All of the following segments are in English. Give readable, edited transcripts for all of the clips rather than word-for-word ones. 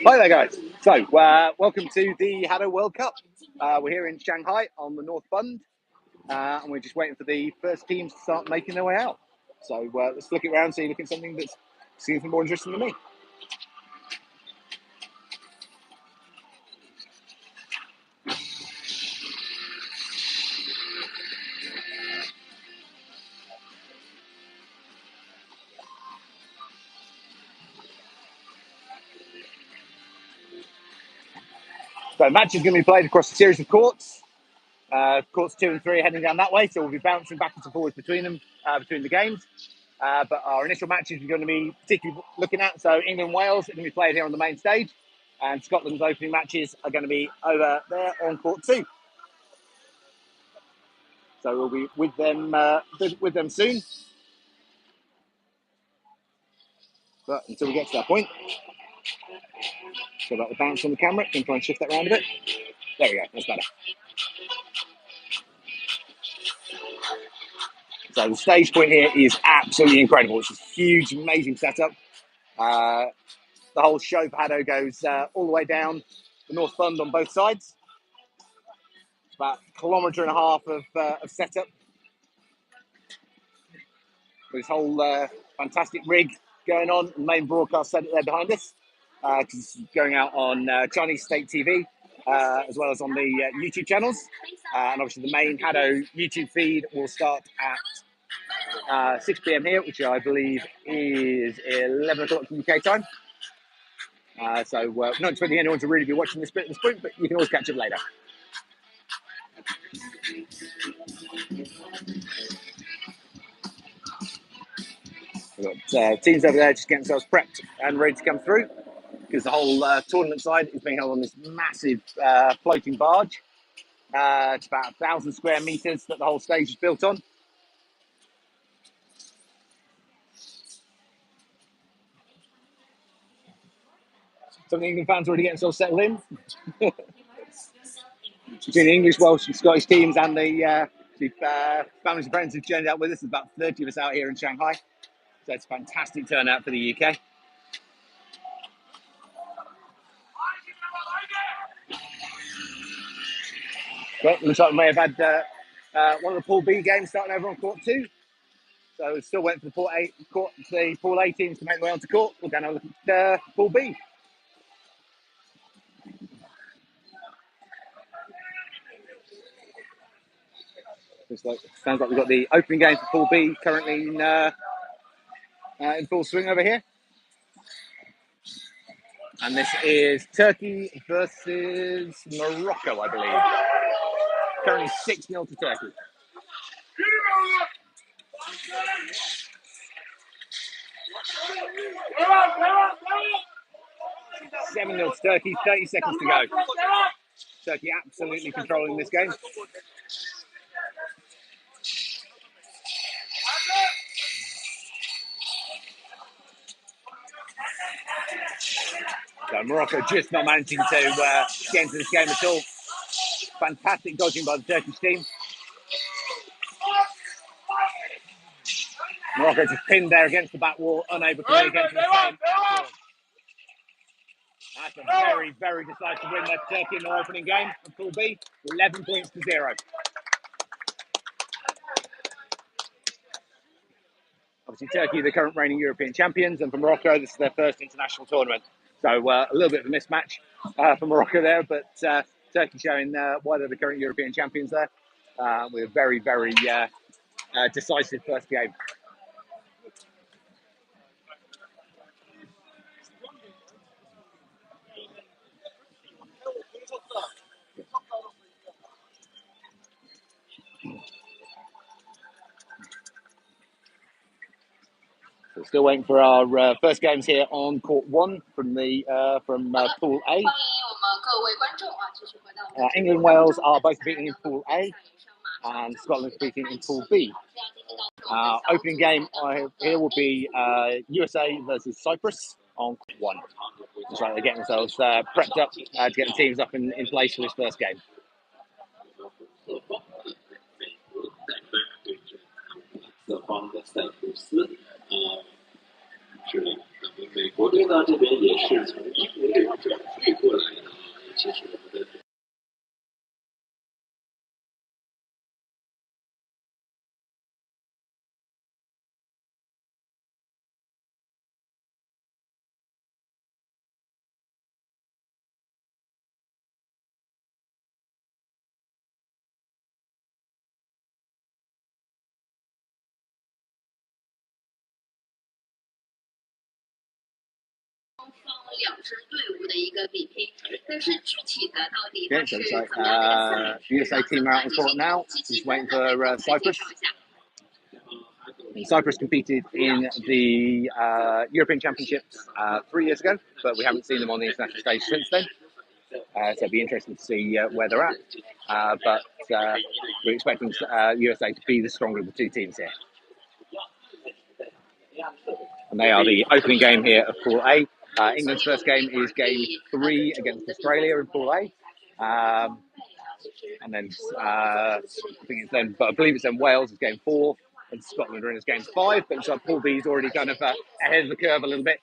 Hi there, guys. So, welcome to the HADO World Cup. We're here in Shanghai on the North Bund, and we're just waiting for the first teams to start making their way out. So, let's look around, see, look at something that's seems more interesting than me. So, match is going to be played across a series of courts. Courts 2 and 3 are heading down that way, so we'll be bouncing backwards and forwards between them, between the games. But our initial matches we're going to be particularly looking at, so England Wales are going to be played here on the main stage, and Scotland's opening matches are going to be over there on court 2. So we'll be with them soon. But until we get to that point, so about the bounce on the camera, can try and shift that around a bit. There we go, that's better. So the stage point here is absolutely incredible. It's a huge, amazing setup. The whole show for HADO goes all the way down the North Bund on both sides. It's about a kilometre and a half of setup. This whole fantastic rig going on, the main broadcast centre there behind us. It's going out on Chinese state TV, as well as on the YouTube channels. And obviously the main HADO YouTube feed will start at 6 p.m. here, which I believe is 11 o'clock UK time. So we're not expecting anyone to really be watching this bit at this point, but you can always catch it later. We've got teams over there just getting themselves prepped and ready to come through, because the whole tournament side is being held on this massive floating barge. It's about 1,000 square metres that the whole stage is built on. Some of the England fans already getting themselves settled in. Between the English, Welsh and Scottish teams and the families and friends who've joined out with us, there's about 30 of us out here in Shanghai. So it's a fantastic turnout for the UK. Well, looks like we may have had one of the Pool B games starting over on court 2. So we're still waiting for the Pool A teams to make their way onto court. We're going to look at Pool B. Sounds like we've got the opening game for Pool B currently in full swing over here. And this is Turkey versus Morocco, I believe. Currently 6-0 to Turkey. 7-0 to Turkey, 30 seconds to go. Turkey absolutely controlling this game. So Morocco just not managing to get into this game at all. Fantastic dodging by the Turkish team. Morocco just pinned there against the back wall, unable to really get into the frame at all. That's a very, very decisive win there for Turkey in their opening game of Pool B, 11 points to 0. Obviously, Turkey, the current reigning European champions, and for Morocco, this is their first international tournament. So a little bit of a mismatch for Morocco there, but Turkey showing why they're the current European champions there with a very, very decisive first game. So still waiting for our first games here on court 1 from Pool A. England Wales are both competing in Pool A, and Scotland competing in Pool B. Opening game here will be USA versus Cyprus on court 1. So they're getting themselves prepped up to get the teams up in place for this first game. Yeah, so it's like USA team are out on court now. Just waiting for Cyprus. Cyprus competed in the European Championships 3 years ago, but we haven't seen them on the international stage since then. So it'll be interesting to see where they're at. But we're expecting USA to be the stronger of the two teams here. And they are the opening game here of Pool A. England's first game is game 3 against Australia in Pool A. And then I think it's then, but I believe it's then Wales is game 4, and Scotland are in as game 5. But so Pool B is already kind of ahead of the curve a little bit.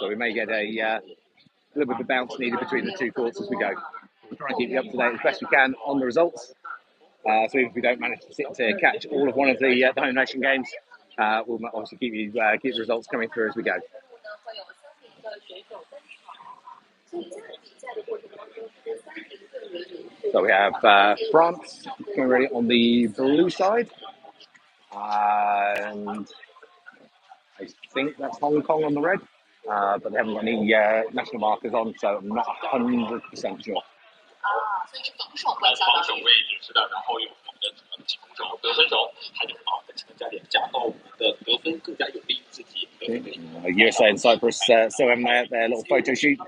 So we may get a little bit of bounce needed between the two courts as we go. We'll try and keep you up to date as best we can on the results. So even if we don't manage to catch all of one of the home nation games, we'll obviously keep the results coming through as we go. So we have France coming ready on the blue side, and I think that's Hong Kong on the red, but they haven't got any national markers on, so I'm not 100% sure. USA and Cyprus still having their little photo shoot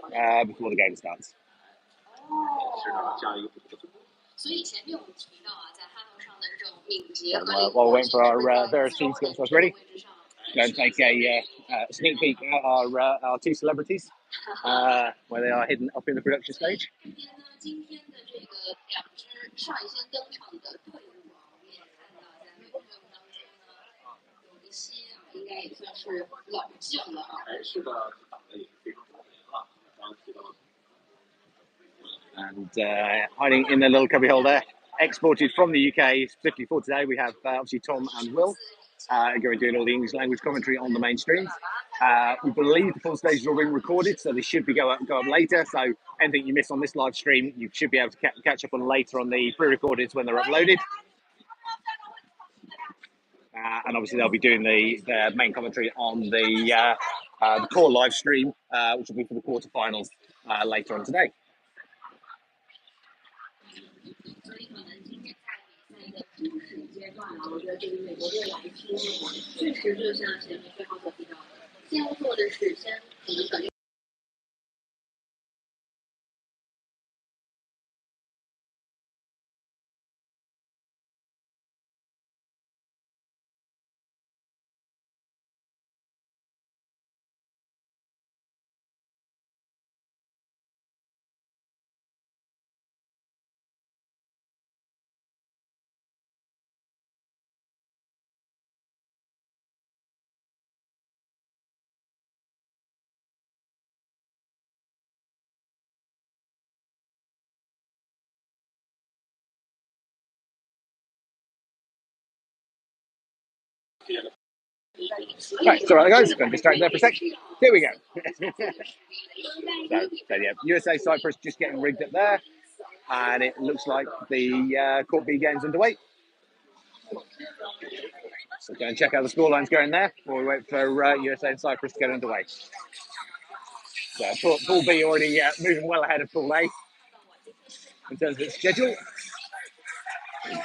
before the game starts. While we're waiting for our various teams to get themselves ready, going to take a sneak peek at our two celebrities, where they are hidden up in the production stage. And hiding in their little cubbyhole there, exported from the UK, specifically for today, we have obviously Tom and Will going doing all the English language commentary on the main streams. We believe the full stages are all being recorded, so they should go up later. So anything you miss on this live stream, you should be able to catch up on later on the pre-recorded when they're uploaded. And obviously they'll be doing the main commentary on the core live stream, which will be for the quarterfinals later on today. Right, so guys, going to distract there for a sec. Here we go. so yeah, USA Cyprus just getting rigged up there, and it looks like the Court B game's underway. So go and check out the scoreline's going there while we wait for USA and Cyprus to get underway. So Pool B already moving well ahead of Pool A in terms of its schedule.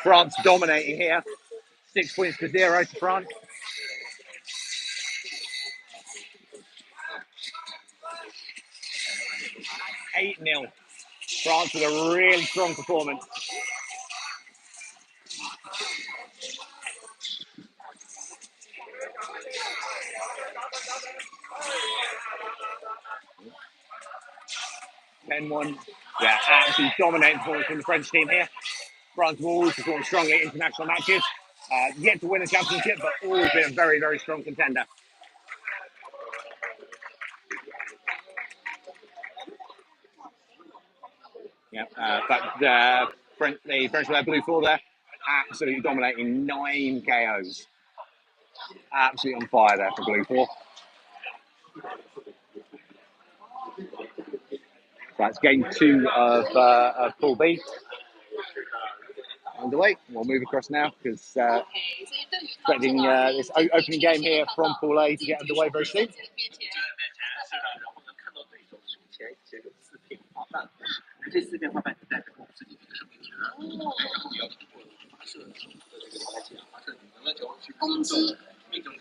France dominating here, 6 points to 0 to France. Eight 0. France with a really strong performance. (10-1). Yeah, absolutely dominating performance from the French team here. France will always perform strongly at international matches. Yet to win a championship, but always been a very, very strong contender. Yeah, but the French with their blue 4 there, absolutely dominating 9 KOs. Absolutely on fire there for blue 4. So that's game 2 of Pool B. underway. We'll move across now because expecting this opening game here from Pool A to get underway very soon.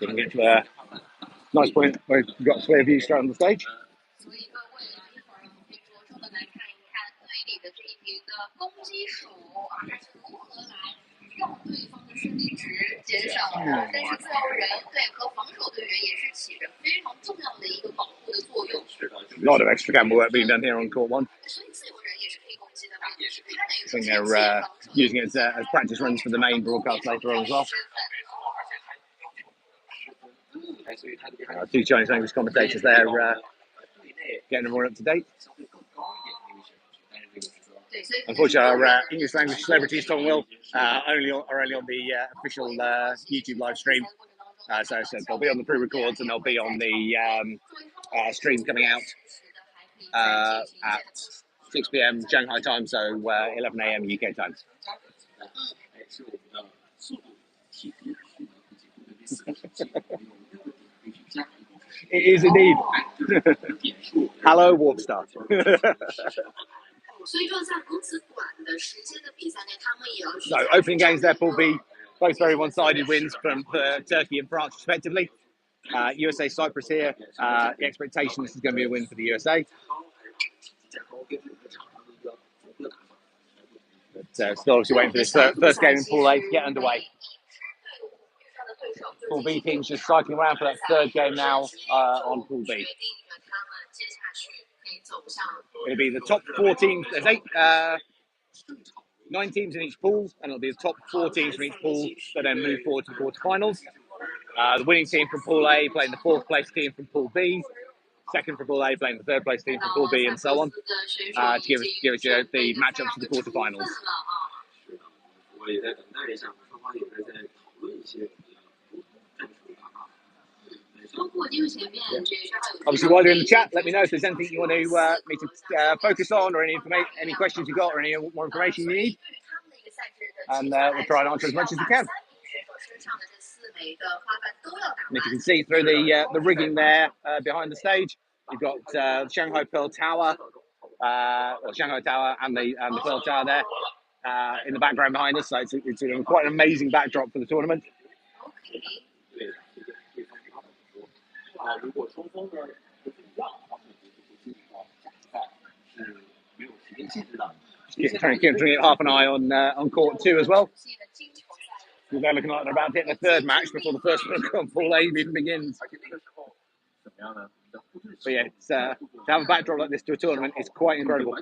We can get to a nice point where we've got a clear view straight on the stage. A lot of extra camera work being done here on court 1. I think they're using it as practice runs for the main broadcast later on as well. Two Chinese language commentators there getting everyone up to date. Unfortunately, our English language celebrities, Tom Will, are only on the official YouTube live stream. So they'll be on the pre-records and they'll be on the stream coming out at 6 p.m. Shanghai time, so 11 a.m. UK time. It is indeed. Hello, Warpstar. So, opening games there, Pool B, both very one-sided wins from Turkey and France, respectively. USA Cyprus here. The expectation this is going to be a win for the USA. But still obviously waiting for this first game in Pool A to get underway. Pool B teams just cycling around for that third game now on Pool B. It'll be the top 4 teams. There's 9 teams in each pool, and it'll be the top 4 teams from each pool that then move forward to the quarterfinals. The winning team from Pool A playing the 4th place team from Pool B, second from Pool A playing the 3rd place team from Pool B, and so on, to give us the matchups for the quarterfinals. Obviously, while you're in the chat, let me know if there's anything you want me to focus on, or any questions you got, or any more information you need, and we'll try and answer as much as we can. And if you can see through the rigging there behind the stage, you've got the Shanghai Pearl Tower, or Shanghai Tower, and the Pearl Tower there in the background behind us. So it's quite an amazing backdrop for the tournament. Trying to keep half an eye on court 2 as well. They're looking like they're about to hit their 3rd match before the first one on Pool A even begins. But yeah, to have a backdrop like this to a tournament is quite incredible.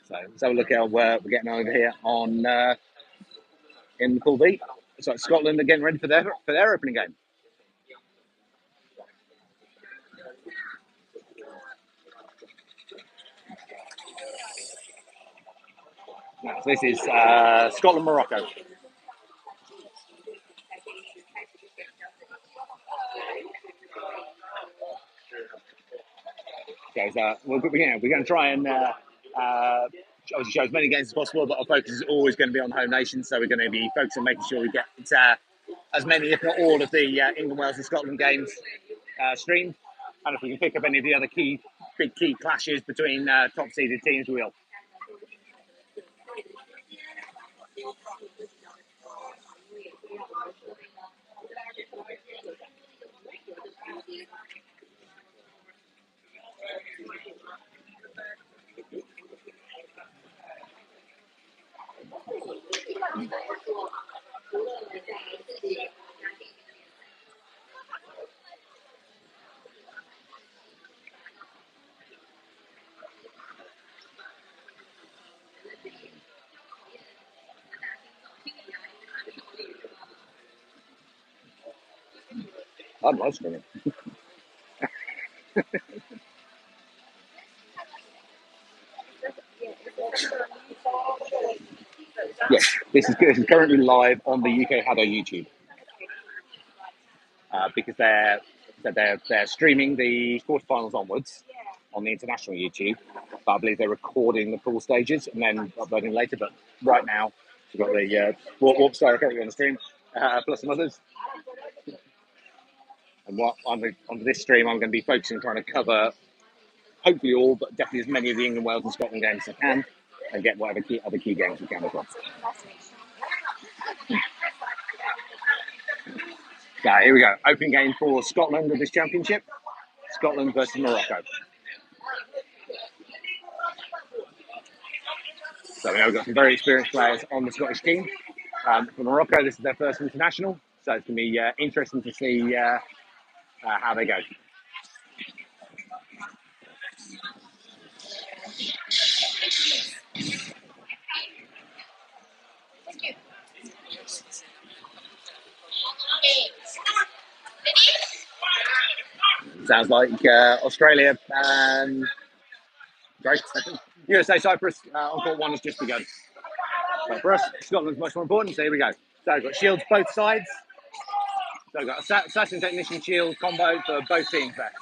So let's have a look at how we're getting over here on in Pool B. So Scotland are getting ready for their opening game. Now, so this is Scotland, Morocco. Okay, so we're going to try and obviously show as many games as possible, but our focus is always going to be on the home nation. So we're going to be focused on making sure we get as many, if not all, of the England, Wales, and Scotland games streamed. And if we can pick up any of the other big key clashes between top seeded teams, we will. I'd love to. Yes, this is currently live on the UK HADO YouTube because they're streaming the quarterfinals onwards on the international YouTube, but I believe they're recording the full stages and then uploading later. But right now, we've got the Warp Star currently on the stream, plus some others. And what on this stream, I'm going to be focusing on trying to cover hopefully all, but definitely as many of the England, Wales, and Scotland games as I can, and get whatever other key games we can as well. So here we go. Opening game for Scotland of this championship. Scotland versus Morocco. So we know we've got some very experienced players on the Scottish team. For Morocco, this is their first international, so it's going to be interesting to see how they go. Sounds like Australia and USA Cyprus on court one has just begun. But for us, Scotland's much more important, so here we go. So we've got shields both sides. So we've got Assassin Technician Shield combo for both teams there.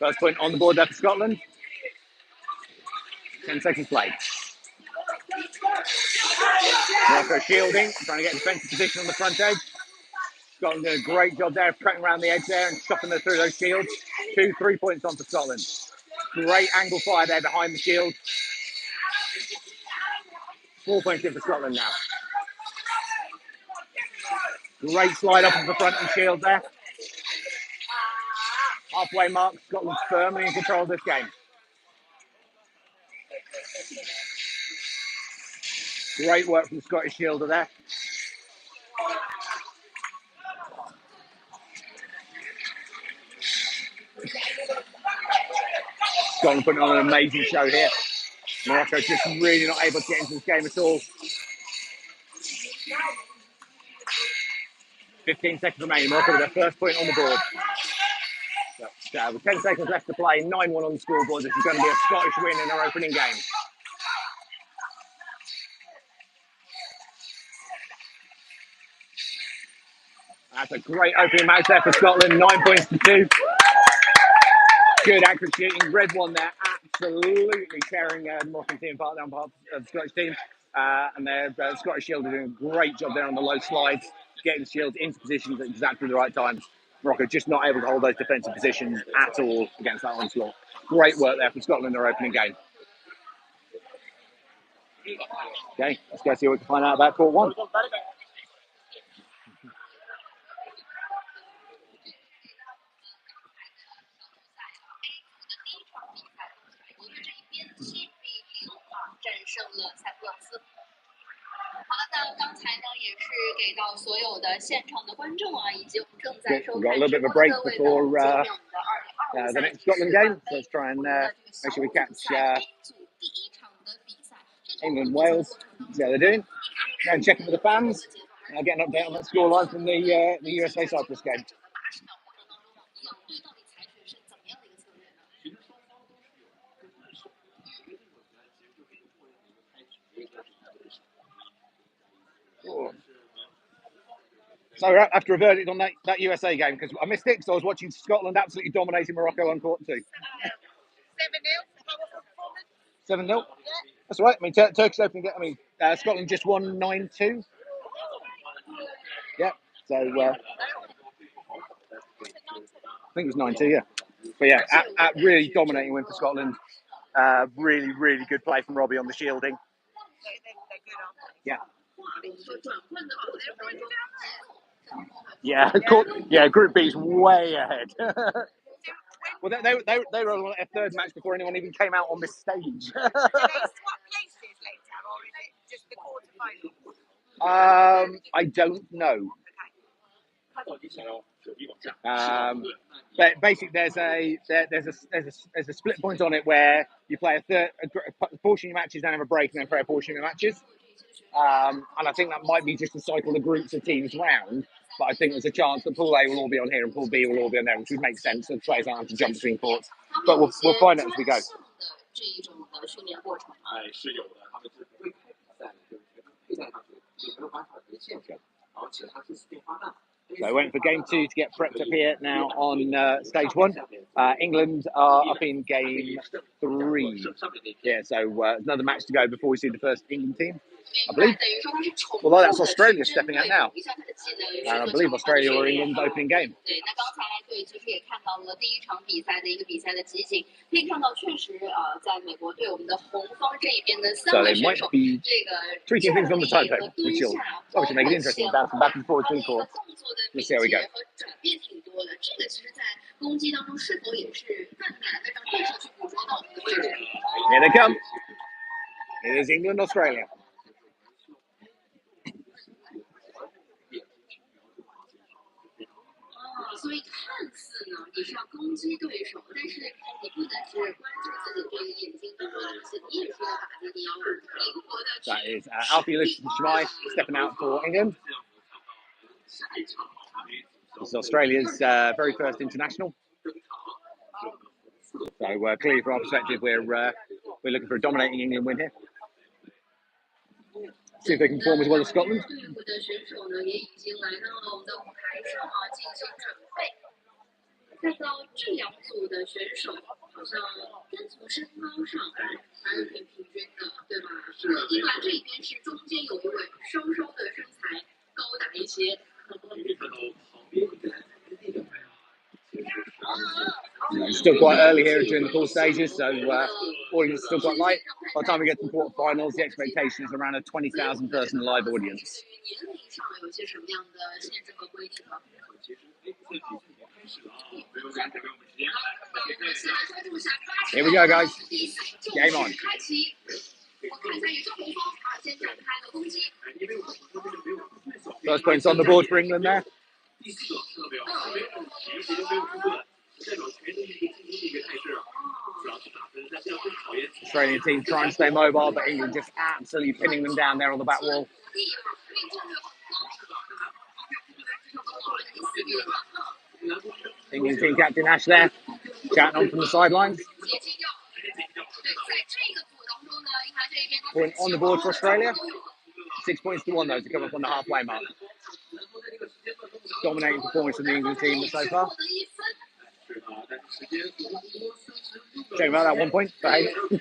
First point on the board there for Scotland. 10 seconds played. Morocco shielding, trying to get a defensive position on the front edge. Scotland doing a great job there, cutting around the edge there and chopping them through those shields. 2-3 points on for Scotland. Great angle fire there behind the shield. 4 points in for Scotland now. Great slide up of the front and shield there. Halfway mark, Scotland's firmly in control of this game. Great work from the Scottish shielder there. Scotland putting on an amazing show here. Morocco just really not able to get into this game at all. 15 seconds remaining. Morocco with their first point on the board. So, with 10 seconds left to play, 9-1 on the scoreboard. This is going to be a Scottish win in their opening game. That's a great opening match there for Scotland. 9 points to 2. Good accurate shooting. Red one there, absolutely tearing the Moroccan team apart down part of the Scottish team. And the Scottish Shield are doing a great job there on the low slides, getting the shields into positions at exactly the right times. Morocco just not able to hold those defensive positions at all against that onslaught. Great work there from Scotland in their opening game. Okay, let's go see what we can find out about court one. We've got a little bit of a break before the next Scotland game, so let's try and make sure we catch England, Wales, see how they're doing. Go and check in with the fans. And I'll get an update on that scoreline from the USA Cyprus game. Oh. So we're after a verdict on that USA game because I missed it because I was watching Scotland absolutely dominating Morocco on court 2. 7-0. Yeah. That's all right. I mean, Turkish Open. Scotland just won 9-2. Yeah. So I think it was 9-2. Yeah. But yeah, really dominating win for Scotland. Really, really good play from Robbie on the shielding. Yeah. Yeah. Group B's way ahead. Well, they were on their third match before anyone even came out on this stage. Do they swap places later, or is it just the quarterfinals? I don't know. But basically, there's a split point on it where you play a portion of your matches, then have a break, and then play a portion of your matches. And I think that might be just to cycle the groups of teams round. But I think there's a chance that Pool A will all be on here and Pool B will all be on there, which would make sense. So the players aren't have to jump between courts. But we'll find out as we go. So waiting for game 2 to get prepped up here now on stage 1. England are up in game 3. Yeah, so another match to go before we see the first England team, I believe. Although that's Australia stepping out now. And I believe Australia or England's opening game. So they might be tweaking things on the timetable, which will obviously make it interesting. Bouncing back and forth between courts. Let's see how we go. Here they come. It is England, Australia. That is Alfie Shmai stepping out for England. This is Australia's very first international. So clearly, from our perspective, we're looking for a dominating England win here. See if they can perform as well as Scotland. It's still quite early here during the core stages, so audience is still quite light. By the time we get to the quarterfinals, the expectation is around a 20,000 person live audience. Here we go, guys. Game on. First points on the board for England there. Australian team trying to stay mobile, but England just absolutely pinning them down there on the back wall. England team captain Ash there, chatting on from the sidelines. Point on the board for Australia. 6 points to 1 though to come up on the halfway mark. Dominating performance from the England team so far. Shame about that 1 point for Hayden.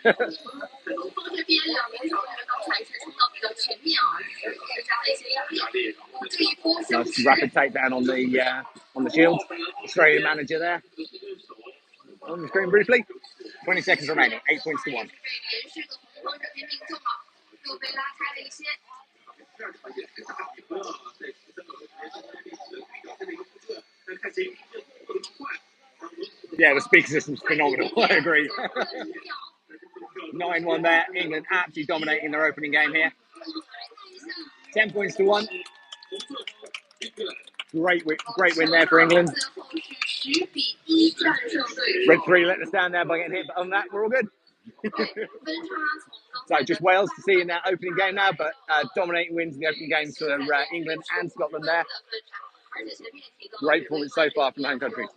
Nice rapid takedown on the shield. Australian manager there. On the screen briefly. 20 seconds remaining. 8 points to 1. Yeah, the speaker system's phenomenal. I agree. 9-1 there. England absolutely dominating their opening game here. 10 points to 1. Great win there for England. Red 3 let us down there by getting hit, but on that, we're all good. So just Wales to see in that opening game now, but dominating wins in the opening games for England and Scotland there. Great performance so far from the home country.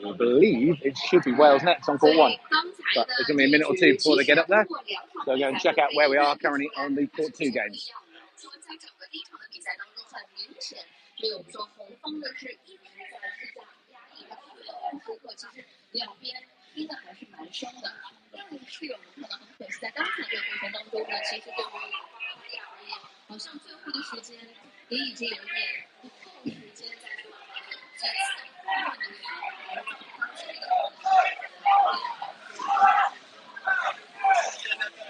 I believe it should be Wales next on court 1, but it's going to be a minute or two before they get up there. So we're going to check out where we are currently on the court 2 games.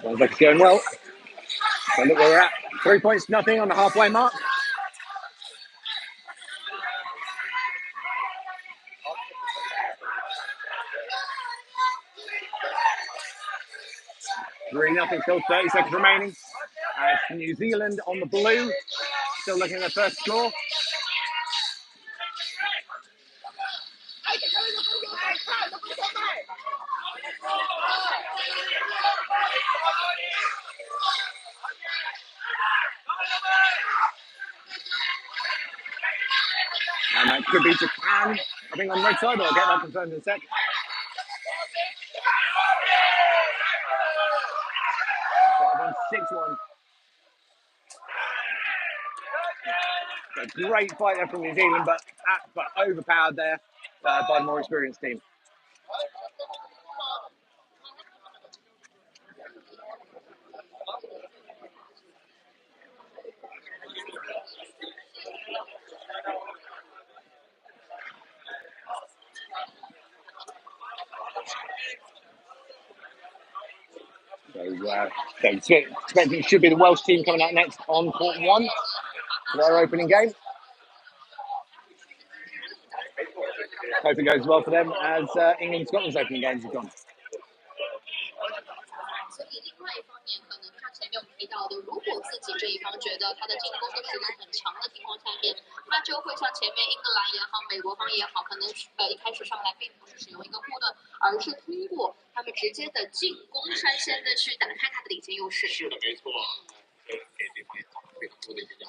Sounds like it's going well. So look where we're at. 3 points, nothing on the halfway mark. Nothing, still 30 seconds remaining. It's New Zealand on the blue. Still looking at the first score. could be Japan, I think, on the red side, but I'll get that confirmed in a sec. So 6-1. A great fight there from New Zealand, but overpowered there by the more experienced team. So expecting should be the Welsh team coming out next on court 1 for their opening game. Hope it goes well for them as England and Scotland's opening games have gone. 所以另外一方面，可能像前面我们提到的，如果自己这一方觉得他的进攻的实力很强的情况下面，他就会像前面英格兰也好，美国方也好，可能一开始上来并不是使用一个护盾，而是通过他们直接的进攻率先的去打开他的领先优势。是的，没错。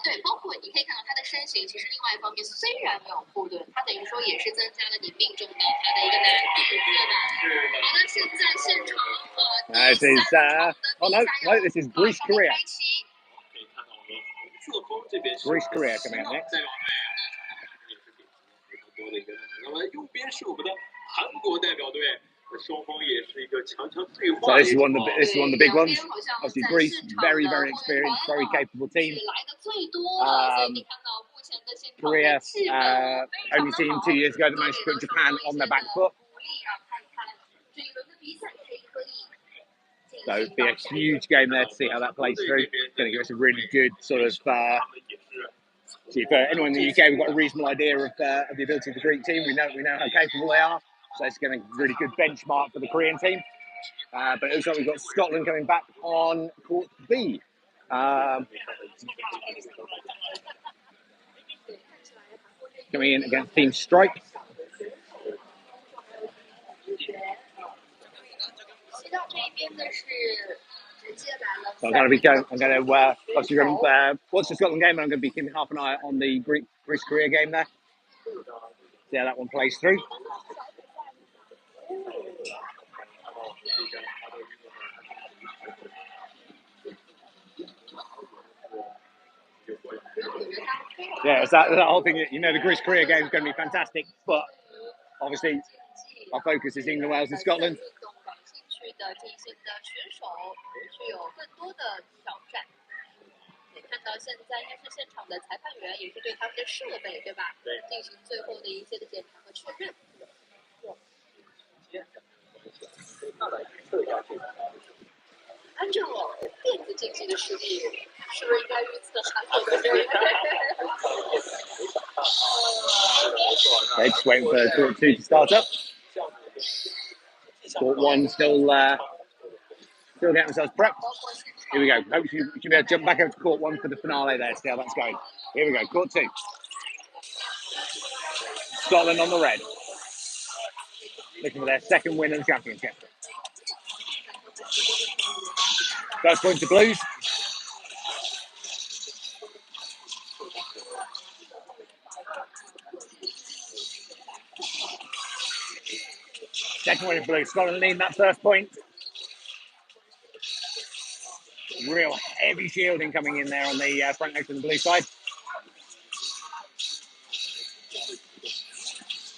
对，包括你可以看到他的身形，其实另外一方面虽然没有护盾，他等于说也是增加了你命中到他的一个难度，对吧？好的，现在现场This is no, this is Greece Korea. 可以看到我们红色方这边是 Greece Korea coming out next. 多的一个，那么右边是我们的韩国代表队。 双方也是一个强强对话。 So this is one of the big ones. Obviously, Greece, very experienced, very capable team. Korea, only seen 2 years ago, they managed to put Japan on their back foot. So it'd be a huge game there to see how that plays through. Going to give us a really good sort of. See, for anyone in the UK, we've got a reasonable idea of the ability of the Greek team. We know how capable they are. So it's going to be a really good benchmark for the Korean team. But it looks like we've got Scotland coming back on court B. Coming in against Team Strike. So I'm going to obviously watch the Scotland game, and I'm going to be keeping half an eye on the Greece Korea game there. See how that one plays through. Yeah, it's that whole thing. You know, the Greece Korea game is going to be fantastic, but obviously our focus is England, Wales, and Scotland. 的进行的选手具有更多的挑战。可以看到现在应该是现场的裁判员也是对他们的设备，对吧？对，进行最后的一些的检查和确认。按照电子竞技的实力，是不是应该预测韩国的这一队？ They're just waiting for court 2 to start up. Court 1 still getting themselves prepped. Here we go. Hopefully we should be able to jump back over to court 1 for the finale there. See how that's going. Here we go. Court 2. Scotland on the red. Looking for their second win in the championship. First point to Blues. Second win for Blues. Scotland need that first point. Real heavy shielding coming in there on the front next to the blue side.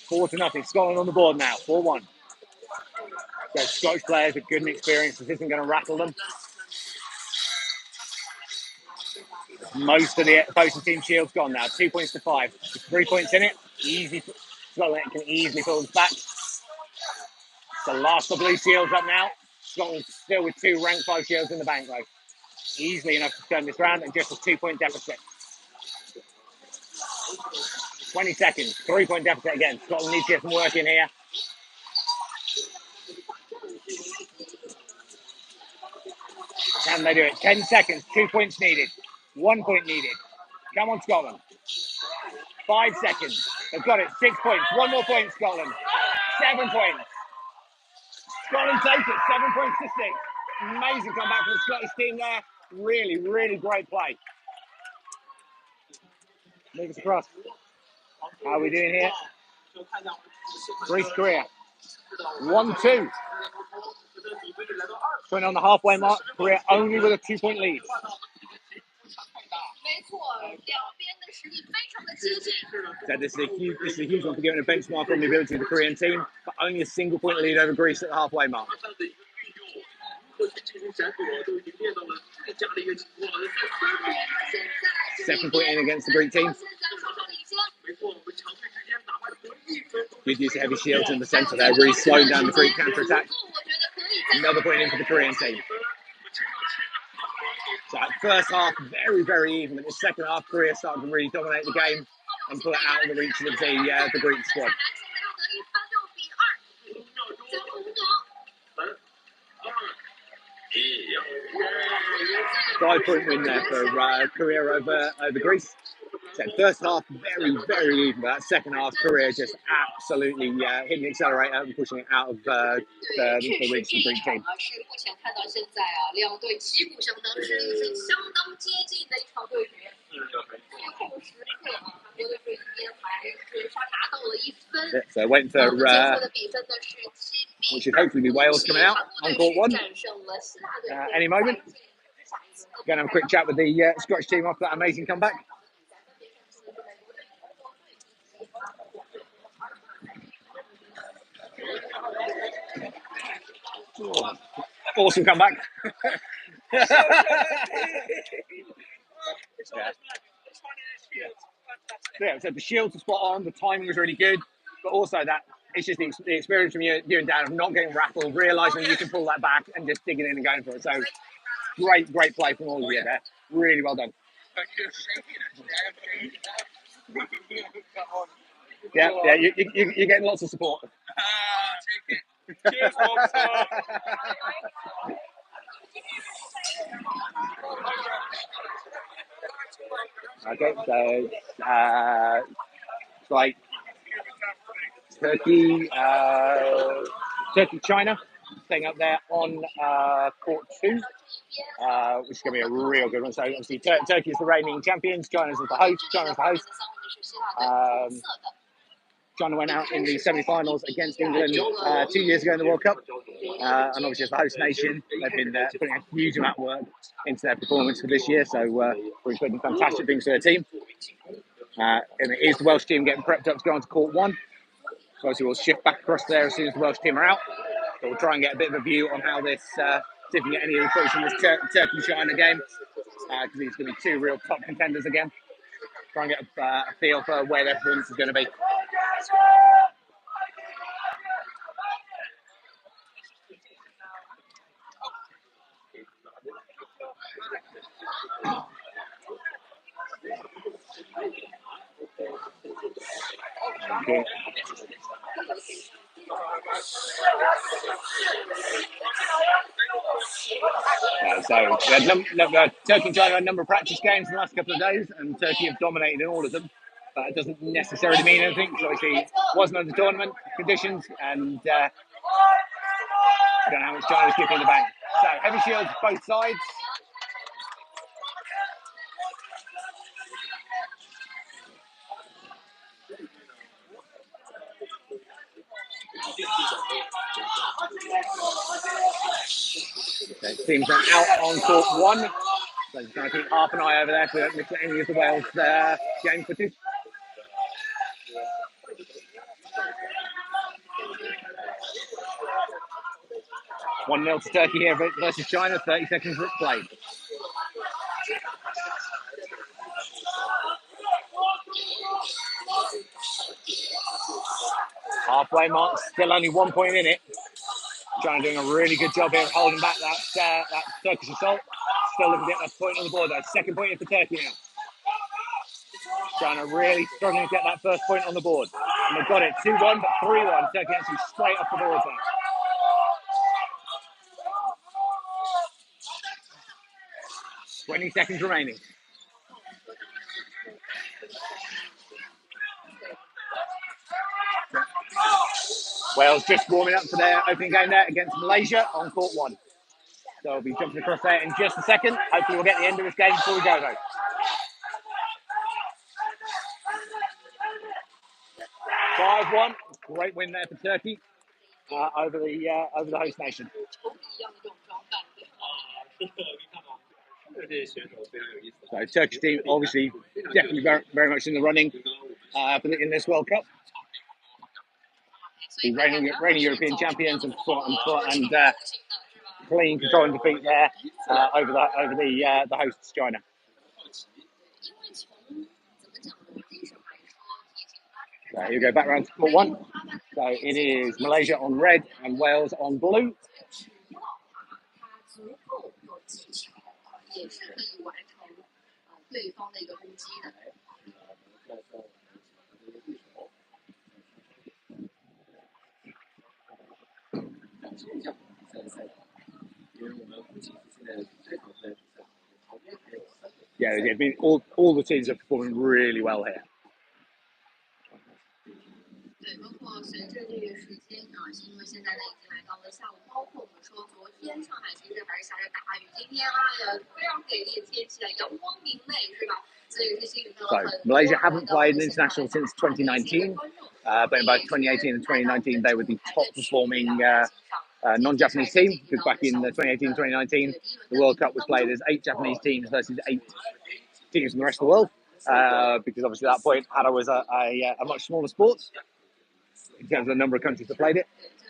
4-0. Scotland on the board now. 4-1. So Scottish players are good and experienced. This isn't going to rattle them. Most of the opposing team shield's gone now. 2 points to 5. There's 3 points in it. Easy. Scotland can easily pull this back. The last of the blue shields up now. Scotland still with 2 rank 5 shields in the bank though. Easily enough to turn this round and just a 2-point deficit. 20 seconds. 3-point deficit again. Scotland needs to get some work in here. Can they do it? 10 seconds. 2 points needed. 1 point needed. Come on, Scotland. 5 seconds. They've got it. 6 points. 1 more point, Scotland. 7 points. Scotland take it. 7 points to 6. Amazing comeback from the Scottish team there. Really great play. Move us across. How are we doing here? Greece, Korea. 1-2. Going on the halfway mark. Korea only with a 2-point lead. 没错，两边的实力非常的接近。 So this is a huge one for giving a benchmark on the ability of the Korean team, but only a single-point lead over Greece at the halfway mark. 7-point in against the Greek team. Good use of heavy shields in the centre there, really slowing down the Greek counter-attack. Another point in for the Korean team. So first half, very, very even. But the second half, Korea started to really dominate the game and put it out of the reach of the Greek squad. 5-point win there for Korea over Greece. So first half, very, very even. But that second half, Korea just absolutely hitting the accelerator and pushing it out of the reach of the Greek team. 是目前看到现在啊，两队旗鼓相当，实力是相当接近的一场对决。最后时刻啊，韩国队这一边还是上拿到了1分。 So went for 最后的比分呢是7比。 which should hopefully be Wales coming out on court one 战胜了希腊队。 any moment. Going to have a quick chat with the Scottish team after that amazing comeback. Oh, awesome comeback. Yeah, so the shields are spot on, the timing was really good, but also that it's just the experience from you and Dan of not getting rattled, realising you can pull that back and just digging in and going for it. So great play from all of you there. Really well done. Yeah, you're getting lots of support. Cheers, folks. Okay, so it's like Turkey, China, staying up there on court 2, which is going to be a real good one. So obviously Turkey is the reigning champions, China's the host. China went out in the semi-finals against England 2 years ago in the World Cup, and obviously as the host nation, they've been putting a huge amount of work into their performance for this year. So we're expecting fantastic things for their team. And it is the Welsh team getting prepped up to go on to court 1. So obviously we'll shift back across there as soon as the Welsh team are out. So we'll try and get a bit of a view on how this, see if we can get any of the footage from this Turkey-China game, because these are going to be 2 real top contenders again. Try and get a feel for where their performance is going to be. Okay. So Turkey and China had a number of practice games in the last couple of days, and Turkey have dominated in all of them. But it doesn't necessarily mean anything. So obviously, it wasn't under tournament conditions, and I don't know how much China was keeping in the bank. So heavy shields both sides. Okay, teams are out on court 1. So just trying to keep half an eye over there so we don't miss any of the Wales game footage. One 0 to Turkey here versus China. 30 seconds played. Halfway mark, still only 1 point in it. China doing a really good job here of holding back that Turkish assault. Still looking to get that point on the board though. 2nd point in for Turkey now. China really struggling to get that 1st point on the board. And they've got it 2-1, but 3-1. Turkey actually straight off the board there. Twenty seconds remaining. Wales just warming up for their opening game there against Malaysia on court 1. So we'll be jumping across there in just a second. Hopefully we'll get the end of this game before we go though. 5-1. Great win there for Turkey over the host nation. 球迷一样的这种装扮，对。So Turkish team obviously definitely very much in the running in this World Cup. The reigning European champions and clean control and defeat there over the hosts China. So here we go back round to court one. So it is Malaysia on red and Wales on blue. Yeah, all the teams are performing really well here. 对，包括随着这个时间因为现在呢已经来到了下午，包括我们说昨天上海其实还是下着大雨，今天非常给力的天气阳光明媚，是吧？所以这些运动 So Malaysia haven't played an international since 2019, but by 2018 and 2019 they were the top performing non-Japanese team, because back in 2018-2019 the World Cup was played as 8 Japanese teams versus 8 teams from the rest of the world, because obviously at that point HADO was a much smaller sport in terms of the number of countries that played it.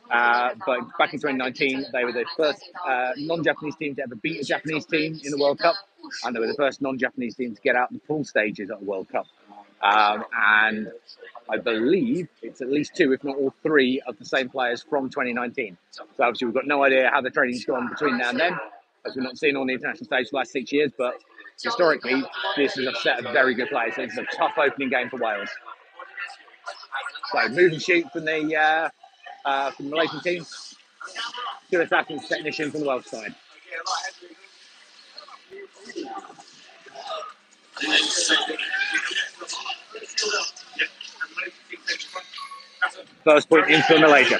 But back in 2019, they were the first non-Japanese team to ever beat a Japanese team in the World Cup, and they were the first non-Japanese team to get out the pool stages at the World Cup. And I believe it's at least 2, if not all 3, of the same players from 2019. So obviously we've got no idea how the training's gone between now and then, as we've not seen on the international stage for the last 6 years, but historically, this is a set of very good players. So it's a tough opening game for Wales. So move and shoot from the Malaysian team. 2 attacking technicians from the Welsh side. First point in for Malaysia.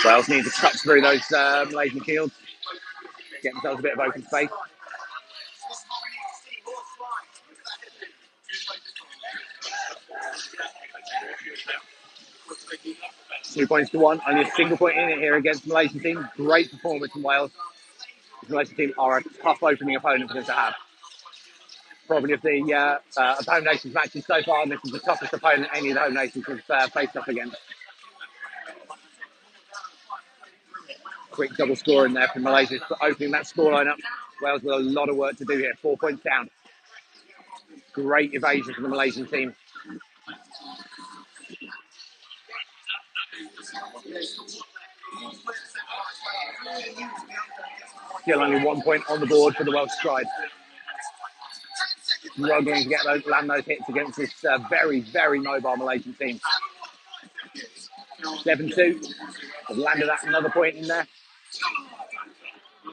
Wales need to cut through those Malaysian shields, get themselves a bit of open space. Two points to 1, only a single point in it here against the Malaysian team. Great performance from Wales. The Malaysian team are a tough opening opponent for them to have. Probably of the home nations matches so far, and this is the toughest opponent any of the home nations have faced up against. Quick double score in there from Malaysia, opening that scoreline up. Wales with a lot of work to do here. 4 points down. Great evasion from the Malaysian team. Still only 1 point on the board for the Welsh side. Struggling to get land those hits against this very, very mobile Malaysian team. 7-2. They've landed that another point in there.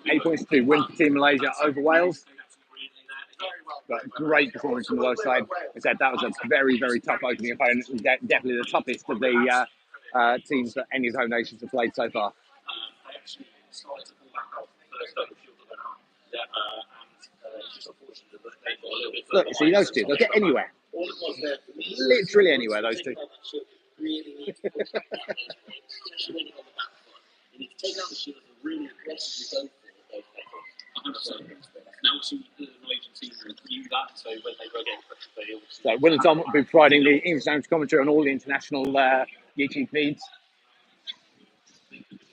8 points to win for Team Malaysia over Wales. But great performance from the Welsh side. I said that was a very, very tough opening opponent. Definitely the toughest of the teams that any of the home nations have played so far. Look, see those two, they'll get anywhere. Literally anywhere, those two. So Will and Tom will be providing the English language commentary on all the international YouTube feeds.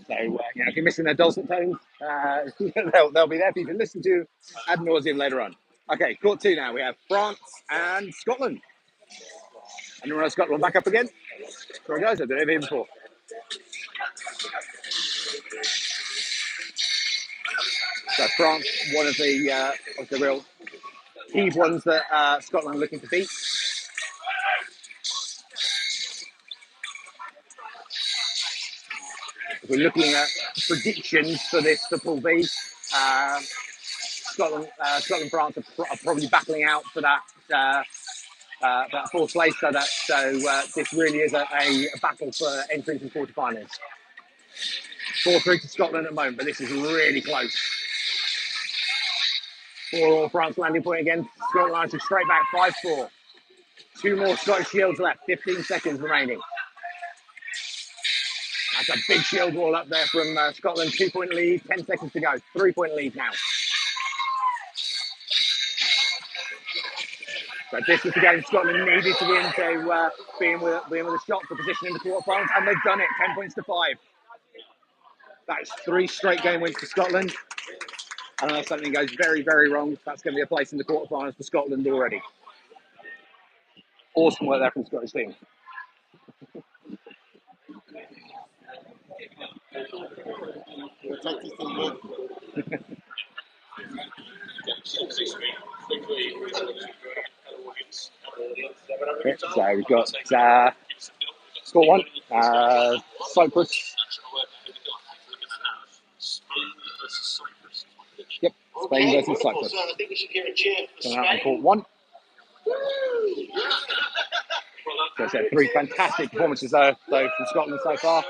So if you're missing their dulcet tones, they'll be there for you to listen to ad nauseum later on. Okay, court 2 now. We have France and Scotland. Anyone else Scotland back up again? Sorry guys, I did it here before. So France, one of the real key ones that Scotland are looking to beat. We're looking at predictions for Pool B. Scotland, France are probably battling out for that 4th place. So this really is a battle for entry to the quarterfinals. 4-3 to Scotland at the moment, but this is really close. 4-4 France landing point again. Scotland launching straight back 5-4. 2 more Scottish shields left, 15 seconds remaining. That's a big shield wall up there from Scotland. 2-point lead, 10 seconds to go. 3-point lead now. So this was the game Scotland needed to win to being with a shot for position in the quarterfinals, and they've done it. 10 points to 5. That is 3 straight game wins for Scotland. And unless something goes very, very wrong, that's going to be a place in the quarterfinals for Scotland already. Awesome work there from the Scottish team. So we've got score 1, Cyprus. Yep, Spain versus Cyprus. Coming out on court 1. So I said 3 fantastic performances though from Scotland so far.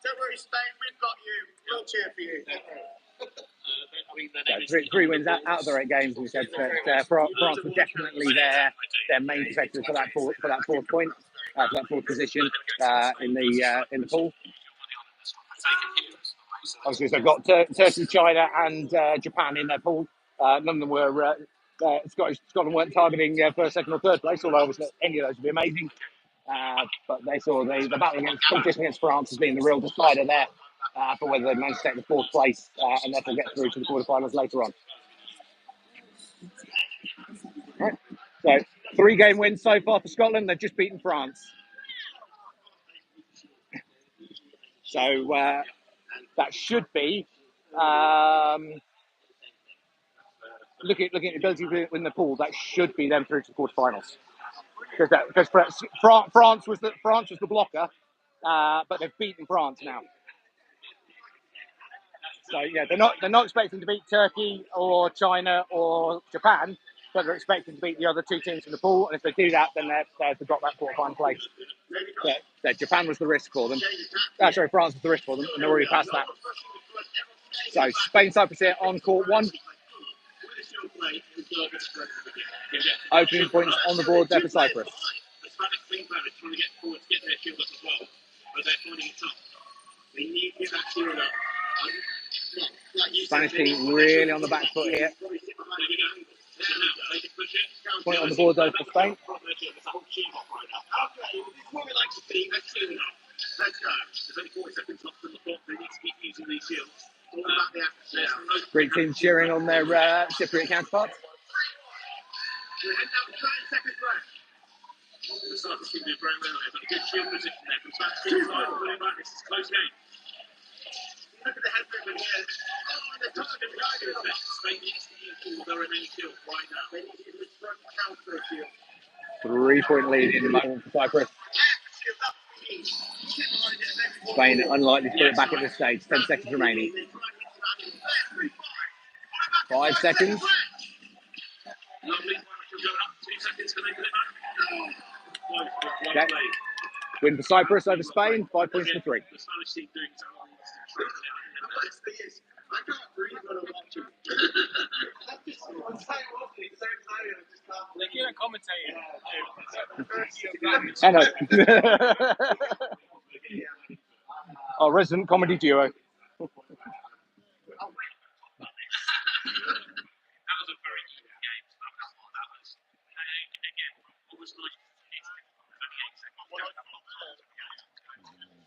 Don't worry, Spain, we've got you. We'll cheer for you. So 3 wins out of the 8 games. We said that France were definitely their main competitors for that 4th point, for that 4th position in the pool. Obviously, so they've got Turkey, China, and Japan in their pool. None of them were Scotland weren't targeting 1st, 2nd, or 3rd place. Although obviously any of those would be amazing. But they saw the battle against competition against France as being the real decider there for whether they managed to take the 4th place and therefore get through to the quarterfinals later on. Right. So 3 game wins so far for Scotland. They've just beaten France. So that should be looking at the ability to win the pool. That should be them through to the quarterfinals. Because France was the blocker, but they've beaten France now. So yeah, they're not expecting to beat Turkey or China or Japan, but they're expecting to beat the other 2 teams from the pool. And if they do that, then they've got that quarterfinal place. But Japan was the risk for them. Sorry, France was the risk for them, and they're already past that. So Spain, Cyprus here on court 1. Opening points on the board there for Cyprus. Spanish team really on the back foot here. Point on the board though for Spain. Greek team cheering on their Cypriot counterparts. The Cyprus team did very well there, but a good shield position there from Spanish team. This is a close game. Look at the head movement here. Oh, they're targeting the guy. Spain needs to use all their remaining shield right now. They need to counter a shield. 3-point lead in the moment for Cyprus. Spain unlikely to put it back at this stage. 10 seconds remaining. 5 seconds. Okay. Win for Cyprus over Spain. 5 points to 3. I know. Our resident comedy duo. That was a very even game. So that's what that was. Again, almost like it's only 8 seconds.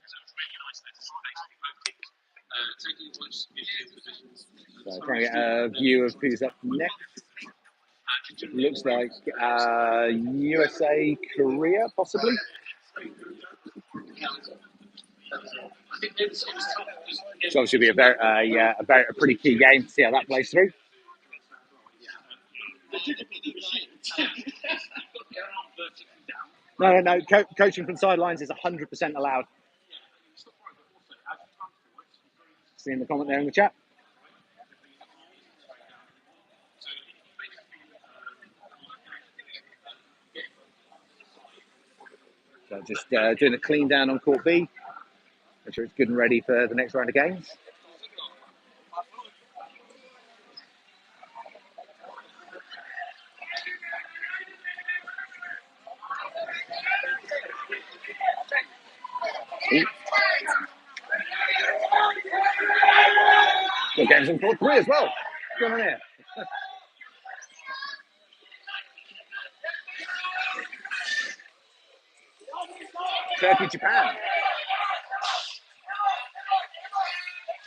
So it's really nice that it's basically both teams taking points in positions. So trying to get a view of who's up next. Looks like USA, Korea, possibly. So obviously be a pretty key game to see how that plays through. No. Coaching from sidelines is 100% allowed. Seeing the comment there in the chat. So just doing a clean down on court B. Make sure it's good and ready for the next round of games. Good games in court 3 as well. Good on here. Turkey, Japan.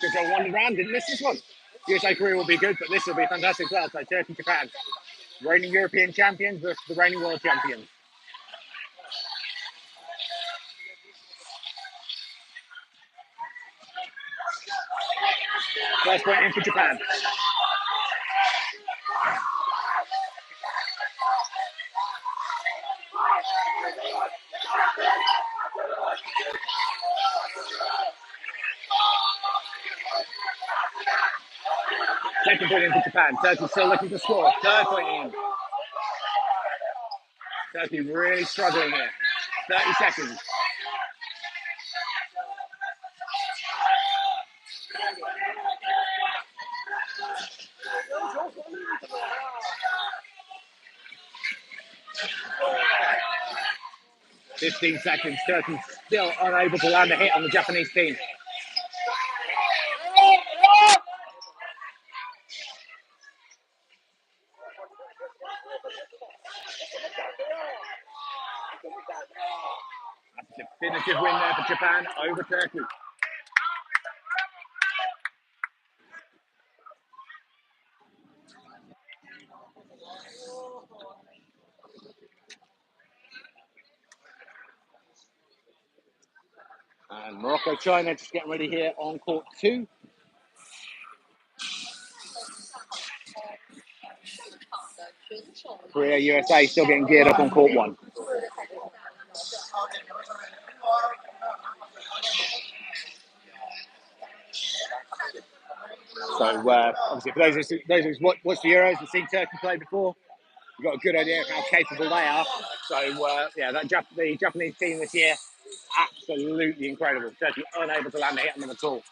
Could go one round, didn't miss this one. USA Korea will be good, but this will be fantastic as well. So Turkey, Japan. Reigning European champions versus the reigning world champions. First point in for Japan. Second point in for Japan. Turkey still looking to score. Third point in. Turkey really struggling here. 30 seconds. Fifteen seconds. Turkey still unable to land a hit on the Japanese team. That's a definitive win there for Japan over Turkey. And Morocco, China just getting ready here on court 2. Korea, USA still getting geared up on court 1. So obviously for those who've watched the Euros and seen Turkey play before, you've got a good idea of how capable they are. So yeah, the Japanese team this year, absolutely incredible. Turkey unable to land a hit on them at all.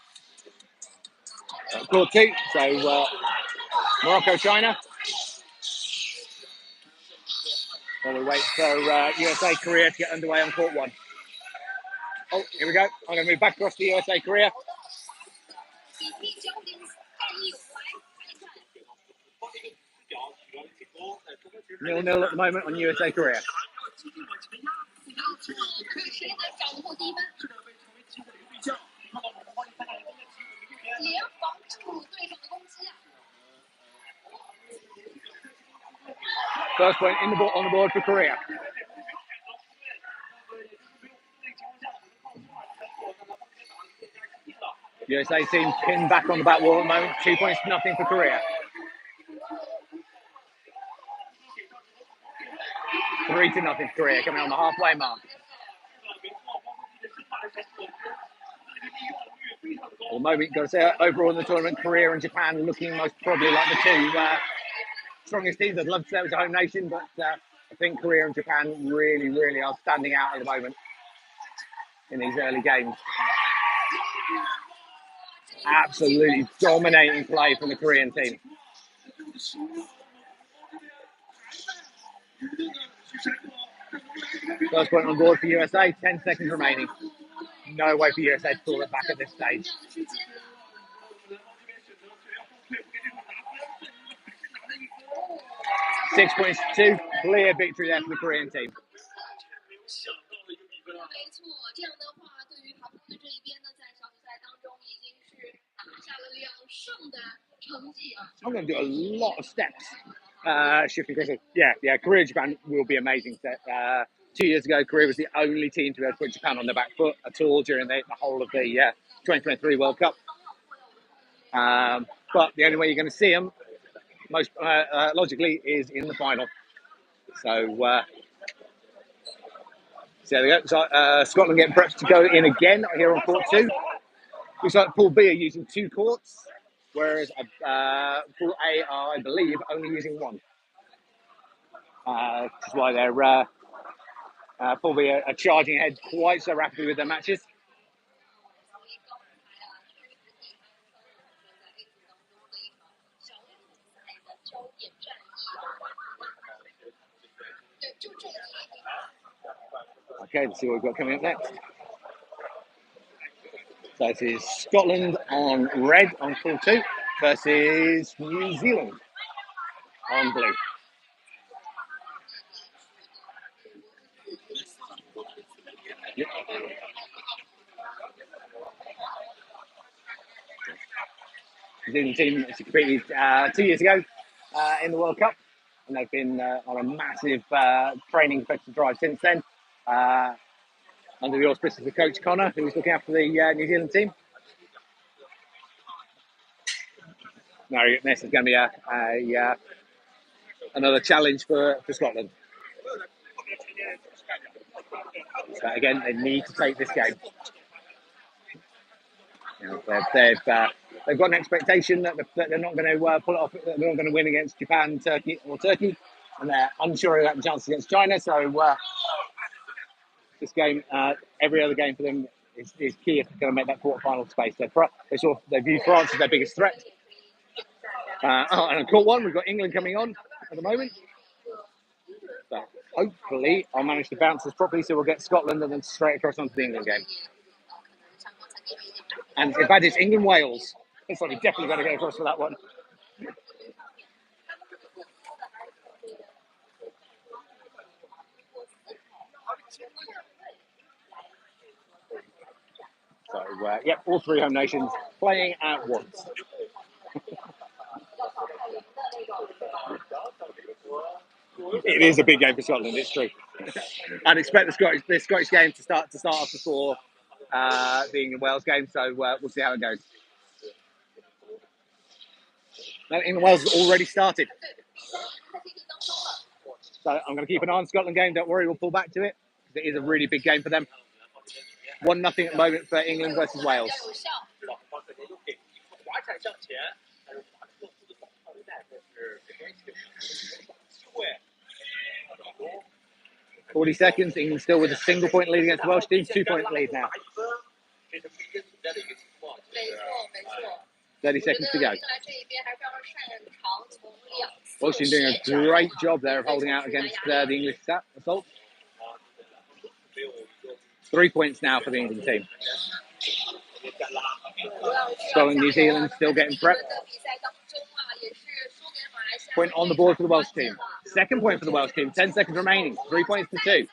Court 2, so Morocco, China. While we wait for USA, Korea to get underway on court 1. Oh, here we go. I'm going to move back across to USA, Korea. 0-0 at the moment on USA, Korea. First point on the board for Korea. USA team pinned back on the back wall at the moment. 2 points to nothing for Korea. 3-0 for Korea, coming on the halfway mark. At the moment, got to say, overall in the tournament, Korea and Japan looking most probably like the two strongest teams. I'd love to say it was a home nation, but I think Korea and Japan really, really are standing out at the moment in these early games. Absolutely dominating play from the Korean team. First point on board for USA, 10 seconds remaining. No way for USA to pull it back at this stage. 6 points to 2, clear victory there for the Korean team. I'm going to do a lot of steps shifting across. Yeah, Korea Japan will be amazing. 2 years ago, Korea was the only team to be able to put Japan on their back foot at all during the whole of the 2023 World Cup. But the only way you're going to see them, most logically, is in the final. So there we go. So Scotland getting prepped to go in again here on court 2. Looks like Pool B are using 2 courts, whereas Pool A are, I believe, only using 1. Which is why they're Pool B are charging ahead quite so rapidly with their matches. Okay, let's see what we've got coming up next. versus Scotland on red on court 2 versus New Zealand on blue. Yep. The New Zealand team competed 2 years ago in the World Cup, and they've been on a massive training competitive drive since then. Under the auspices of Coach Connor, who's looking after the New Zealand team. Now, this is going to be another challenge for Scotland. But again, they need to take this game. You know, they've got an expectation that they're not going to pull it off. They're not going to win against Japan, Turkey, and they're unsure about the chances against China. So this game, every other game for them is key if they're going to make that quarterfinal space. They view France as their biggest threat. And on court 1, we've got England coming on at the moment. So hopefully I'll manage to bounce this properly, so we'll get Scotland and then straight across onto the England game. And if that is England-Wales, it's like we definitely got to get across for that one. So, yep, all 3 home nations playing at once. It is a big game for Scotland, it's true. I'd expect the Scottish game to start off before the England-Wales game, so we'll see how it goes. Now, England-Wales has already started. So I'm going to keep an eye on the Scotland game. Don't worry, we'll pull back to it, because it is a really big game for them. 1-0 at the moment for England versus Wales. 40 seconds. England still with a single point lead against the Welsh team. 2-point lead now. 30 seconds to go. Welsh team doing a great job there of holding out against the English assault. 3 points now for the England team. Scotland, New Zealand still getting prepped. Point on the board for the Welsh team. Second point for the Welsh team. 10 seconds remaining. 3 points to 2.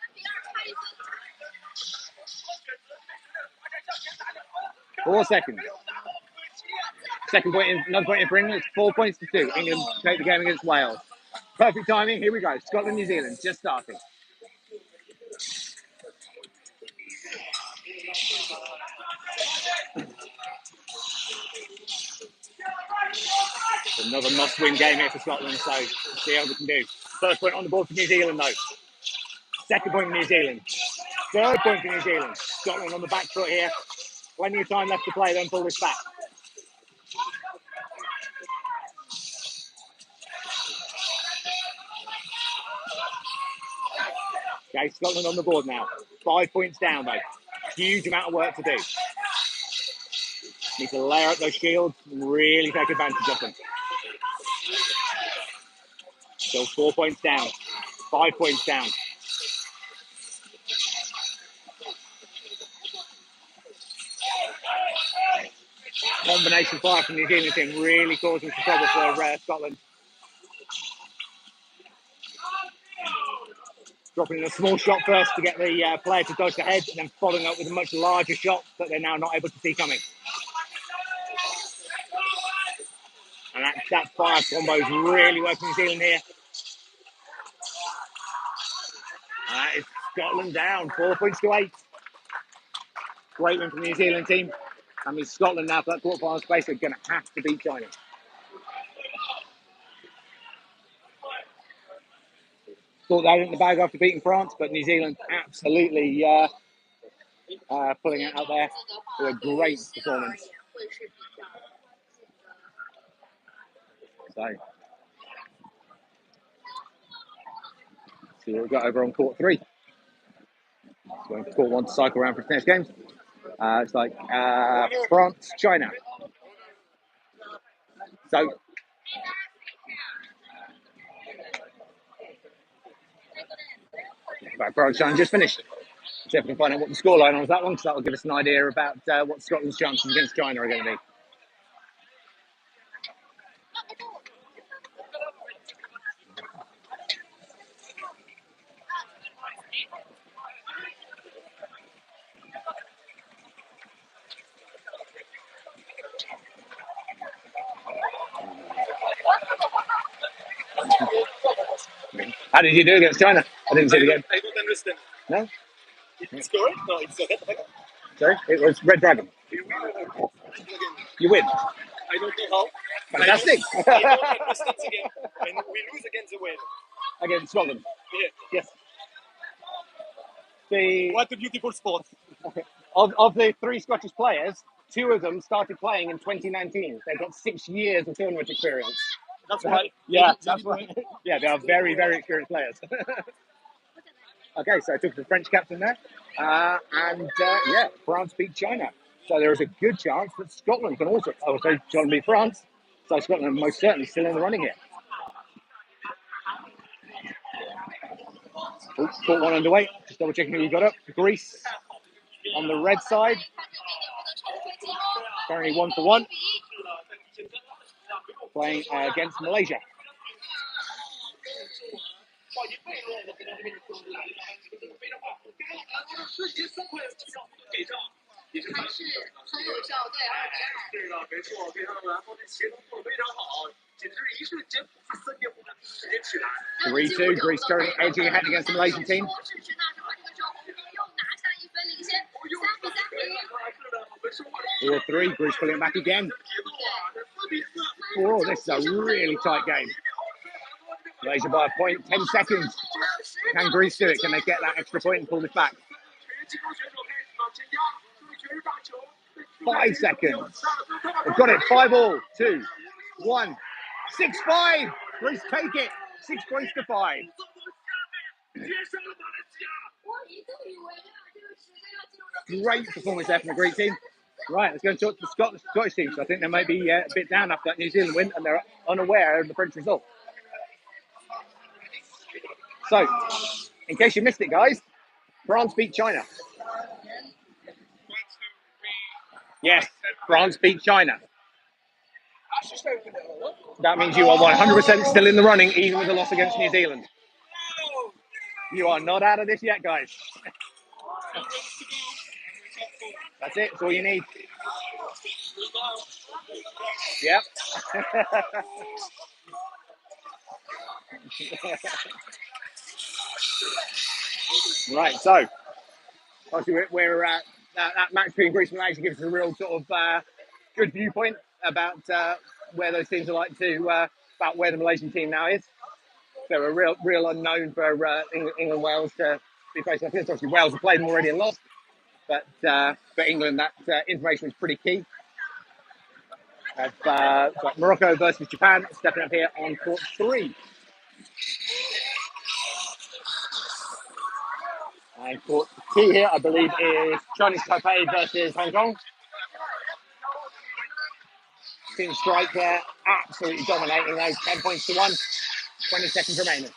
4 seconds. Second point, another point in for England. 4 points to 2. England take the game against Wales. Perfect timing. Here we go. Scotland, New Zealand, just starting. Another must-win game here for Scotland, so let's see how we can do. First point on the board for New Zealand, though. Second point for New Zealand. Third point for New Zealand. Scotland on the back foot here. Plenty of time left to play, then pull this back. Okay, Scotland on the board now. 5 points down, though. Huge amount of work to do. Need to layer up those shields and really take advantage of them. Still 4 points down. 5 points down. Combination fire from the New Zealand team really causing some trouble for Scotland. Dropping in a small shot first to get the player to dodge the head, and then following up with a much larger shot that they're now not able to see coming. And that fire combo is really working New Zealand here. And that is Scotland down, 4 points to 8. Great win from the New Zealand team. I mean, Scotland now for that quarterfinal space are going to have to beat China. Thought they had it in the bag after beating France, but New Zealand absolutely pulling it out there with a great performance. So, see what we've got over on court 3. So court 1 to cycle around for its next games. It's like France, China. So, France, China just finished. See if we can find out what the scoreline was that one, because that will give us an idea about what Scotland's chances against China are going to be. How did you do against China? I didn't see the game. I don't understand. No? It's correct? No, it's a red dragon. Sorry? It was Red Dragon. You win or red dragon? You win. I don't know how. Fantastic. I don't understand the game. And we lose against the whale. Against Scotland. Yeah. Yes. The What a beautiful sport. of the 3 Scottish players, 2 of them started playing in 2019. They've got 6 years of tournament experience. That's right. Yeah, that's right. Yeah, they are very, very experienced players. Okay, so I took the French captain there. Yeah, France beat China. So there is a good chance that Scotland can also Scotland beat France. So Scotland are most certainly still in the running here. Oops, caught one underway. Just double checking who you got up. Greece on the red side. Currently 1-1. Playing against Malaysia. 还是很有效，对，而且是的，没错，非常蓝方的协同做得非常好，简直是一瞬间不是3点5秒时间起来。 3-2, Greece currently edging ahead against the Malaysian team. 4-3, Greece pulling it back again. Oh, this is a really tight game. Malaysia by a point, 10 seconds. Can Greece do it? Can they get that extra point and pull this back? 5 seconds. They've got it. 5-all. 2, 1. 6-5. Greece take it. 6 points to 5. Great performance there from the Greek team. Right, let's go and talk to the Scottish team. So I think they may be a bit down after that New Zealand win, and they're unaware of the French result. So, in case you missed it, guys, France beat China. Yes, France beat China. That means you are 100% still in the running, even with a loss against New Zealand. You are not out of this yet, guys. That's it. That's all you need. Yep. Right, so obviously we're that match between Greece and Malaysia gives us a real sort of good viewpoint about where those teams are like to about where the Malaysian team now is. So a real unknown for England Wales to be facing up against. Obviously Wales have played them already and lost, but for England that information was pretty key. So Morocco versus Japan stepping up here on court 3. And court 2 here, I believe, is Chinese Taipei versus Hong Kong. Team strike there, absolutely dominating those. 10 points to 1, 20 seconds remaining.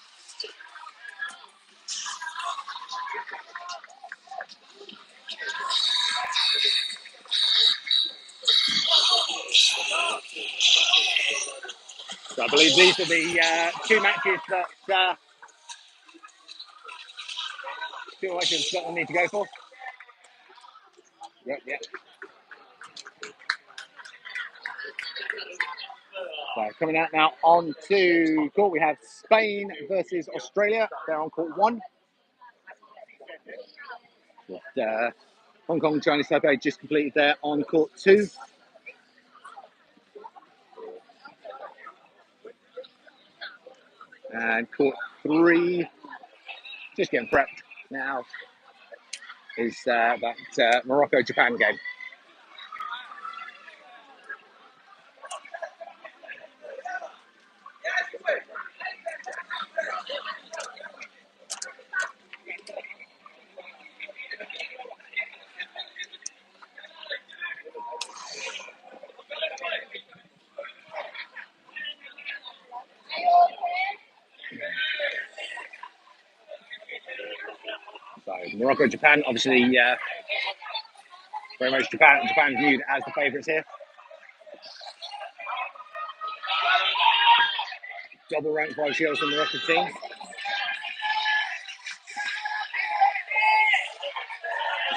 So I believe these are the 2 matches that Scotland need to go for. Yep. So coming out now on to court, we have Spain versus Australia. They're on court 1. But, Hong Kong, Chinese Taipei just completed there on court 2. And court 3, just getting prepped now, is that Morocco-Japan game. So Morocco, Japan, obviously very much Japan's viewed as the favourites here. Double rank 5 shields from the Morocco team.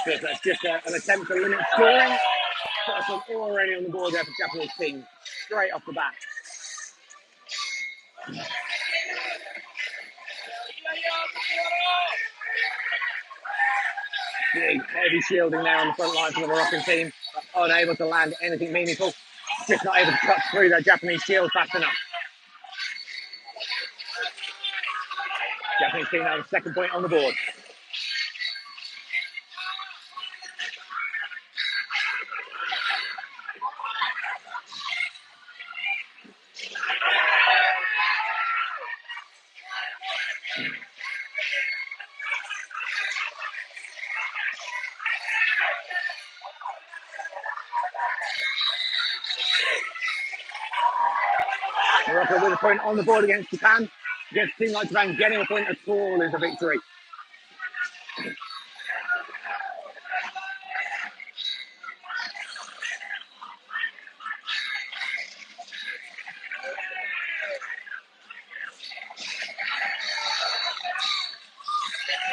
That's just an attempt to limit scoring. First one already on the board there for the Japanese team, straight off the bat. Big, heavy shielding there on the front line for the Moroccan team, but unable to land anything meaningful. Just not able to cut through that Japanese shield fast enough. Japanese team now the second point on the board. Morocco with a point on the board against Japan. Against a team like Japan, getting a point at all is a victory.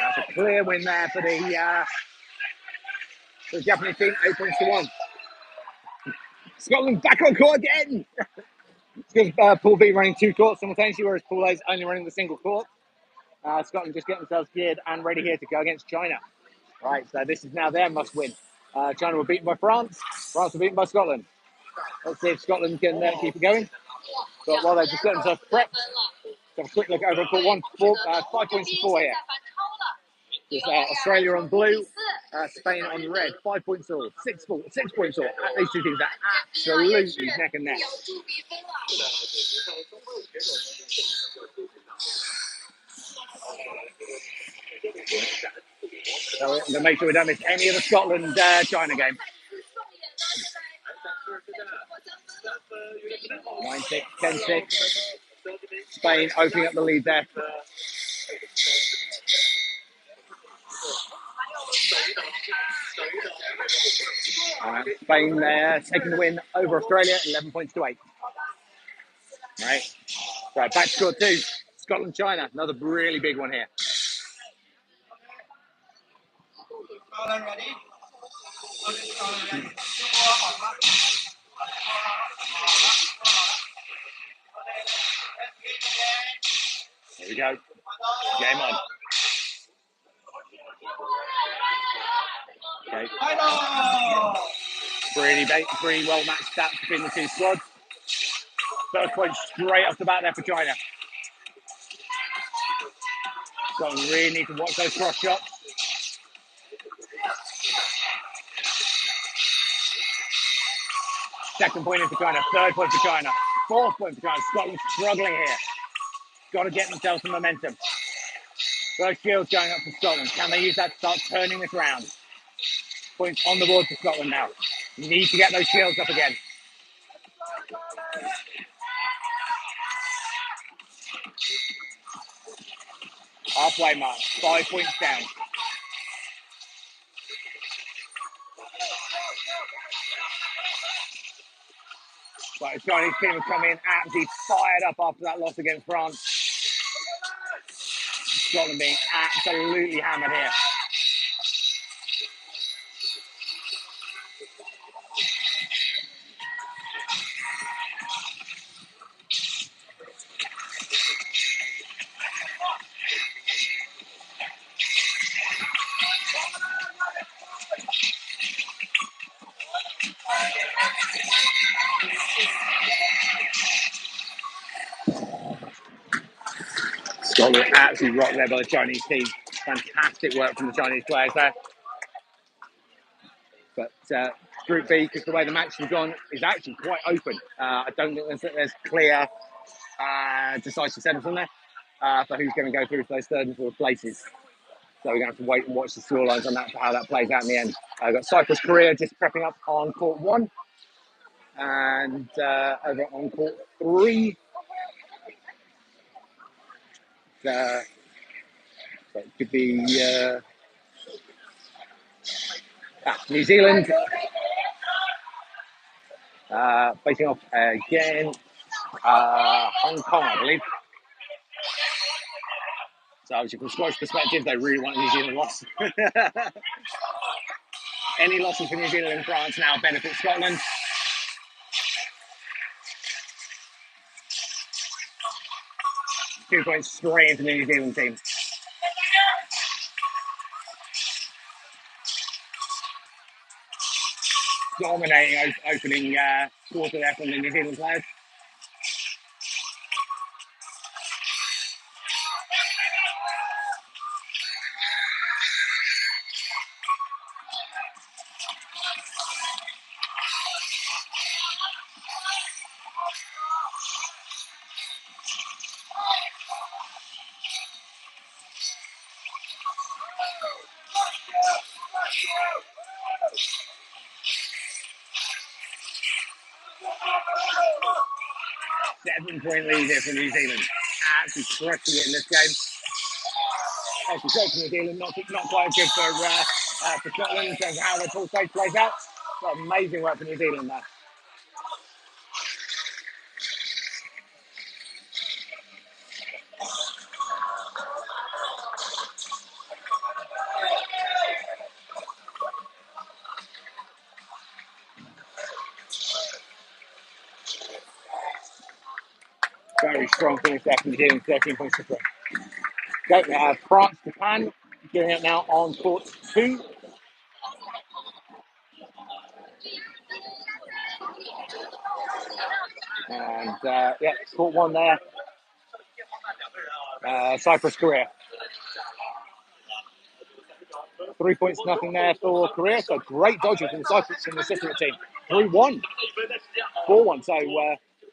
That's a clear win there for the Japanese team, 8 points to 1. Scotland back on court again. Because Pool B running 2 courts simultaneously, whereas Pool A is only running the single court. Scotland just getting themselves geared and ready here to go against China. Right, so this is now their must-win. China were beaten by France. France were beaten by Scotland. Let's see if Scotland can keep it going. But while they've just got themselves prepped, have a quick look over at court 1. 5 points to 4 here. There's Australia on blue, Spain on red. 5 points all. 6 points all. These two teams are absolutely neck and neck. So we're going to make sure we don't miss any of the Scotland-China game. 9-6, 10-6. Spain opening up the lead there. Spain taking the win over Australia, 11 points to 8. Right, back to score 2. Scotland-China, another really big one here. Here we go. Game on. Okay. Pretty well matched stats between the two squads. First point straight off the bat there for China. Scotland really need to watch those cross shots. Second point in for China. Third point for China. Fourth point for China. Scotland struggling here. Got to get themselves some momentum. Those shields going up for Scotland. Can they use that to start turning this round? Points on the board for Scotland now. You need to get those shields up again. Halfway mark. 5 points down. But the Chinese team have come in absolutely fired up after that loss against France. Scotland being absolutely hammered here. Scotland absolutely rocked there by the Chinese team. Fantastic work from the Chinese players there. But Group B, because the way the match has gone, is actually quite open. I don't think there's clear, decisive setups on there for who's going to go through to those third and fourth places. So we're going to have to wait and watch the scorelines on that for how that plays out in the end. I've got Cyprus, Korea just prepping up on court 1. And over on court 3, so it could be New Zealand facing off again Hong Kong, I believe. So obviously from Scottish perspective, they really want a New Zealand loss. Any losses for New Zealand and France now benefit Scotland. £2 straight into the New Zealand team. Dominating opening quarter there from the New Zealand players. Seven-point lead here for New Zealand. Absolutely crushing it in this game. Obviously, great for New Zealand, not quite good for Scotland in terms of how their full stage plays out. But amazing work for New Zealand there. Very strong finish there from New Zealand, 13 points to 3. Okay, we have France, Japan, doing it now on court 2. And yeah, court 1 there. Cyprus, Korea. 3 points, nothing there for Korea. So great dodging from the Cyprus and the Cypriot team. 3-1, 4-1. So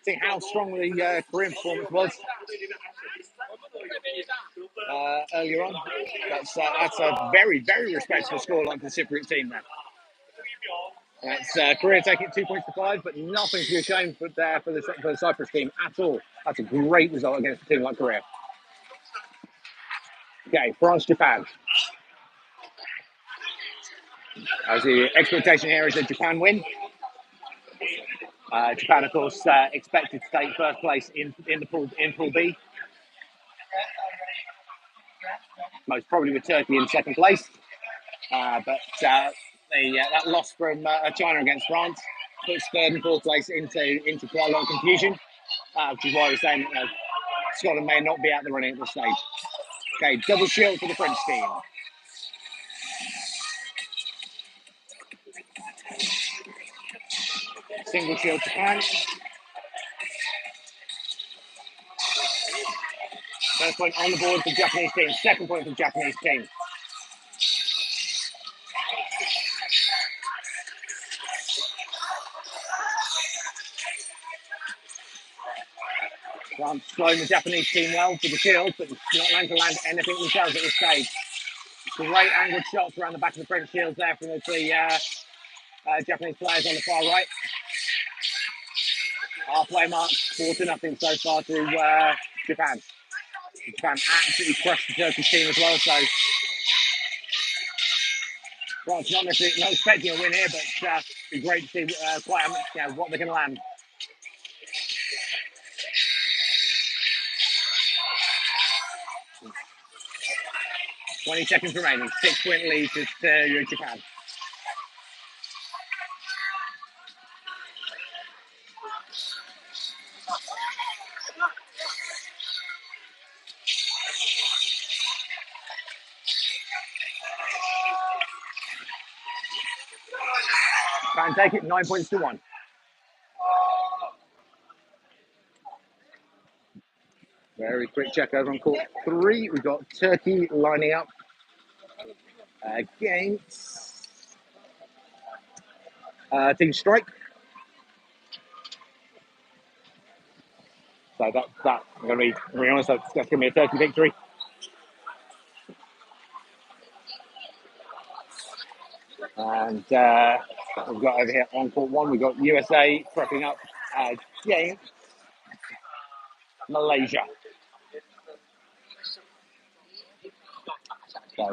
see how strong the Korean performance was earlier on. That's a very, very respectable scoreline for the Cypriot team there. That's Korea taking 2 points to 5, but nothing to be ashamed for the Cyprus team at all. That's a great result against a team like Korea. Okay, France, Japan. As the expectation here is that Japan win. Japan, of course, expected to take first place in Pool B. Most probably with Turkey in second place. But that loss from China against France puts third and fourth place into quite a lot of confusion, which is why we're saying that Scotland may not be out the running at this stage. Okay, double shield for the French team. Single shield Japan. First point on the board for the Japanese team. Second point for the Japanese team. France slowing the Japanese team well for the shield, but not going to land anything themselves at this stage. Great angled shots around the back of the French shields there from the Japanese players on the far right. Halfway mark, 4-0 so far to Japan. Japan absolutely crushed the Turkish team as well, so France not expecting a win here, but it'd be great to see what they're going to land. "20 seconds remaining, 6-point lead to Japan." Try and take it, 9 points to 1. Very quick check over on court 3. We've got Turkey lining up against Team Strike. So I'm going to be honest, that's going to be a Turkey victory. And we've got over here on court 1, we've got USA prepping up against Malaysia. So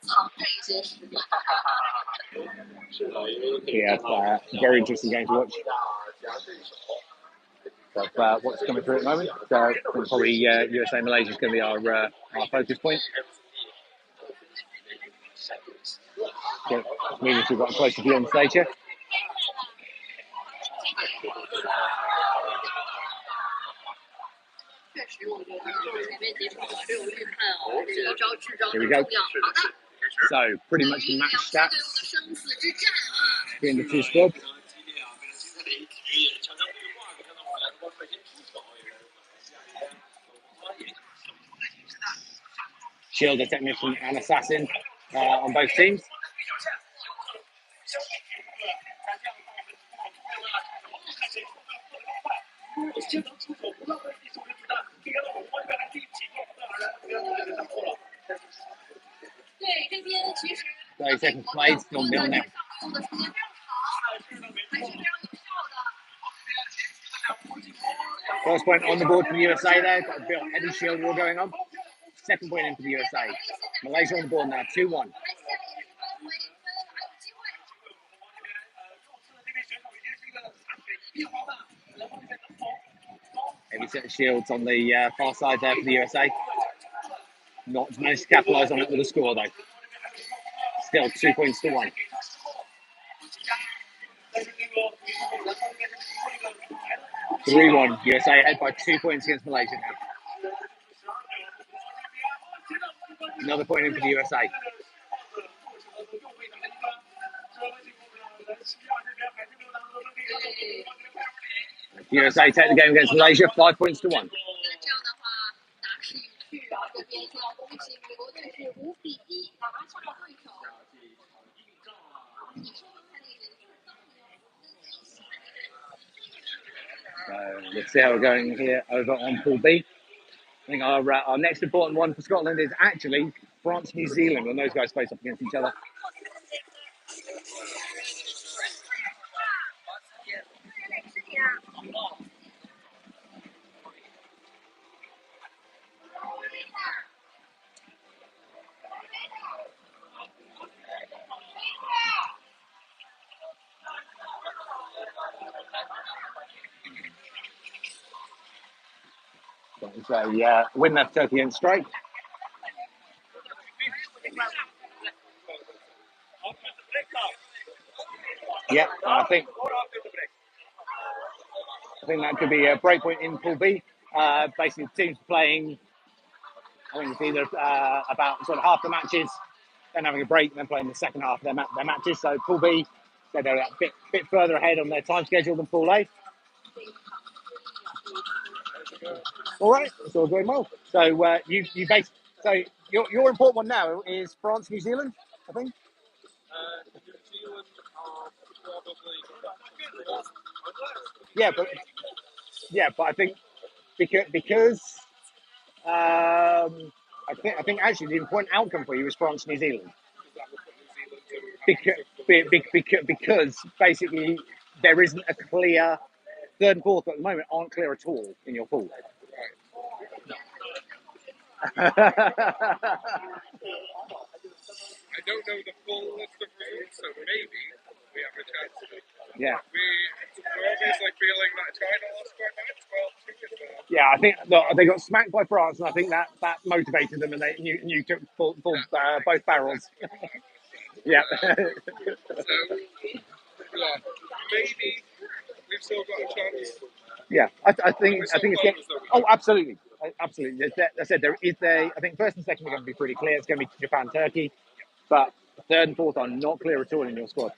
藏着一些实力。Yeah, very interesting game to watch. So, what's coming through at the moment? So probably USA Malaysia is going to be our focus point. So, moving to got a closer view on stage here. 确实，我觉得前面几场还是有预判哦，这个招制招 Here 很 we 重 go. 要。好的， So pretty much 与两 match 支队伍的 stats 生死之战啊！ between the two squads. 非常激烈啊，非常精彩的一局，强强对话。你看到我们两个率先出手，也是Shield, a technician, and assassin on both teams. 对，这边其实 30 seconds played, still 0-0. 的时间非常长，还是非常有效的。 First point on the board for the USA there. Got a bit of heavy shield war going on. Second point in for the USA. Malaysia on the board now, 2-1. Heavy set of shields on the far side there for the USA. Not managed to capitalise on it with a score though. Still 2 points to 1. 3-1. USA ahead by 2 points against Malaysia now. Another point in for the USA. USA take the game against Malaysia, 5 points to 1. 那这样的话，拿势已去啊，这边要恭喜美国队是5-1拿下对手。So let's see how we're going here over on Pool B. I think our next important one for Scotland is actually France, New Zealand, when those guys face up against each other. So win left Turkey and strike. Yeah, I think that could be a breakpoint in Pool B. Basically, teams playing. I think it's either about sort of half the matches, then having a break, then playing the second half of their matches. So Pool B, so they're a bit further ahead on their time schedule than Pool A. All right, it's all going well. So you basically, so your important one now is France, New Zealand, I think. New Zealand are probably Yeah, but I think because I think actually the important outcome for you is France, New Zealand. Because basically there isn't a clear third and fourth at the moment aren't clear at all in your pool. I don't know the full list of rules, so maybe we have a chance to. Yeah. We're obviously feeling that China lost quite much. Yeah, I think they got smacked by France, and I think that motivated them, and you took full both barrels. Yeah. So maybe we've still got a chance. Yeah, I think it's getting. Oh, absolutely. Absolutely. I said there is I think first and second are going to be pretty clear. It's going to be Japan, Turkey, but third and fourth are not clear at all in your squad.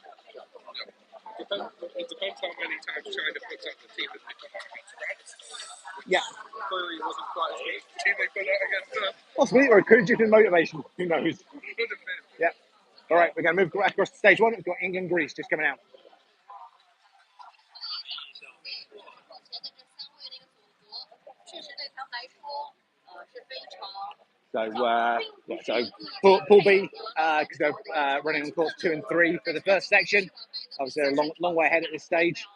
It depends how many times China puts out the team that they put out against France. Yeah. Clearly wasn't quite as good as the team they put out against us. Possibly, or it could have just been motivation. Who knows? Could have been. Yeah. All right, we're going to move across to stage one. We've got England, Greece just coming out. So Pool B, because they're running on course 2 and 3 for the first section. Obviously, a long way ahead at this stage.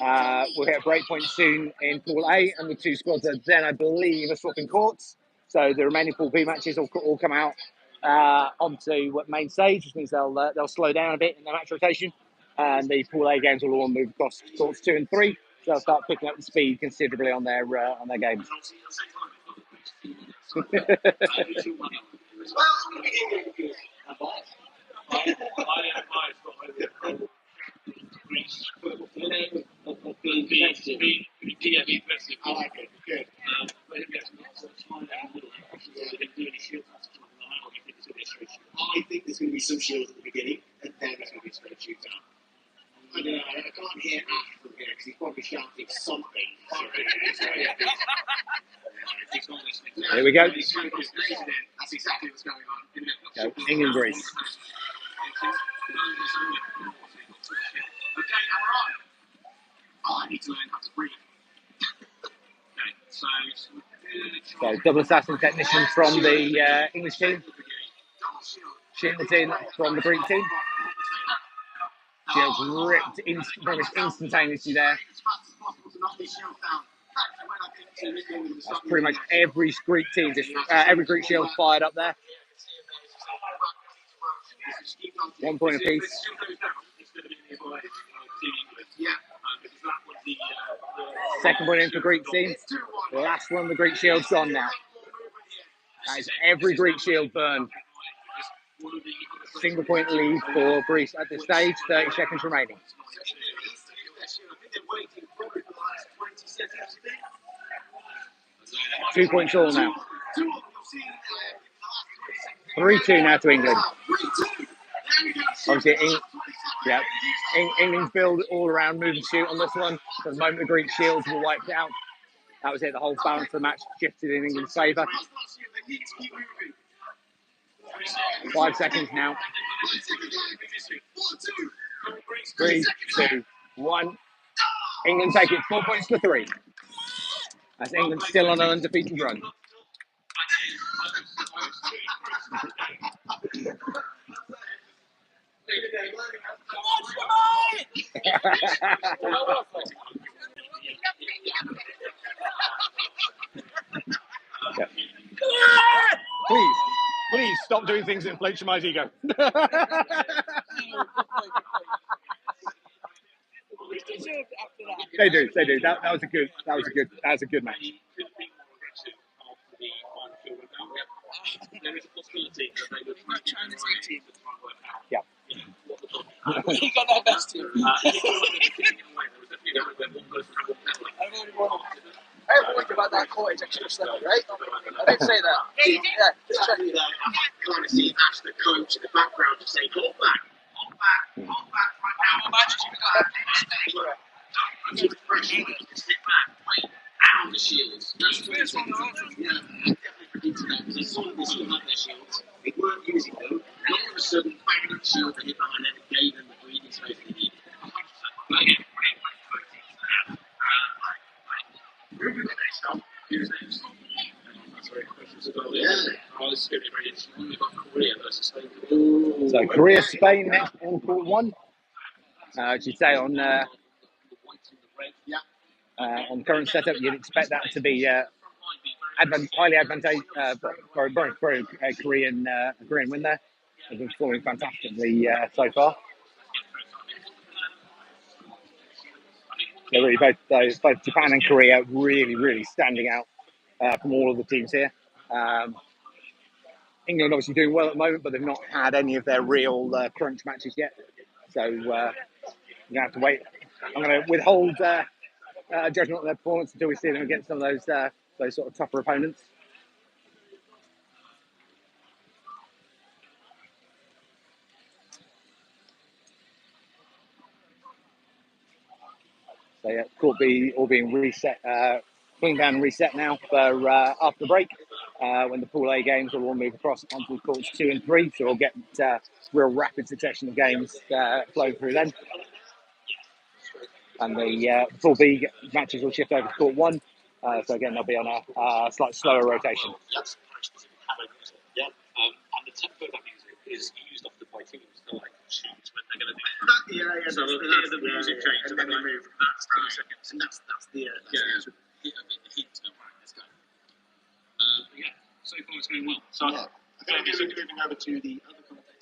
We'll hit a break point soon in Pool A, and the two squads are then, I believe, are swapping courts. So the remaining Pool B matches will all come out onto main stage, which means they'll slow down a bit in their match rotation, and the pool A games will all move across courts 2 and 3. So they'll start picking up the speed considerably on their games. I like it. Good. I think there's going to be some shields at the beginning, and then there's going to be straight shoots out. I don't know, I can't hear Ash from here because he's probably shouting something. Here we go. That's exactly what's going on. England, Greece. Okay, now we're on. Oh, I need to learn how to breathe. So double assassin technician from the English team, shielded in from the Greek team. Shields ripped pretty much instantaneously there. That's pretty much every Greek team, every Greek shield fired up there. 1 point apiece. Second point in for Greek team. The last one, the Greek shield's gone now. That is every Greek shield burned. Single point lead for Greece at this stage, 30 seconds remaining. 2 points all now. 3-2 now to England. Obviously, England's build all around move and shoot on this one. For the moment, the Greek shields were wiped out. That was it. The whole balance of the match shifted in England's favour. 5 seconds now. 3, 2, 1. England take it 4 points to 3. That's England still on an undefeated run. Please stop doing things that inflate Shemai's ego. They do. That was a good match. Yeah. He got that best team. I have a wonder about that cottage extra stuff, right? I didn't say that. Yeah, just check it out. Kind of see Ash, the coach, in the background, just saying, hold back right now. I'm just pressure, just sit back, wait, out the shields. That's the first one, yeah, definitely predicted that because I saw they still had their shields. They weren't using them, and all of a sudden, bang, the shield they hit behind them and gave them the breathing space they needed. Who's next? So Korea, Spain next on court 1. I should say on the current setup, you'd expect that to be highly advantageous for a Korean win there. They've been performing fantastically so far. They're really both Japan and Korea really standing out from all of the teams here. England obviously doing well at the moment, but they've not had any of their real crunch matches yet. So you're going to have to wait. I'm going to withhold judgment on their performance until we see them against some of those sort of tougher opponents. So yeah, court B all being reset, cleaned down and reset now for after the break, when the Pool A games will all move across onto courts 2 and 3. So we'll get real rapid succession of games flowing through then. And the Pool B matches will shift over to court 1. So again, they'll be on a slightly slower rotation. Yeah, and the tempo that music is used often by teams to like choose when they're going to do it. Yeah. So they'll hear the music change and then they move. That's 2 seconds. And that's the hint of right, let's go. Yeah, so far it's going well. So Okay, so moving over to the other commentator.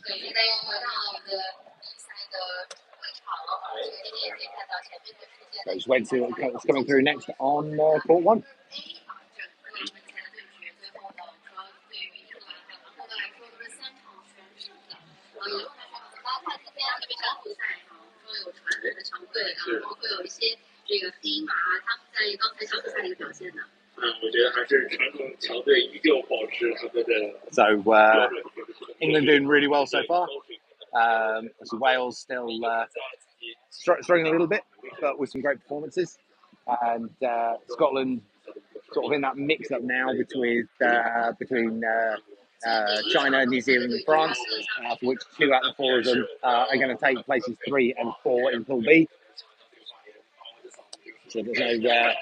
对，现在又回到了我们的比赛的会场了。今天也可以看到前面的世界 So just wait to see what's coming through next on court one. A 整个目前的对决，最后呢，说对于英格兰和韩国队来说都是3场全胜的。也就是说，大家看今天这个小组赛，说有传统的强队，然后会有一些这个黑马，他们在刚才小组赛的一个表现呢。我觉得还是传统强队依旧保持他们的。So England doing really well so far. Obviously Wales still struggling a little bit, but with some great performances. And Scotland sort of in that mix-up now between China, New Zealand, and France, for which 2 out of the 4 of them are going to take places 3 and 4 in Pool B. So there's no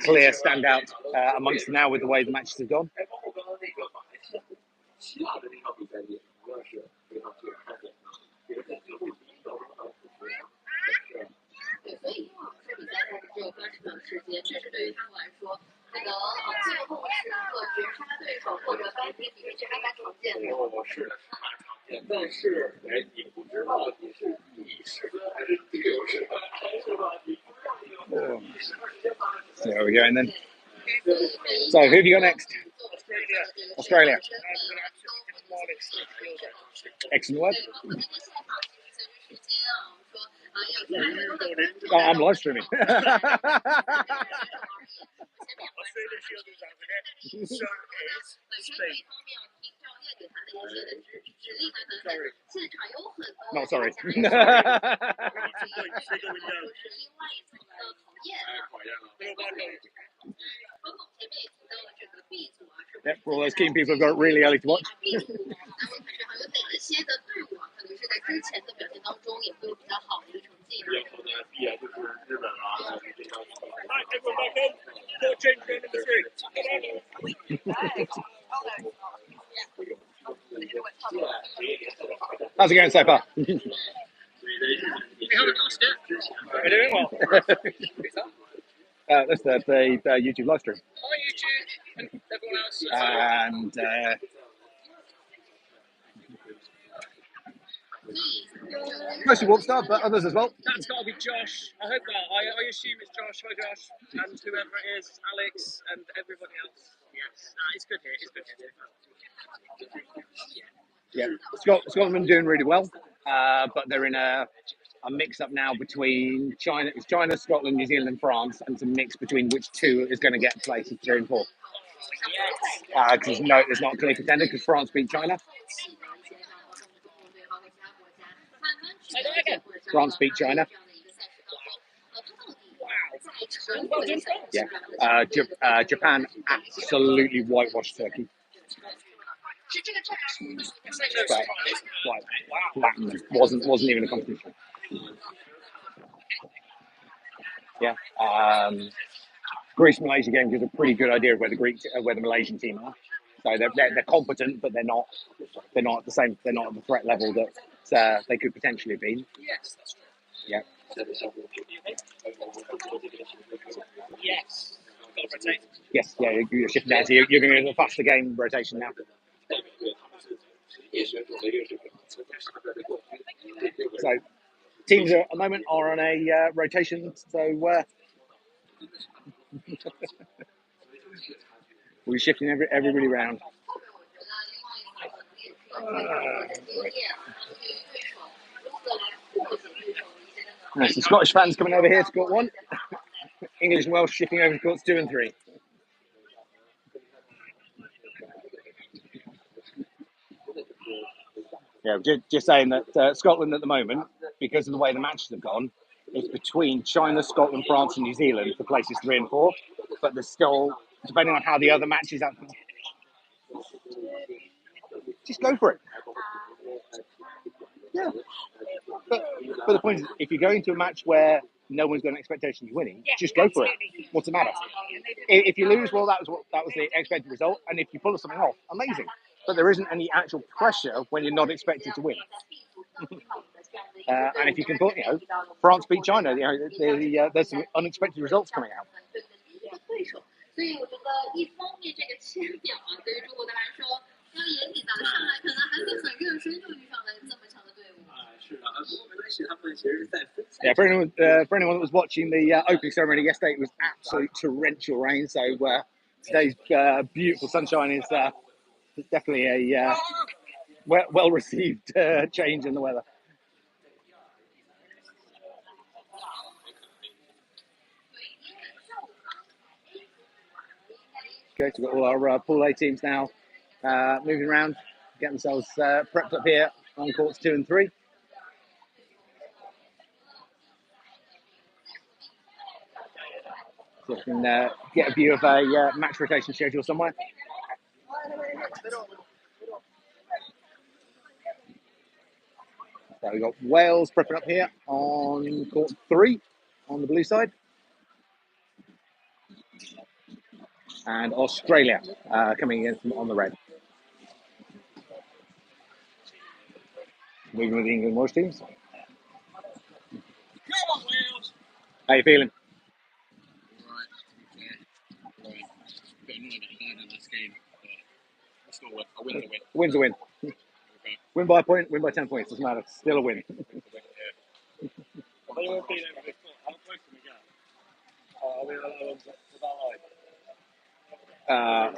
clear standout amongst them now with the way the matches have gone. So there we go, and then. So who have you got next? Australia. Excellent work. Oh, I'm live streaming. No, sorry. Yep, for all those keen people who've got it really early to watch. How's it going so far? We haven't lost it. We're doing well. That's the YouTube live stream. Hi YouTube and everyone else. And mostly Warp Star, but others as well. That's got to be Josh. I hope that. I assume it's Josh. Hi Josh. And whoever it is, Alex and everybody else. Yes. It's good here. It's good here. Yeah, Scotland doing really well, but they're in a mix-up now between China, Scotland, New Zealand, and France, and some mix between which 2 is going to get places 3 and 4. Because there's not a clear contender because France beat China. France beat China. Yeah. Japan absolutely whitewashed Turkey. Flattened. Wasn't even a competition. Yeah. Greece Malaysia game gives a pretty good idea of where the Malaysian team are. So they're competent, but they're not at the same. They're not at the threat level that they could potentially be. Yes, that's true. Yeah. Yes. Got to rotate. Yes. Yeah. You're shifting down. So you're going to a faster game rotation now. So teams at the moment are on a rotation. So we're shifting everybody around. Nice. The Scottish fans coming over here to court 1. English and Welsh shifting over to courts 2 and 3. Yeah, just saying that Scotland at the moment, because of the way the matches have gone, it's between China, Scotland, France, and New Zealand for places 3 and 4. But there's still, depending on how the other matches happen, just go for it. Yeah. But the point is, if you're going to a match where no one's got an expectation of winning, just go for it. What's the matter? If you lose, well, that was the expected result, and if you pull something off, amazing. but there isn't any actual pressure when you're not expected to win. And if you can put, France beat China, there's some unexpected results coming out. 所以我觉得一方面这个签表啊，对于中国队来说，要严谨的上来，可能还是很热身就遇上了这么强的队伍。是的，不过没关系，他们其实是在分赛。Yeah, for anyone that was watching the opening ceremony yesterday, it was absolute torrential rain. So today's beautiful sunshine is definitely a well received change in the weather. Okay, so we've got all our Pool A teams now moving around, getting themselves prepped up here on courts 2 and 3. So we can get a view of a match rotation schedule somewhere. So we've got Wales prepping up here on court 3 on the blue side. And Australia coming in on the red. Moving with the England Welsh teams. Come on, Wales. How you feeling? Right. Bit annoyed that I died in last game, but it's still a win. A win's a win. Win's a win. Okay. Win by a point, win by 10 points, doesn't matter. Still a win. They won't be there with this. How close can we get? I mean,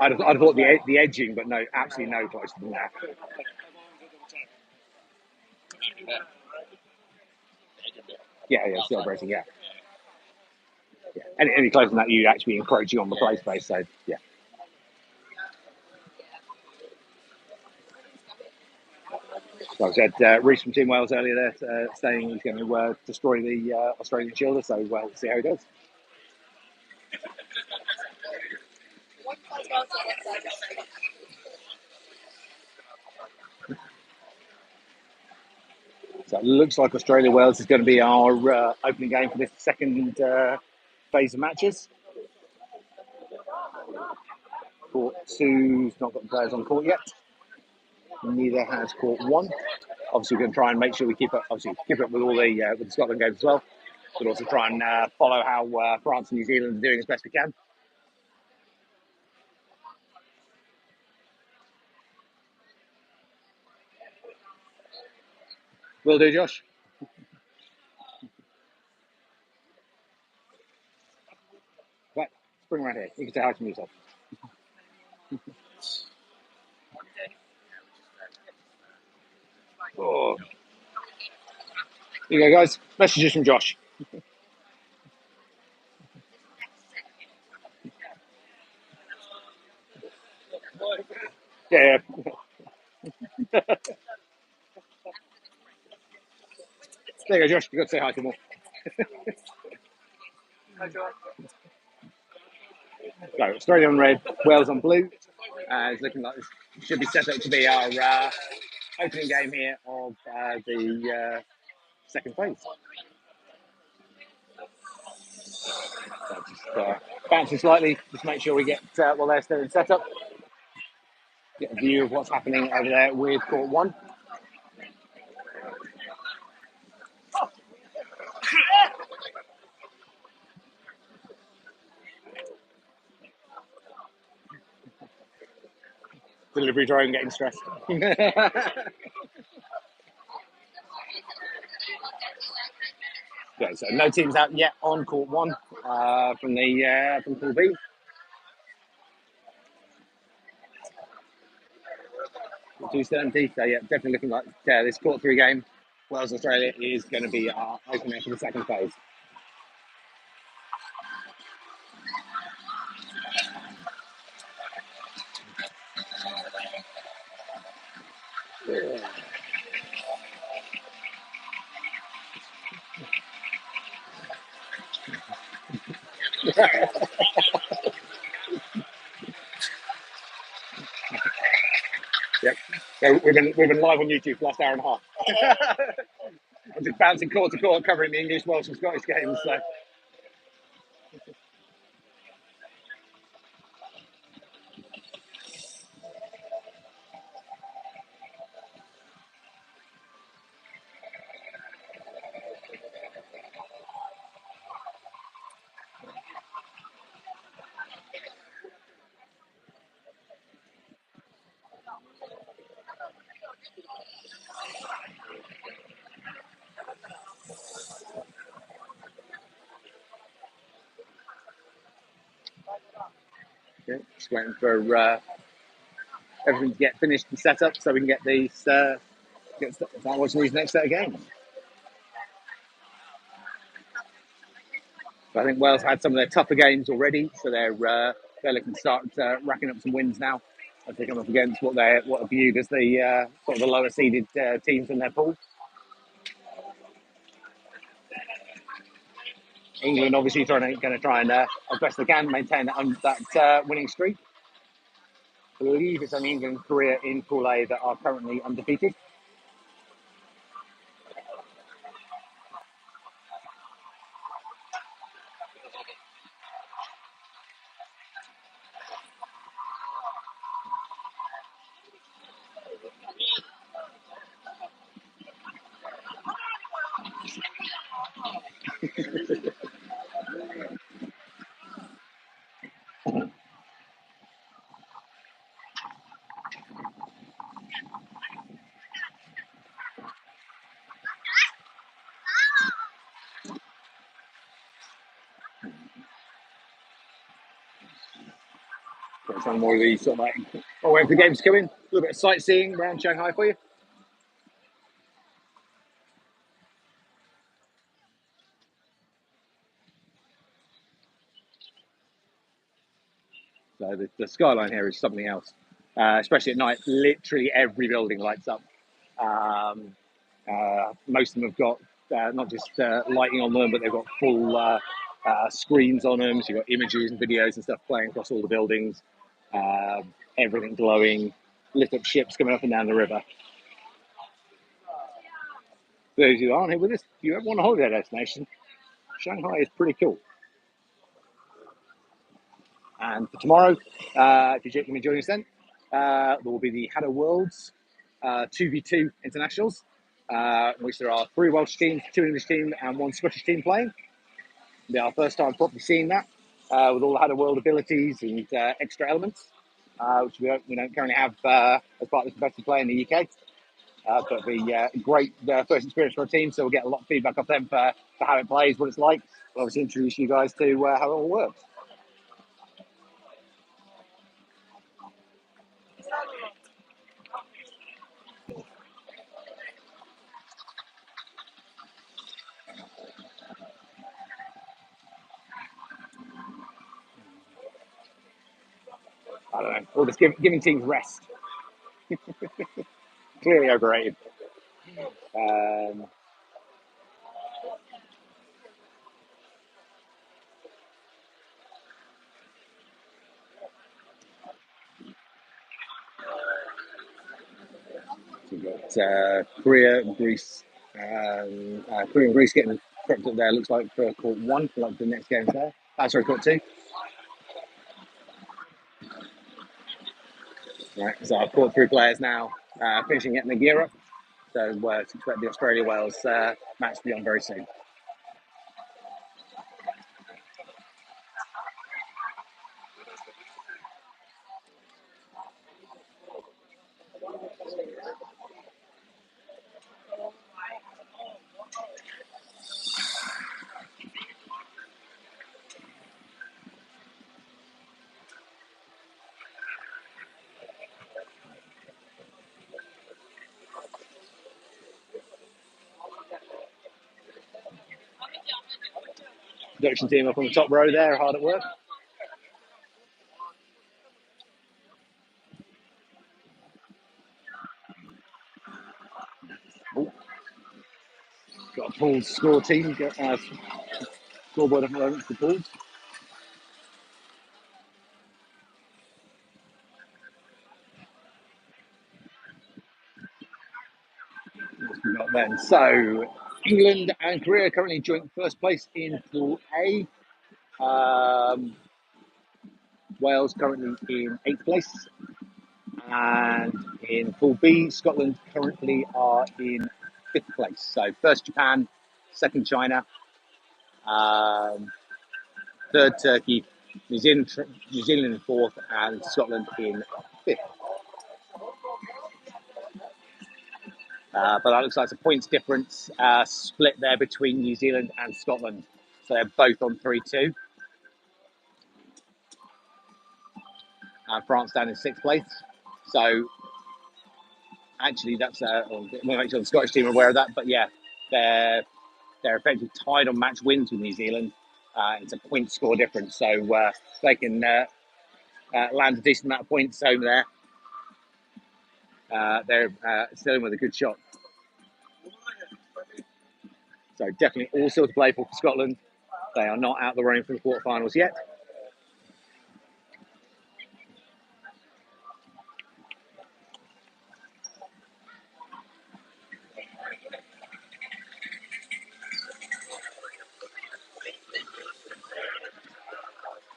I'd have thought the edging, but no, absolutely no closer than that. Yeah, celebrating, yeah. Any closer than that, you'd actually be encroaching on the play space, so yeah. So I said, Reece from Team Wales earlier there saying he's going to destroy the Australian Shielder, so we'll see how he does. So it looks like Australia-Wales is going to be our opening game for this second phase of matches. Court 2's not got the players on court yet. Neither has court 1. Obviously, we're going to try and make sure we keep up with all the with the Scotland games as well, but also try and follow how France and New Zealand are doing as best we can. Will do, Josh. Right, bring around here. You can say hi to yourself. Oh. Here you go, guys. Messages from Josh. Yeah. There you go, Josh. You've got to say hi to them all. So, Australia on red, Wales on blue. It's looking like this should be set up to be our opening game here of the second phase. So just bouncing slightly, just make sure we get while they're still in setup. Get a view of what's happening over there with court 1. Delivery drone getting stressed. Okay, so no teams out yet on court 1 from Pool B. .270. So yeah, definitely looking like this court 3 game, Wales Australia, is going to be our opener for the second phase. Yeah. Yep. So we've been live on YouTube for the last hour and a half. I'm just bouncing court to court, covering the English, Welsh, and Scottish games. So. Yeah, just waiting for everything to get finished and set up so we can get these start watching these next set of games. So I think Wales had some of their tougher games already, so they're looking to start racking up some wins now as they come up against what are viewed as the sort of the lower seeded teams in their pool. England obviously going to try and as best they can maintain that winning streak. I believe it's only England and Korea in Pool A that are currently undefeated. Got some more of these sort of like, wait for the games to come in. A little bit of sightseeing around Shanghai for you. So the skyline here is something else, especially at night. Literally every building lights up. Most of them have got not just lighting on them, but they've got full screens on them. So you've got images and videos and stuff playing across all the buildings. Everything glowing, lit up ships coming up and down the river. For those who aren't here with us, if you ever want a holiday destination, Shanghai is pretty cool. And for tomorrow, if you're going to join us then, there will be the HADO Worlds 2v2 internationals, in which there are 3 Welsh teams, 2 English teams, and 1 Scottish team playing. It'll be our first time properly seeing that, with all the HADO World abilities and extra elements, which we don't currently have as part of the competitive play in the UK. But it'll be a great first experience for our team, so we'll get a lot of feedback off them for how it plays, what it's like. We'll obviously introduce you guys to how it all works. I don't know, or just giving teams rest. Clearly overrated. Um, so we've got Korea and Greece. Korea and Greece getting prepped up there, looks like, for court 1, like the next game there. Sorry, court 2. Right, so our court 3 players now finishing getting the gear up. So expect the Australia-Wales match to be on very soon. Production team up on the top row there, hard at work. Ooh. Got a pooled score team, scoreboard at the moment for pools. We got then. So England and Korea currently joint first place in Pool A. Wales currently in 8th place. And in Pool B, Scotland currently are in 5th place. So first Japan, second China, 3rd Turkey, New Zealand in 4th, and Scotland in 5th. But that looks like it's a points difference split there between New Zealand and Scotland. So they're both on 3-2. France down in 6th place. So actually, that's we'll make sure the Scottish team are aware of that. But yeah, they're effectively tied on match wins with New Zealand. It's a point score difference, so they can land a decent amount of points over there. They're still in with a good shot. So definitely all still to play for Scotland. They are not out the running for the quarterfinals yet.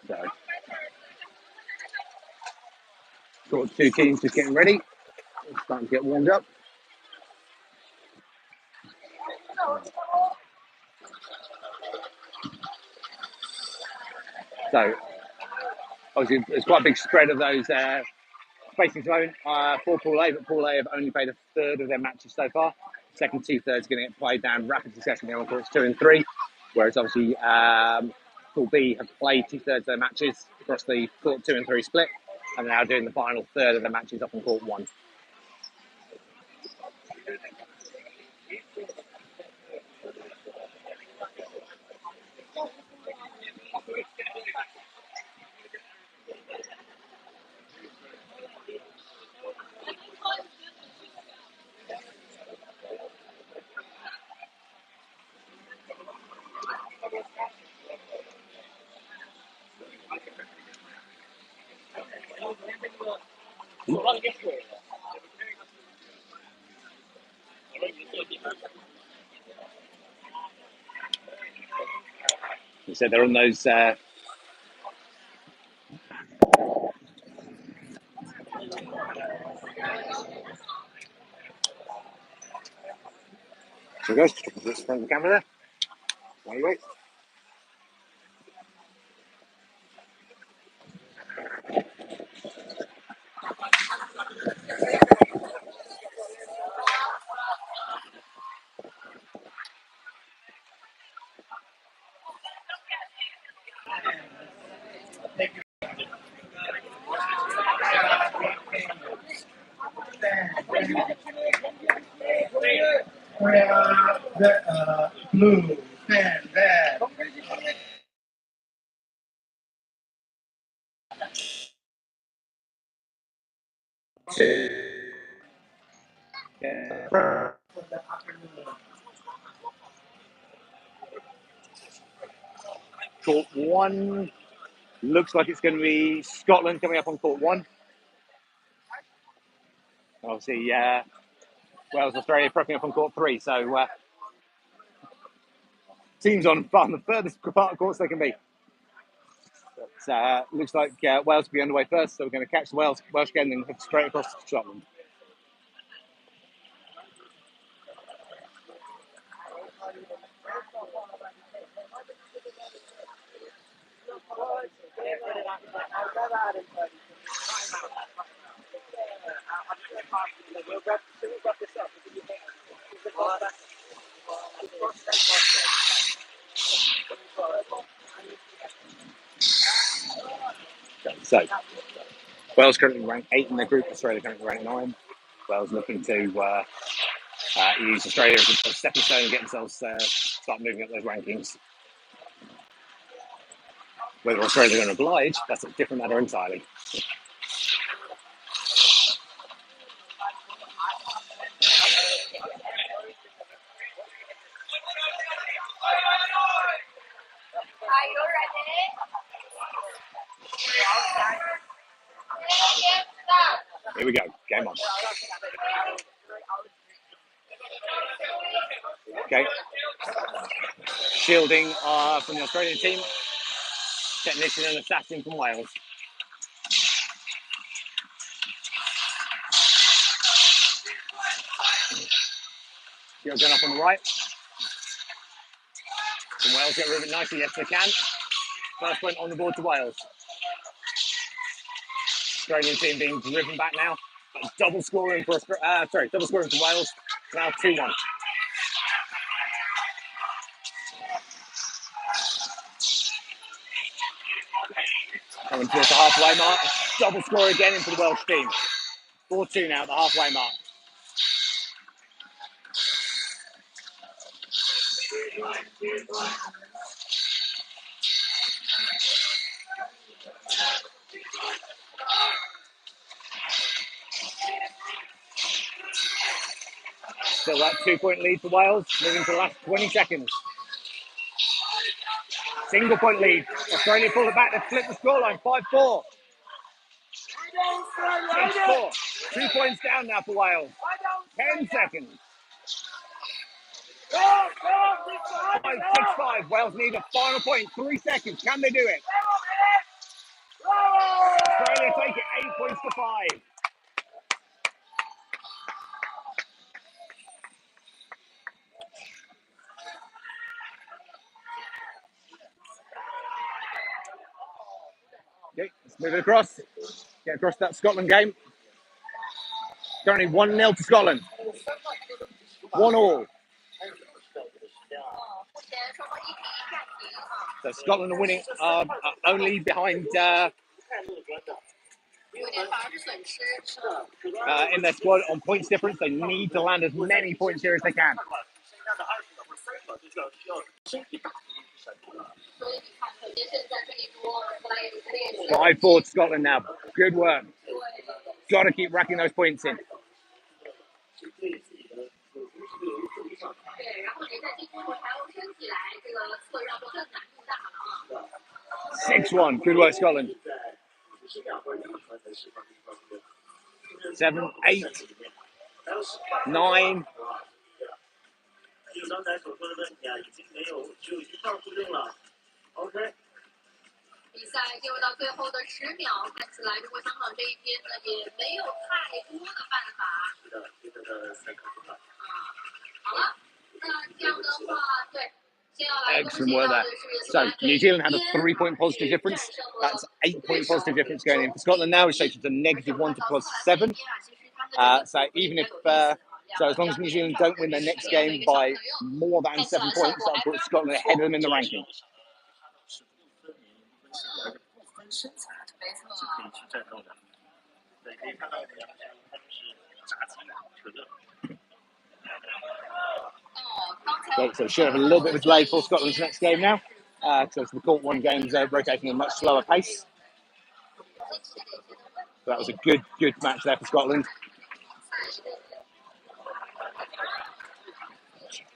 So, got 2 teams just getting ready. It's starting to get warmed up. So, obviously, there's quite a big spread of those facing to own for Pool A, but Pool A have only played a third of their matches so far. Second 2/3 are going to get played down rapid succession here on courts 2 and 3, whereas obviously Pool B have played 2/3 of their matches across the court 2 and 3 split, and now doing the final third of their matches up on court 1. You said they're on those. So guys, let's front the camera there. There you go. Blue, stand back. Court 1 looks like it's going to be Scotland coming up on court 1. Obviously, Wales, Australia prepping up on court 3. So teams on the furthest part of courts they can be. But looks like Wales will be underway first, so we're going to catch the Welsh game and head straight across to Scotland. So Wales currently ranked 8 in their group. Australia currently ranked 9. Wales looking to use Australia as a stepping stone and get themselves start moving up those rankings. Whether Australia are going to oblige, that's a different matter entirely. Here we go. Game on. Okay. Shielding from the Australian team. Technician and assassin from Wales. Shield going up on the right. Can Wales get rid of it nicely? Yes, they can. First point on the board to Wales. Australian team being driven back now. Double scoring for double scoring for Wales. Now 2-1. Coming towards the halfway mark. Double score again into the Welsh team. 4-2 now at the halfway mark. Still that 2-point lead for Wales, moving to the last 20 seconds. Single point lead. Australia pull it back to flip the scoreline. 5-4. 6-4. 2 points down now for Wales. 10 seconds. 5-6-5. Wales need a final point. 3 seconds. Can they do it? Australia take it 8 points to 5. Okay, let's move it across. Get across that Scotland game. Currently 1-0 to Scotland. 1-1. So Scotland are winning, only behind in their squad on points difference. They need to land as many points here as they can. 5-4 to Scotland now. Good work. Got to keep racking those points in. 6-1. Good work, Scotland. 7, 8, 9. 比赛进入到最后的10秒，看起来中国香港这一边呢也没有太多的办法。好了，那这样的话，对。Excellent work there. So New Zealand had a 3-point positive difference. That's 8-point positive difference going in for Scotland now, which takes it to -1 to +7. So even if so, as long as New Zealand don't win their next game by more than 7 points, that puts Scotland ahead of them in the ranking. Okay, so should have a little bit of a delay for Scotland's next game now. So the court one game's rotating at a much slower pace. So that was a good match there for Scotland.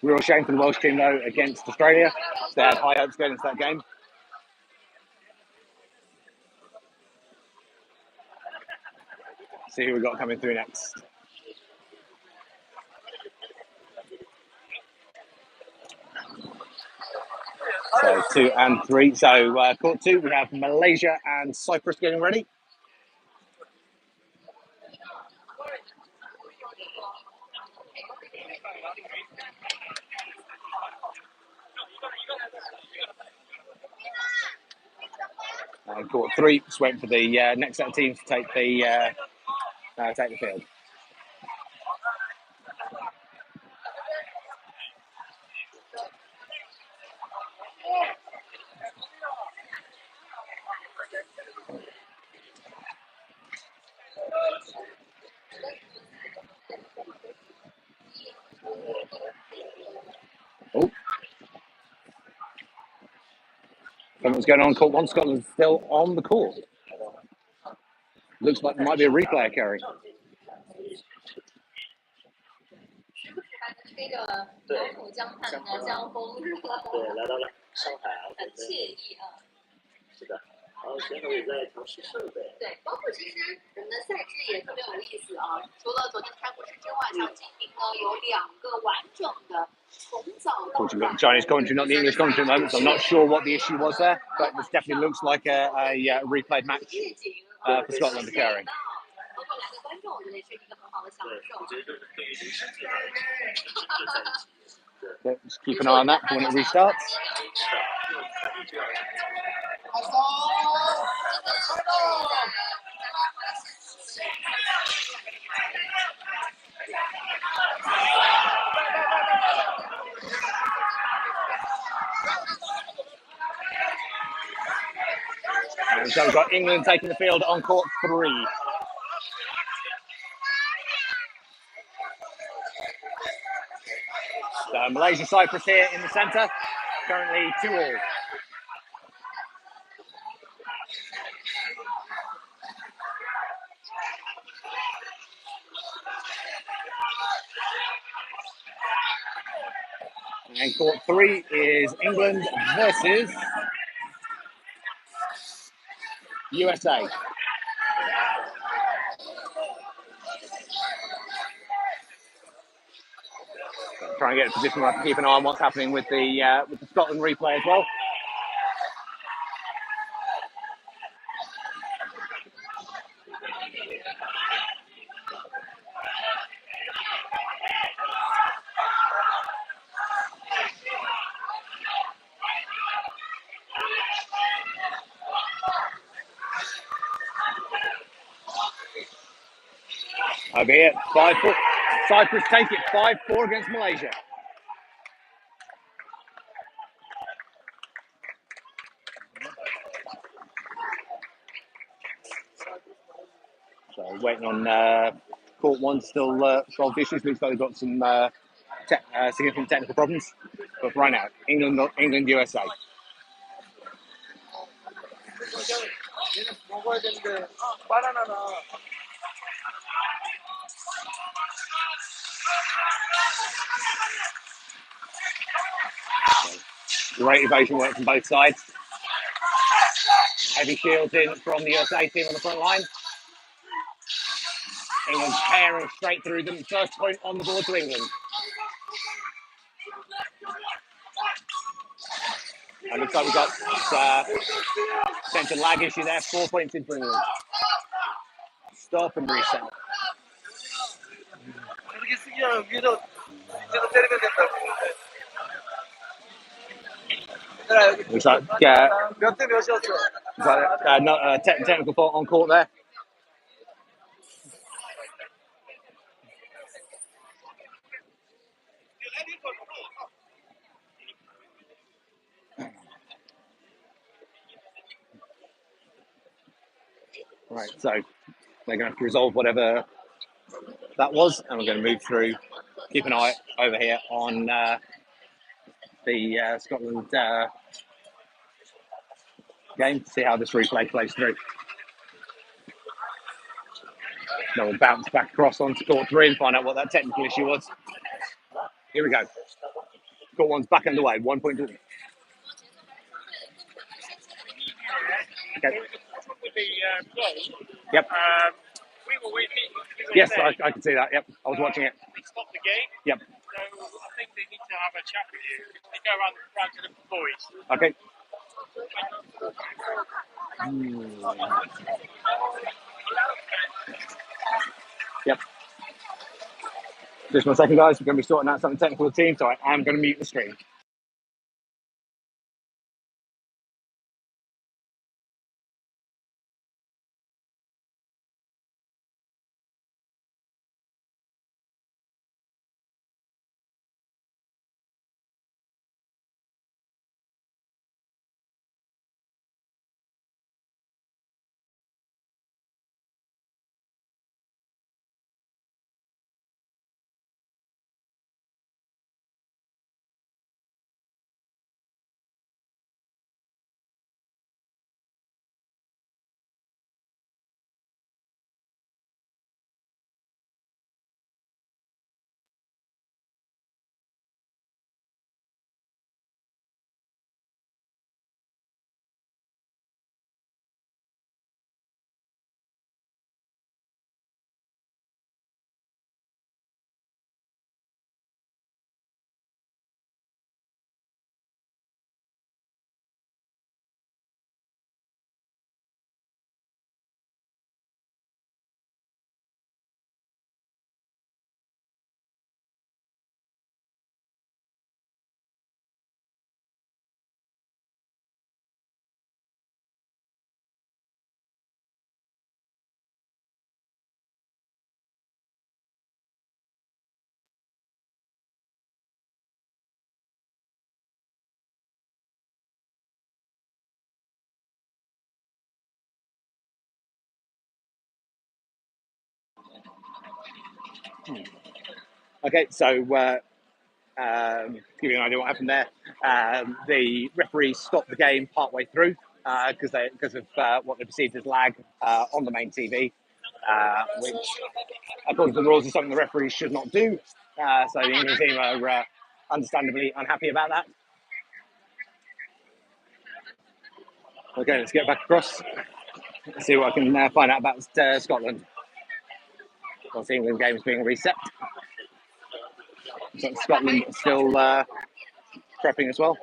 Real shame for the Welsh team though against Australia. They had high hopes going into that game. See who we got coming through next. So 2 and 3. So court 2, we have Malaysia and Cyprus getting ready. And court 3 just waiting for the next set of teams to take the field. Oh, something's going on. Court 1, Scotland's still on the court. Looks like there might be a replay occurring. 吹着老虎江畔的江风，是吧？对，来到了上海啊，很惬意啊。是的，然后选手也在尝试设备。对，包括其实我们的赛制也特别有意思啊。除了昨天开幕式之外，像今明呢有2个完整的从早到晚。Chinese commentary, not the English commentary at the moment, so I'm not sure what the issue was there, but this definitely looks like a replayed match for Scotland occurring. 包括来的观众，我觉得也是一个很好的享受。Yeah, just keep an eye on that for when it restarts. And so we've got England taking the field on court 3. So Malaysia Cyprus here in the centre, currently 2-all. And court 3 is England versus USA. So try and get a position where I can keep an eye on what's happening with the Scotland replay as well. Over here, 5-4. Cyprus take it 5-4 against Malaysia. So waiting on court 1 still solved issues. Looks like they've got some significant technical problems. But right now, England, USA. Great evasion work from both sides. Heavy shields in from the USA team on the front line. England tearing straight through them. First point on the board to England. And looks like we've got potential lag issue there. 4 points in for England. Stop and reset. Looks like technical fault on court there. Right, so they're going to have to resolve whatever that was, and we're going to move through. Keep an eye over here on the Scotland game to see how this replay plays through. Then we'll bounce back across onto court 3 and find out what that technical issue was. Here we go. Court 1's back underway. 1 point to. Okay. With the goal, Yep. we were winning. Yes, I can see that. Yep, I was watching it. They stopped the game. Yep. So I think they need to have a chat with you. They go around to the boys. Okay. Yep. Just 1 second, guys. We're going to be sorting out something technical with the team, so I am going to mute the stream. Okay, so to give you an idea what happened there, the referee stopped the game partway through because of what they perceived as lag on the main TV, which, according to the rules, is something the referees should not do. So the England team are understandably unhappy about that. Okay, let's get back across. Let's see what I can find out about Scotland. Whilst the England game is being reset. So Scotland still prepping as well.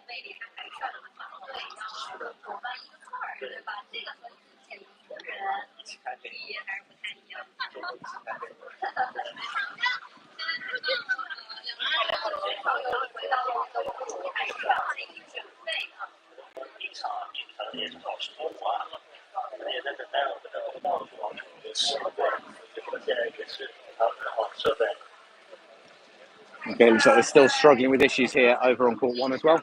Okay, looks like they're still struggling with issues here over on court one as well.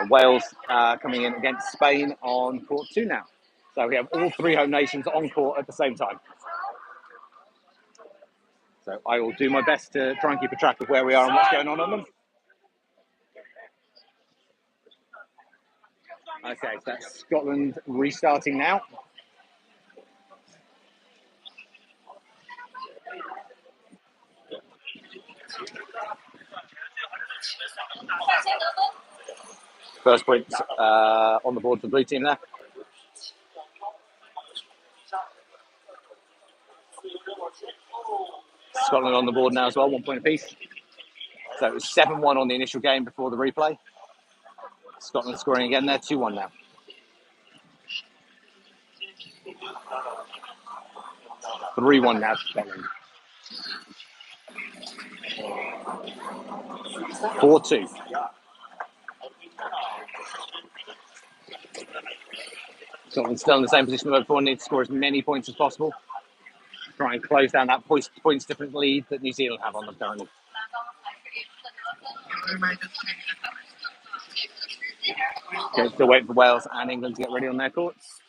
Wales coming in against Spain on court two now. So we have all three home nations on court at the same time. So I will do my best to try and keep a track of where we are and what's going on them. Okay, so that's Scotland restarting now. First point on the board for the blue team there. Scotland on the board now as well, 1 point apiece. So it was 7-1 on the initial game before the replay. Scotland scoring again there, 2-1 now. Three-one now to Scotland. 4-2. Scotland still in the same position as before, need to score as many points as possible. Try and close down that points difference lead that New Zealand have on them currently. Okay, still waiting for Wales and England to get ready on their courts.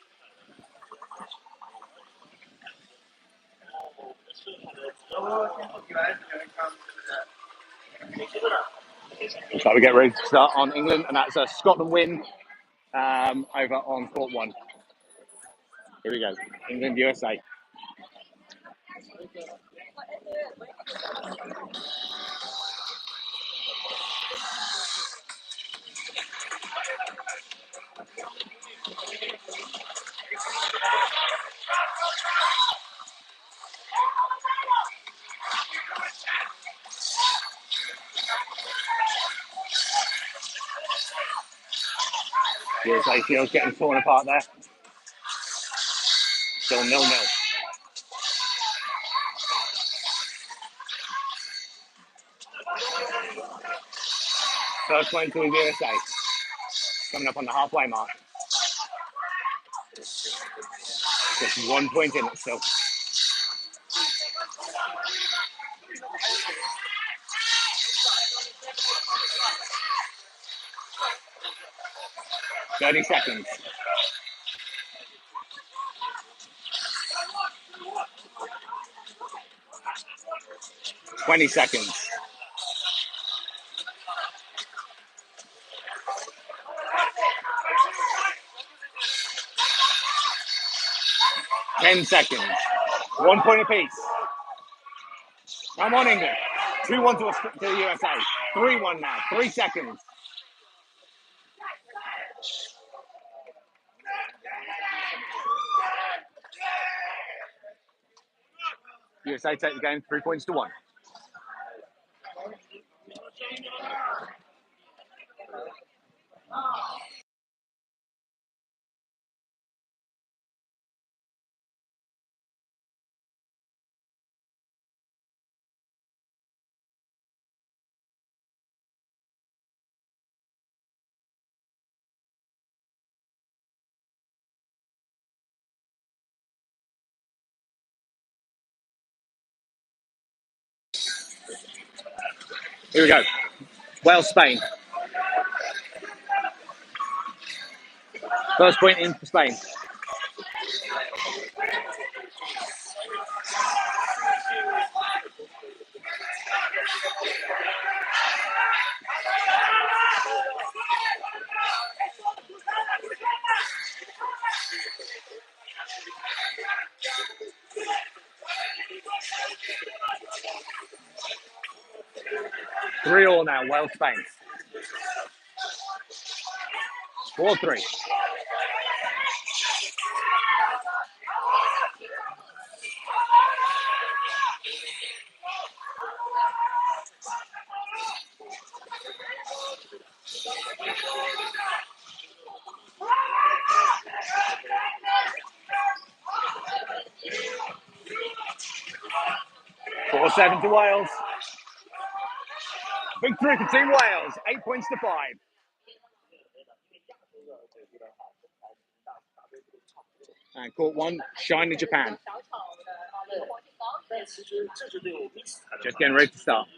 So we get ready to start on England, and that's a Scotland win over on court one. Here we go, England, USA. USA feels getting torn apart there. Still 0-0. First point to the USA. Coming up on the halfway mark. Just 1 point in it still. "30 seconds. 20 seconds. 10 seconds. 1 point apiece. Come on, England. 2-1 to the USA. 3-1 now. 3 seconds. USA take the game 3 points to 1. Here we go. Wales, Spain. First point in for Spain. Three all now, Wales, Spain. 4-3. Four 7 to Wales. Victory for Team Wales, 8 points to 5. And court one, shiny Japan. Just getting ready to start.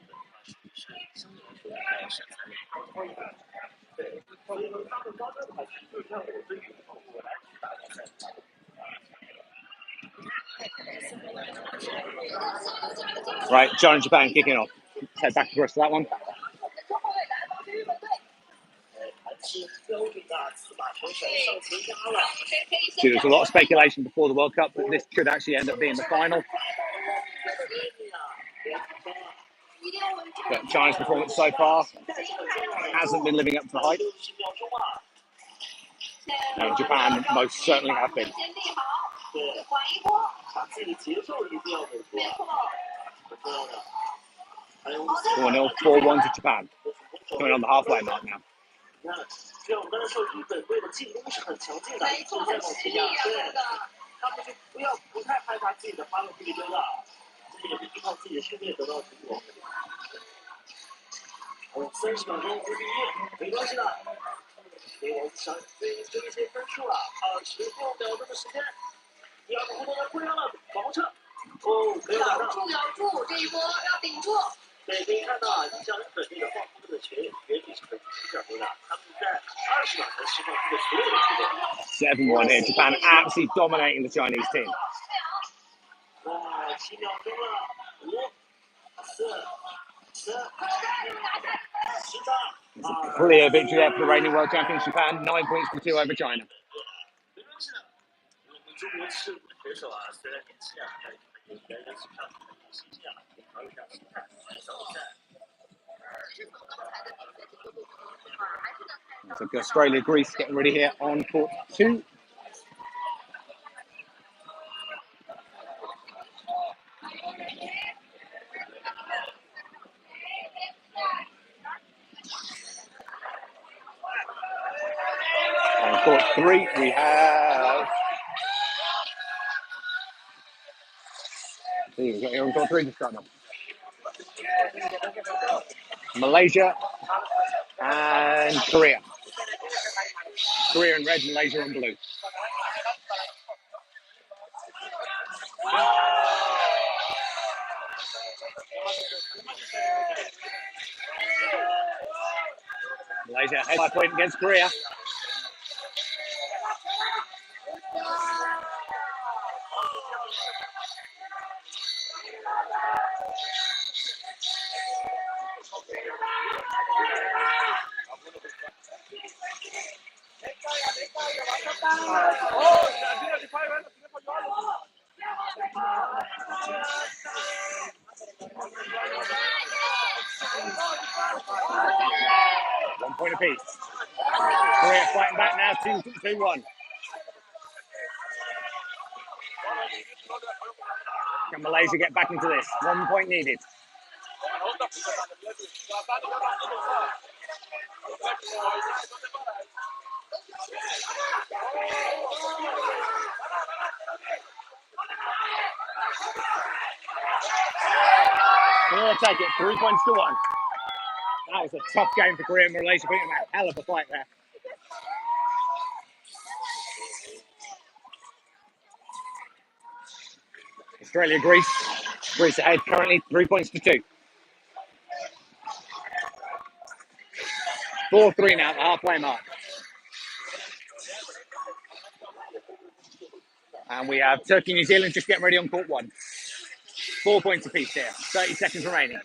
Right, China Japan kicking off. Let's head back across to that one. So there's a lot of speculation before the World Cup that this could actually end up being the final. But China's performance so far hasn't been living up to the hype. And Japan most certainly have been. 4-0, 4-1 to Japan. Coming on the halfway mark now. 就像我们刚才说，日本队的进攻是很强劲的，在往前压，对，他们就不太害怕自己的发挥不对了，这也是依靠自己的训练得到成果。30秒钟不毕业，没关系的，给我想追一些分数了，16秒钟的时间，第二个互动的不一样了，往后撤，哦，没有打到，咬住，这一波要顶住。 对，可以看到啊，你像日本队的放空的球员原理是很讲究的，他们在20秒才释放出的所有的机会。7-1 here, Japan absolutely dominating the Chinese team. 7秒钟了，5、4、3、2、Clear victory there for the reigning world champions Japan, 9 points to 2 over China. 没关系的，我们中国赤武的选手啊，虽然年轻啊，但也应该认识上心性啊，调一下心态，少赛。 So Australia, Greece getting ready here on court 2. On court 3 we have. See, we've got here on court 3 to start off. Malaysia and Korea. Korea in red, Malaysia in blue. Malaysia head by point against Korea. One point apiece. Korea fighting back now, 2-1. Can Malaysia get back into this? 1 point needed. Korea take it, 3 points to 1. That was a tough game for Korea and Malaysia, putting a hell of a fight there. Australia, Greece. Greece ahead currently, 3 points to 2. 4-3 now at the halfway mark. And we have Turkey and New Zealand just getting ready on court 1. 4 points apiece here. 30 seconds remaining.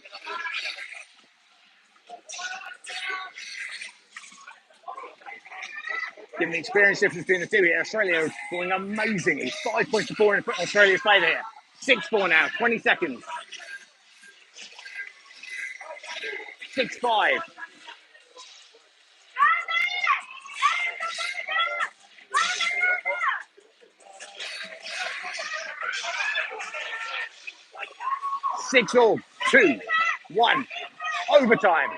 Given the experience difference between the two here, Australia are scoring amazingly. 5 points to 4 in Australia's favour here. 6-4 now. 20 seconds. 6-5. Six all, 2, 1. Overtime.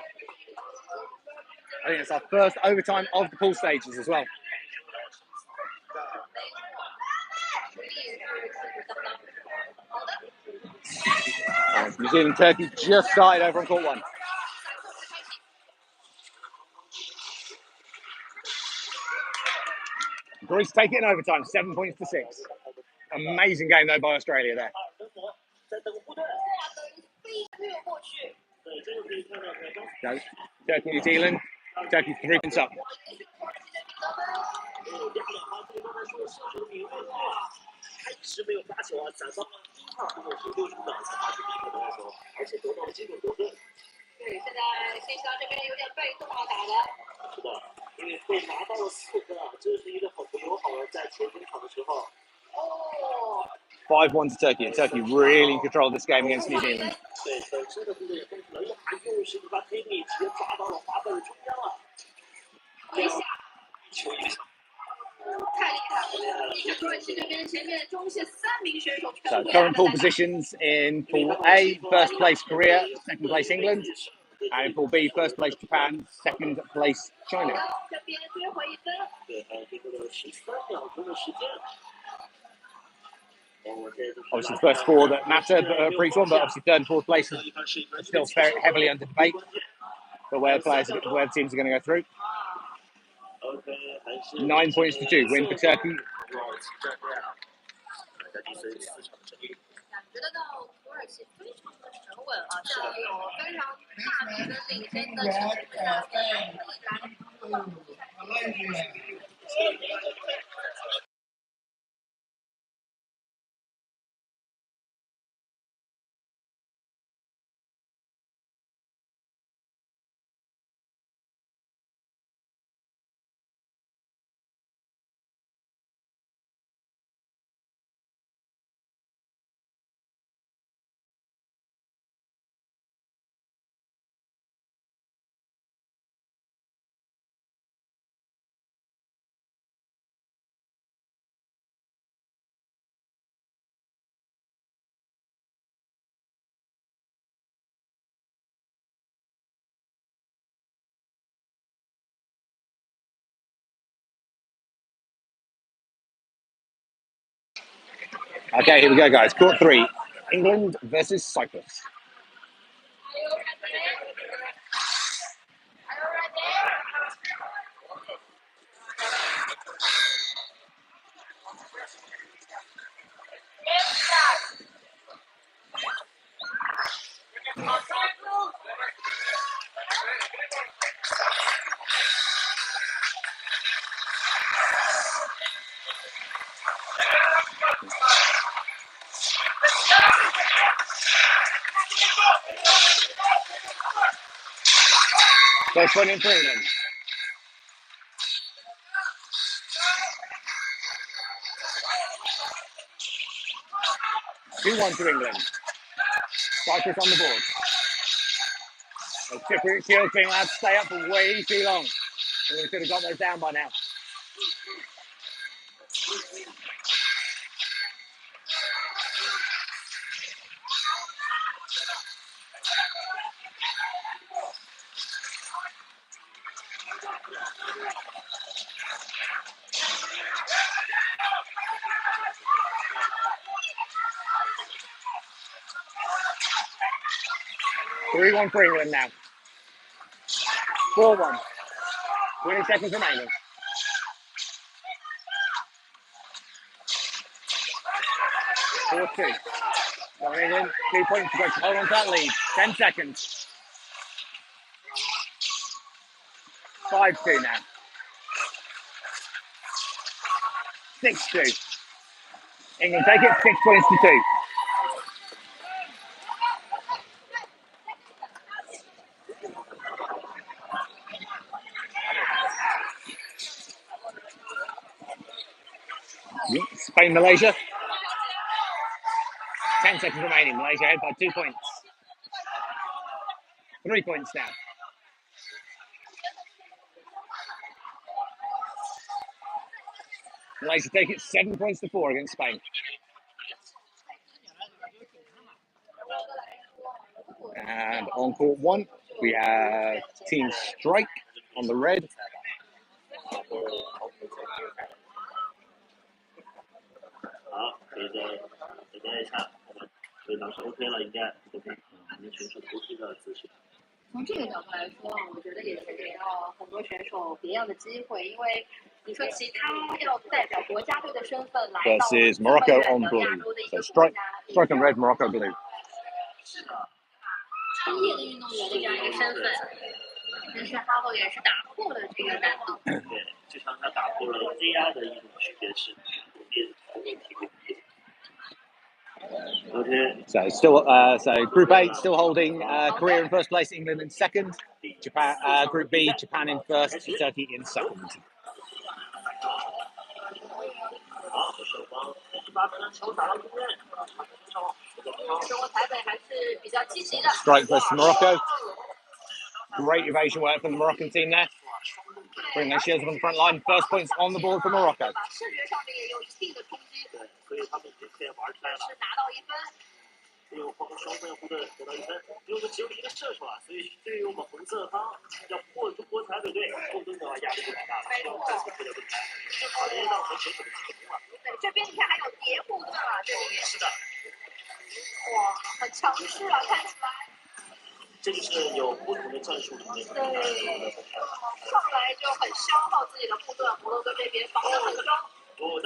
I think it's our first overtime of the pool stages as well. And New Zealand Turkey just started over on court 1. Greece take it in overtime, 7 points to 6. Amazing game though by Australia there. So, Turkey, New Zealand. Turkey 3 points up. Oh. 5-1 to Turkey, and Turkey really in control of this game against New Zealand. So current pool positions in Pool A, first place Korea, second place England. And in Pool B, first place Japan, second place China. Obviously the first 4 that matter for each one, but obviously third and fourth place are still very heavily under debate for where the teams are going to go through. 9 points to 2, win for Turkey. Okay, here we go, guys. Court 3, England versus Cyprus. First one in for England. 2-1 to England. Cyprus on the board. The Cypriot Shield team have to stay up for way too long. We could have got those down by now. Three 1 for England now. 4-1. 20 seconds remaining. 4-2. Come on, England. 2 points to go. Hold on to that lead. 10 seconds. 5-2 now. 6-2. England take it, 6 points to 2. Spain, Malaysia. 10 seconds remaining. Malaysia ahead by 2 points. 3 points now. Malaysia take it 7 points to 4 against Spain. And on court 1, we have Team Strike on the red.从这个角度来说，我觉得也是给到很多选手别样的机会，因为你说其他要代表国家队的身份来到 versus Morocco on blue. So strike on red, Morocco blue. 专业的运动员的这样一个身份，但是HADO也是打破了这个难度。对，就像他打破了 AI 的一种区别是。So still, so Group A still holding Korea in first place, England in second. Japan, Group B, Japan in first, Turkey in second. Strike versus Morocco. Great evasion work from the Moroccan team there. Bring their shields up on the front line. First points on the board for Morocco.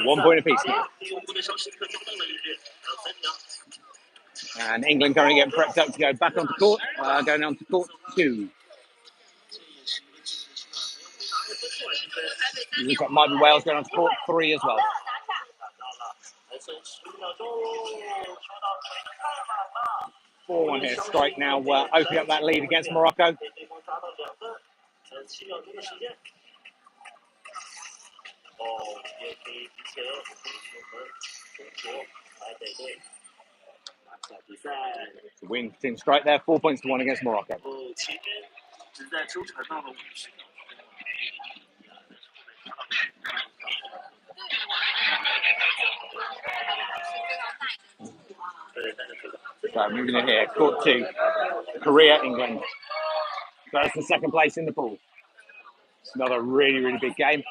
One point apiece now. And England currently getting prepped up to go back onto court, going on to court 2. Looks like might be Wales going on to court 3 as well. 4-1 here. Strike now opening up that lead against Morocco. The win Team Strike there, 4 points to 1 against Morocco. So moving in here, court 2, Korea, England. First and second place in the pool. It's another really, really big game.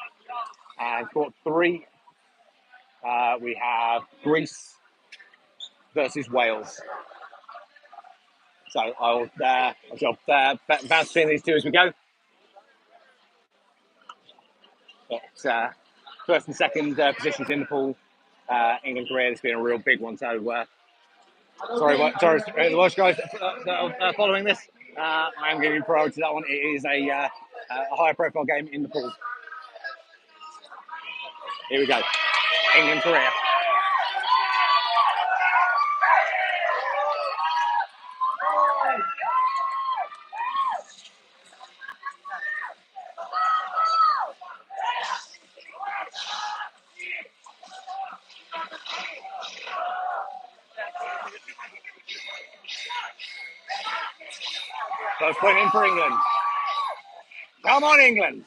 And court 3, we have Greece versus Wales. So I'll bounce between these two as we go. But first and second positions in the pool, England, Korea, this has been a real big one. So sorry, the Welsh guys that are following this. I am giving you priority to that one. It is a higher profile game in the pool. Here we go. England, Korea. First point in for England. Come on, England.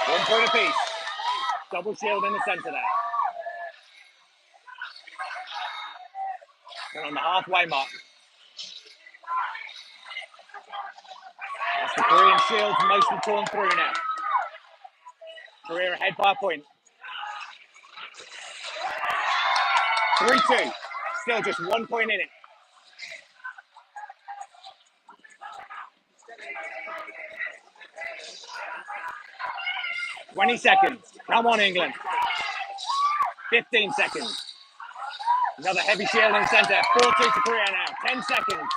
One point apiece. Double shield in the centre there. And on the halfway mark. That's the Korean shield mostly torn through now. Korea ahead by a point. 3-2. Still just 1 point in it. "20 seconds. Come on, England. 15 seconds. Another heavy shield in the centre. 4-2 to Korea now. 10 seconds.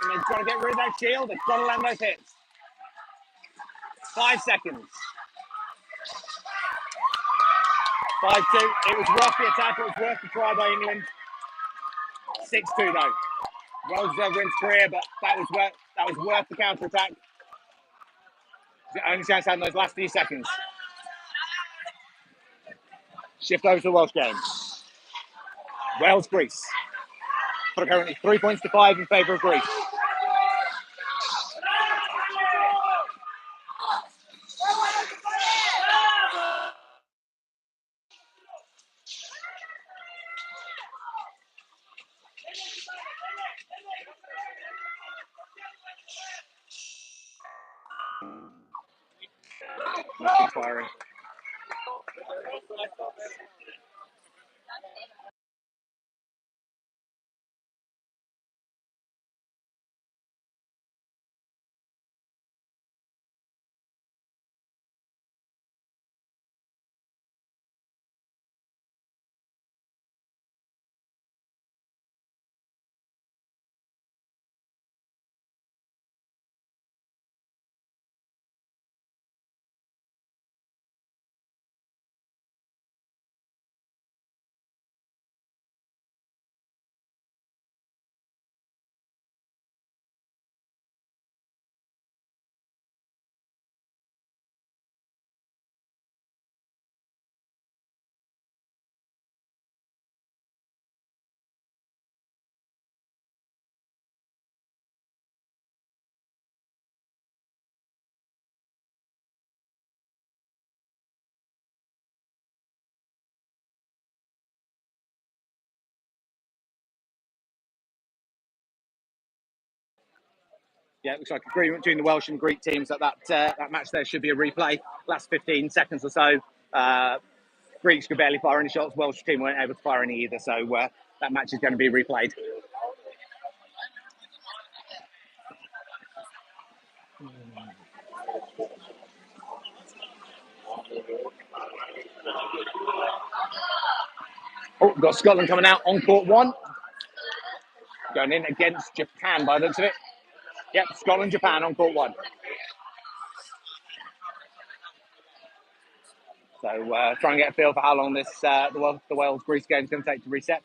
And they've got to get rid of that shield. They've got to land those hits. 5 seconds. 5-2. It was worth the attack. It was worth the try by England. 6-2 though. Well deserved win to Korea, but that was worth the counter attack. The only chance had in those last few seconds. Shift over to the Welsh game. Wales, Greece. For currently 3 points to 5 in favour of Greece. Nothing firing. Yeah, it looks like agreement between the Welsh and Greek teams that that match there should be a replay. Last 15 seconds or so. Greeks could barely fire any shots. Welsh team weren't able to fire any either. So that match is going to be replayed. Oh, we've got Scotland coming out on court 1. Going in against Japan by the looks of it. Yep, Scotland, Japan on court 1. So try and get a feel for how long this the Wales-Greece game is going to take to reset.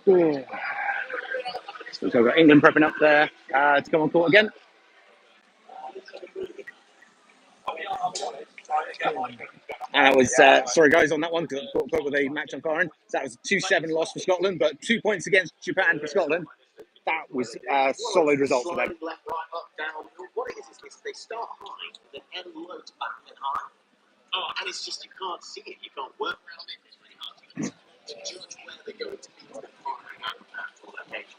Ooh. So we've got England prepping up there to come on court again. And it was, sorry guys on that one, because I got with a match on foreign. So that was a 2-7 loss for Scotland, but 2 points against Japan for Scotland. That was a solid result for them. Left, right, up, down. What it is they start high, then end low to back and high. Oh, and it's just, you can't see it, you can't work around it. It's really hard to judge where they're going to be to the primary and actual location.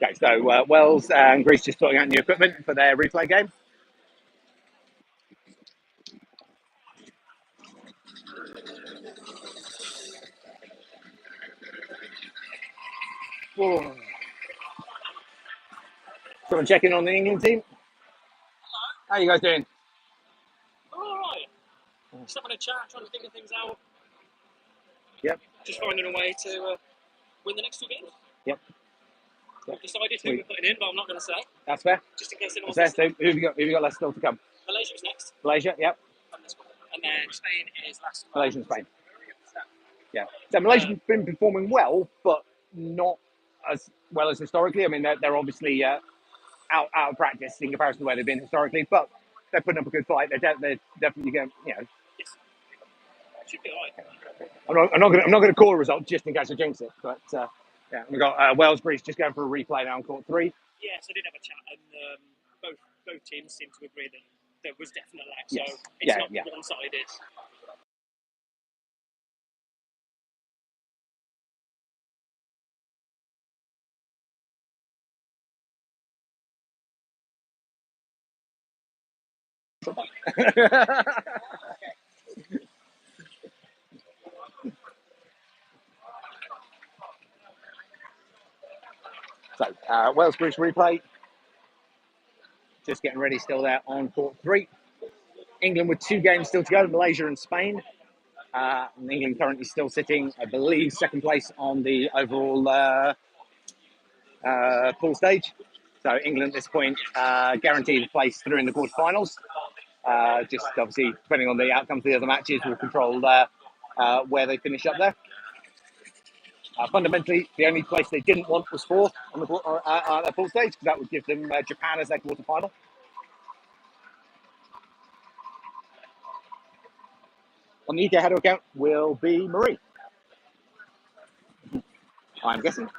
Okay, so Wales and Greece just sorting out new equipment for their replay game. Oh. Someone checking on the England team. How are you guys doing? All right. Just having a chat, trying to figure things out. Yep. Just finding a way to win the next 2 games. Yep. We've decided who we're putting in, but I'm not going to say. That's fair. Just in case anyone's That's fair. So listening. who have you got left still to come? Malaysia's next. Malaysia, yep. And then Spain is last. Malaysia and Spain. Yeah. So Malaysia's been performing well, but not as well as historically. I mean, they're obviously out of practice in comparison to where they've been historically, but they're putting up a good fight. They're definitely going. You know, Yes. Should be all right. I'm not going to call a result just in case I jinx it. But yeah, we've got Wales Greece just going for a replay now on court 3. Yes, I did have a chat, and both teams seem to agree that there was definite lag, Yes. so it's not one-sided. So Wales Greece replay. Just getting ready still there on court 3. England with 2 games still to go, Malaysia and Spain. And England currently still sitting, I believe, second place on the overall pool stage. So England at this point guaranteed a place through in the quarterfinals. Just obviously, depending on the outcomes of the other matches, will control where they finish up there. Fundamentally, the only place they didn't want was 4th on the pool stage, because that would give them Japan as their quarterfinal. On the UK HADO account will be Marie. I'm guessing.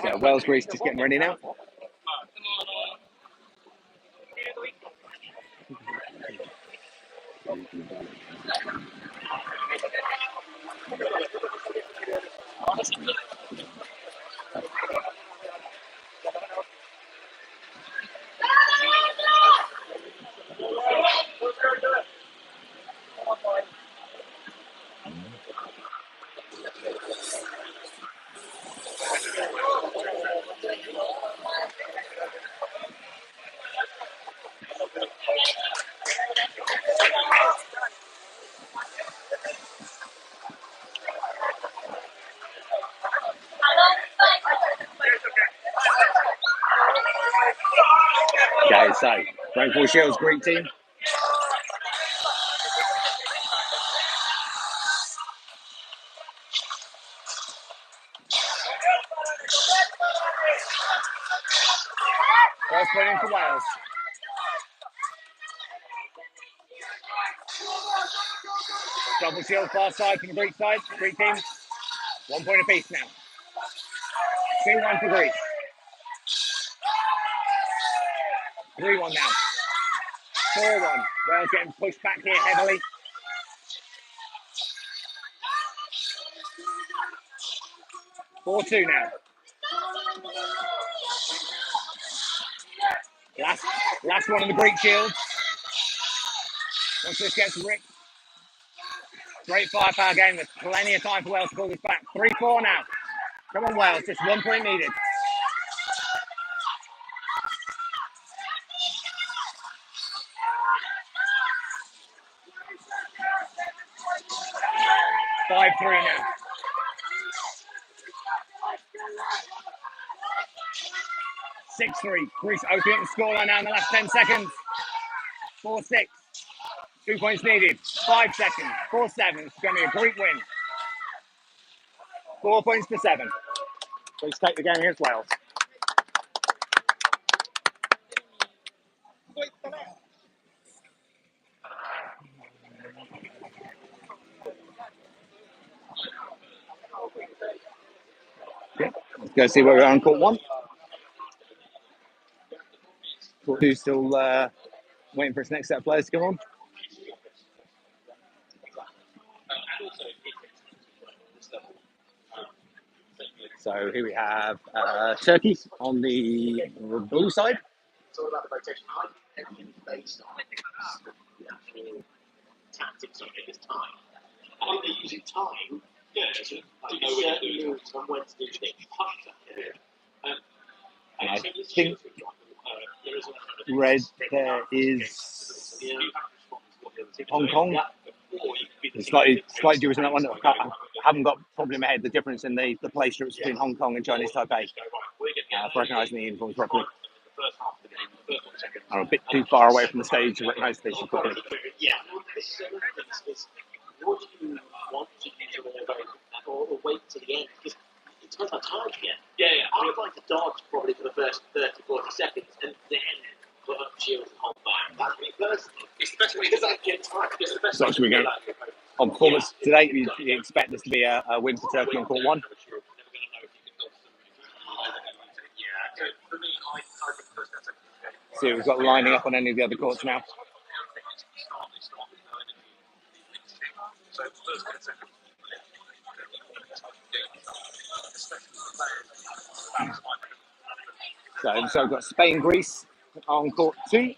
So Wales Greece just getting ready now. USA. Rainfall Shields, Greek team. First point in for Wales. Double shield far side from the Greek side. Greek team. 1 point apiece now. 2-1 for Greece. 3-1 now. 4-1. Wales getting pushed back here heavily. 4-2 now. Last one of the Greek shields. Once this gets ripped. Great firepower game. There's plenty of time for Wales to pull this back. 3-4 now. Come on, Wales. Just 1 point needed. 5-3 now. 6-3. Greece opening up the scoreline now in the last 10 seconds. 4-6. 2 points needed. 5 seconds. 4-7. It's going to be a Greek win. 4 points to 7. Please take the game against Wales. Yeah. Let's go see where we are on court 1. Court 2 still waiting for its next set of players to come on. So here we have Turkey on the blue side. It's all about the rotation. Everything based on the actual tactics of it is time. I think they're using time. Yeah, to know certain moves on when to do things. And I think red there is Hong Kong. It's slightly different in that one. I haven't got probably in my head the difference in the play strips between Hong Kong and Chinese Taipei. For recognising the uniforms properly. I'm a bit too far away from the stage to recognise the station properly. Yeah, would you want to use your or wait to the end? Because it depends how tired you get. Yeah. I would like to dodge probably for the first 30-40 seconds and then put up shields and hold back. That's me personally. Especially because I get tired. So should we go on performance today? You expect this to be a win for Turkey on court 1? See what we've got lining up on any of the other courts now. So we've got Spain, Greece on court 2.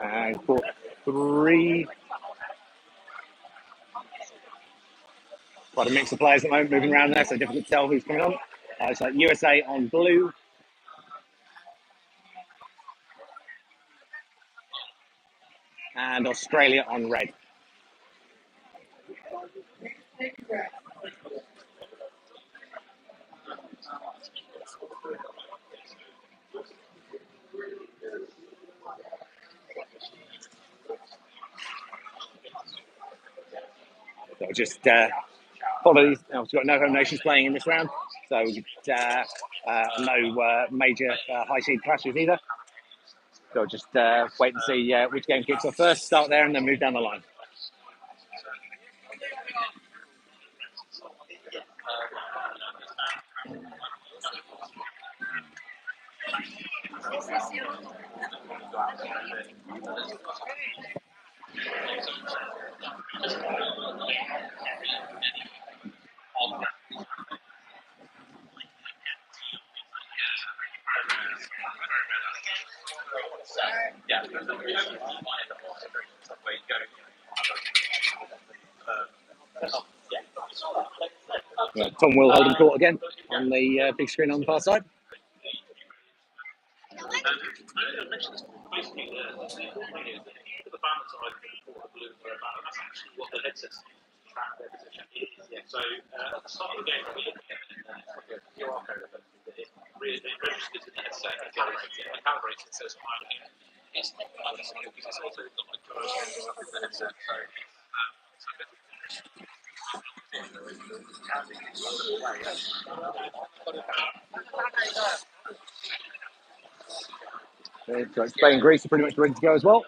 And court 3. Quite a mix of players at the moment moving around there, so difficult to tell who's coming on. It's like USA on blue. And Australia on red. So just follow these. We've got no home nations playing in this round, so no major high seed clashes either. So just wait and see which game kicks off first, start there, and then move down the line. Tom will hold court again on the big screen on the far side. headsets track their position. So at the start of the game, we look at it, it's like a QR code effectively that it registers in the headset and calibrates it. So it's not only it's not noticeable because it's also got like commercial stuff in the headset. So So Spain and Greece are pretty much ready to go as well.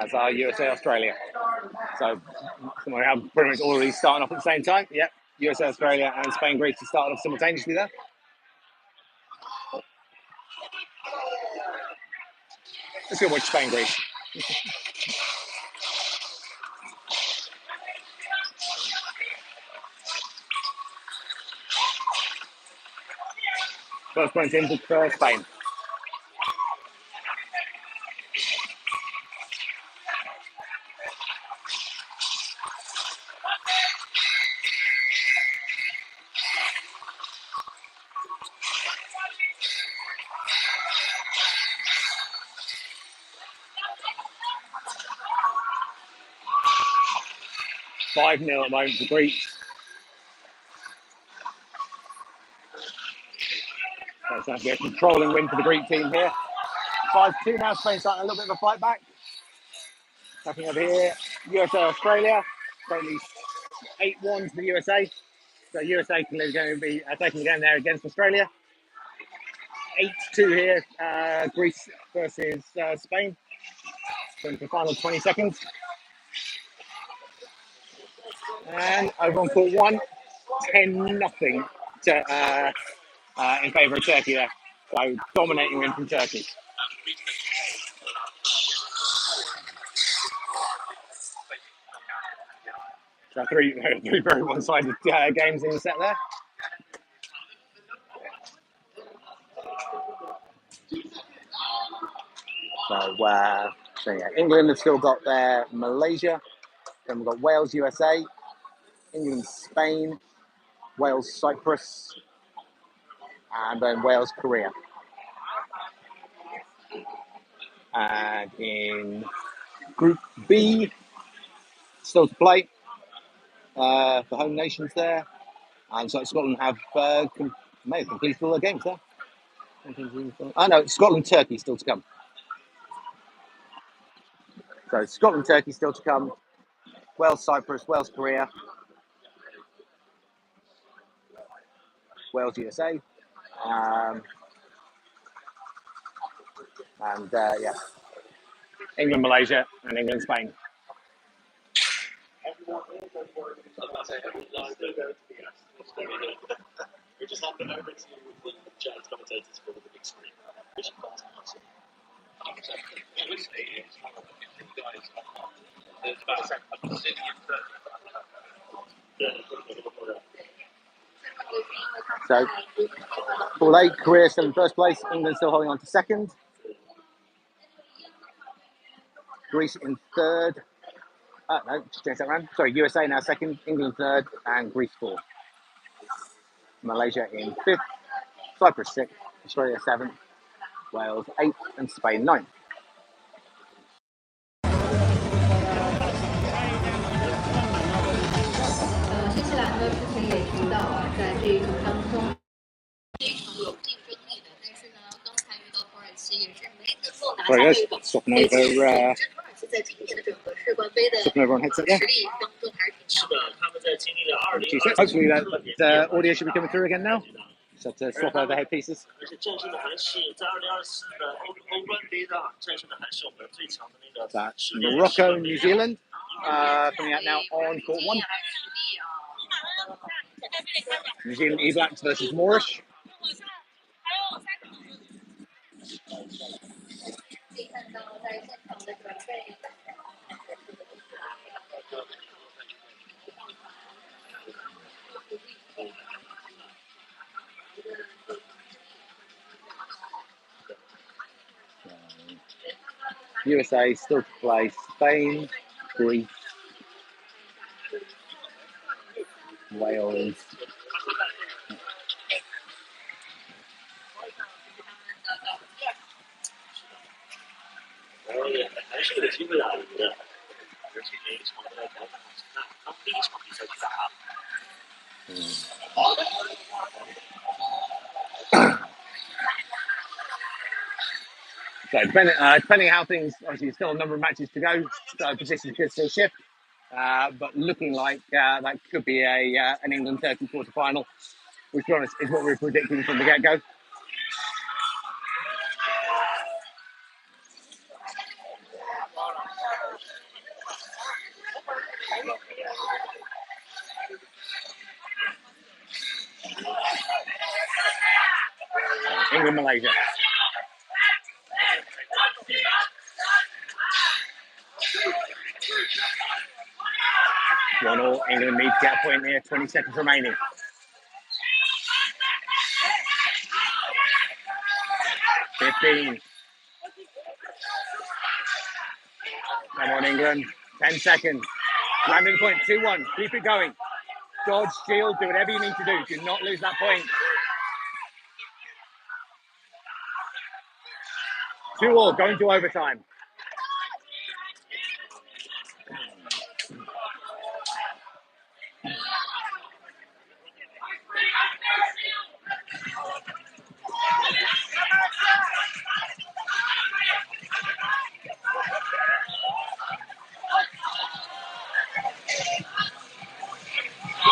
As are USA, Australia. So we have pretty much all of these starting off at the same time. Yep, USA, Australia, and Spain, Greece are starting off simultaneously there. Let's go watch Spain, Greece. First points in for Spain. Five 0 at the moment for Greece. That's going to be a controlling win for the Greek team here. 5-2 now. Spain starting a little bit of a fight back. Nothing over here. USA, Australia. Currently 8-1 to the USA. So USA is going to be taking the game there against Australia. 8-2 here. Greece versus Spain. Going for the final 20 seconds. And over on court one, 10-0 to in favour of Turkey there. So dominating win from Turkey. So three very one-sided games in the set there. So yeah, England have still got their Malaysia. Then we've got Wales, USA, England, Spain, Wales, Cyprus, and then Wales, Korea. And in Group B, still to play for home nations there. And so Scotland have may have completed all their games there. Oh no, Scotland, Turkey still to come. So Scotland, Turkey still to come. Wales, Cyprus, Wales, Korea, Wales, USA, and yeah, England, Malaysia, and England, Spain. We just have to over to the giant commentators for the big screen, which you can't answer. So, Pool A, Korea still in first place, England still holding on to second, Greece in third. No, just change that round. Sorry, USA now second, England third, and Greece fourth. Malaysia in fifth, Cyprus sixth, Australia seventh, Wales eighth, and Spain ninth. 新西兰呢之前也提到啊，在这一场当中非常有竞争力的，但是呢，刚才遇到土耳其也是没能够拿下对方。Swapping over 土耳其在今年的整个世冠杯的实力当中还是挺强的。他们在经历了Hopefully that audio should be coming through again now. So to swap over the headpieces. 而且战胜的还是在2024的欧冠杯的，战胜的还是我们最强的那个 That's Morocco, New Zealand, coming out now on court one. New Zealand E Blacks versus Moorish. USA still to play Spain, Greece, Wales, 是有机会的，我觉得。而且这一场在调整好心态，当第一场比赛去打。So depending how things, obviously still a number of matches to go, so positions could still shift, but looking like that could be an England-Turkey quarter-final, which, to be honest, is what we were predicting from the get-go. England, Malaysia. 1-1. England need to get a point here. 20 seconds remaining. 15. Come on, England. 10 seconds. Landing the point. 2-1. Keep it going. Dodge, shield, do whatever you need to do. Do not lose that point. 2-2. Going to overtime.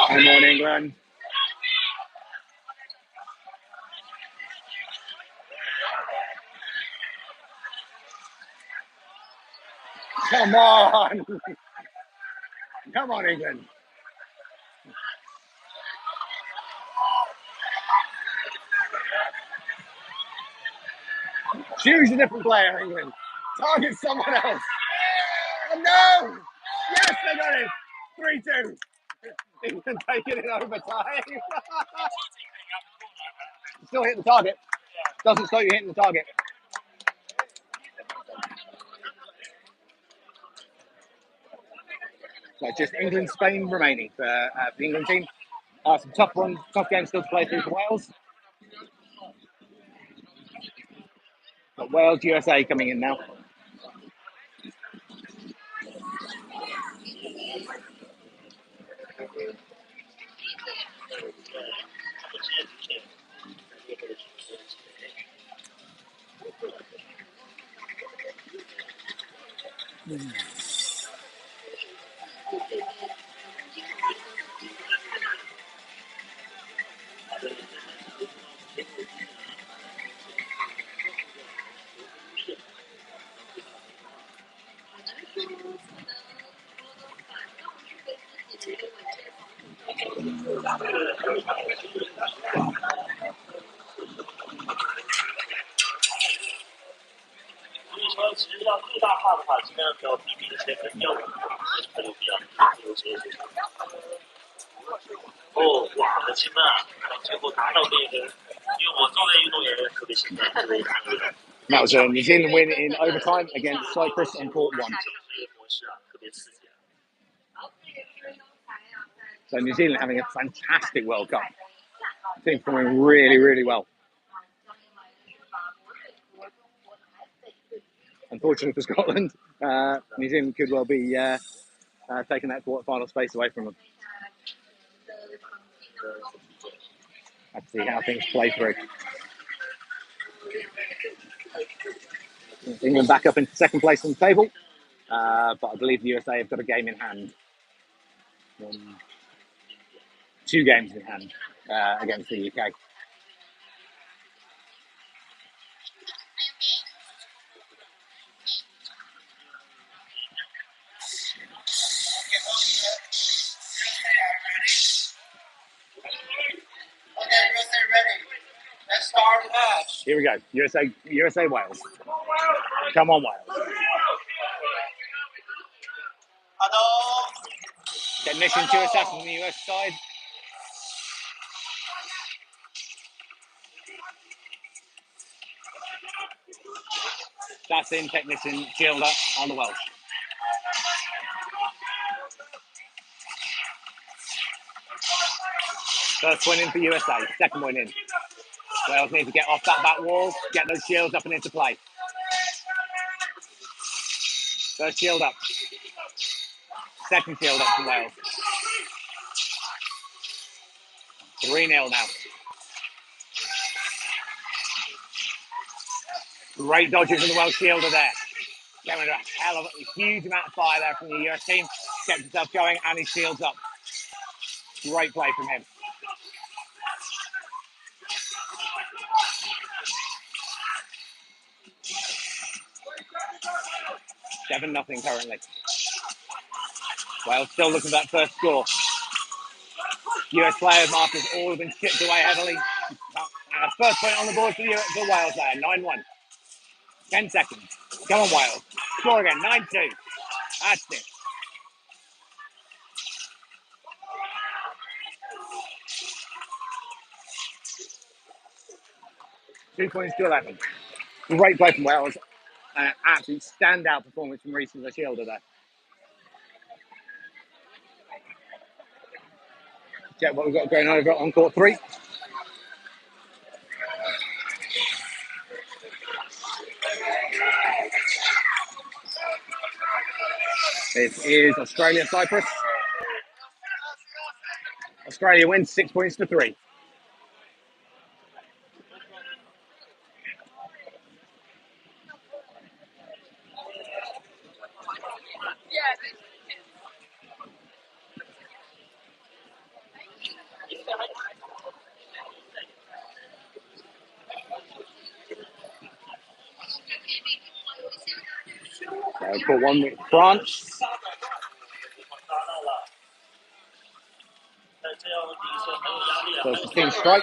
Come on, England. Come on. Come on, England. Choose a different player, England. Target someone else. Oh, no. Yes, they got it. 3-2. England taking it overtime. Still hit the target. Doesn't stop you hitting the target. So just England, Spain remaining for the England team. Some tough games still to play through for Wales. But Wales, USA coming in now. That was a New Zealand win in overtime against Cyprus on court 1. So New Zealand having a fantastic World Cup. Team performing really, really well. Unfortunately for Scotland, New Zealand could well be taking that quarter-final space away from them. Let's see how things play through. England back up into second place on the table, but I believe the USA have got a game in hand. 2 games in hand against the UK. Okay, USA ready. Let's start the match. Here we go. USA Wales. Come on, Wales. HADO. Technician to assess on the US side. That's in technician Gilda on the Welsh. First win in for USA. Second win in. Wales need to get off that back wall, get those shields up and into play. First shield up. Second shield up for Wales. 3-0 now. Great dodging from the Welsh shielder there. Getting a hell of a huge amount of fire there from the US team. Kept himself going and his shields up. Great play from him. 7-0 currently. Wales still looking for that first score. US player markers all have been chipped away heavily. First point on the board for Wales there, 9-1. 10 seconds. Come on, Wales. Score again, 9-2. That's it. 2 points to 11. Great play from Wales. Absolute standout performance from Reece as a shielder there. Check what we've got going on over on court 3. This is Australia-Cyprus. Australia wins 6 points to 3. So court 1 with France. So it's a team strike.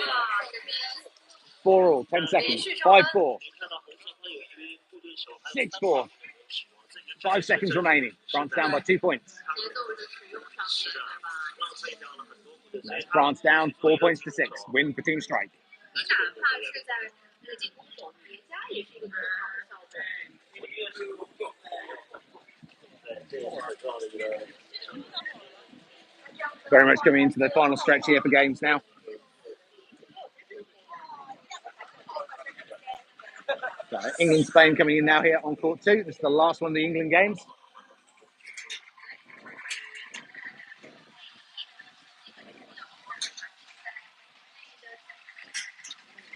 4-all, 10 seconds. 5-4. 6-4. 5 seconds remaining. France down by 2 points. That's France down 4 points to 6. Win for team strike. Very much coming into the final stretch here for games now. So England-Spain coming in now here on court 2. This is the last one of the England games.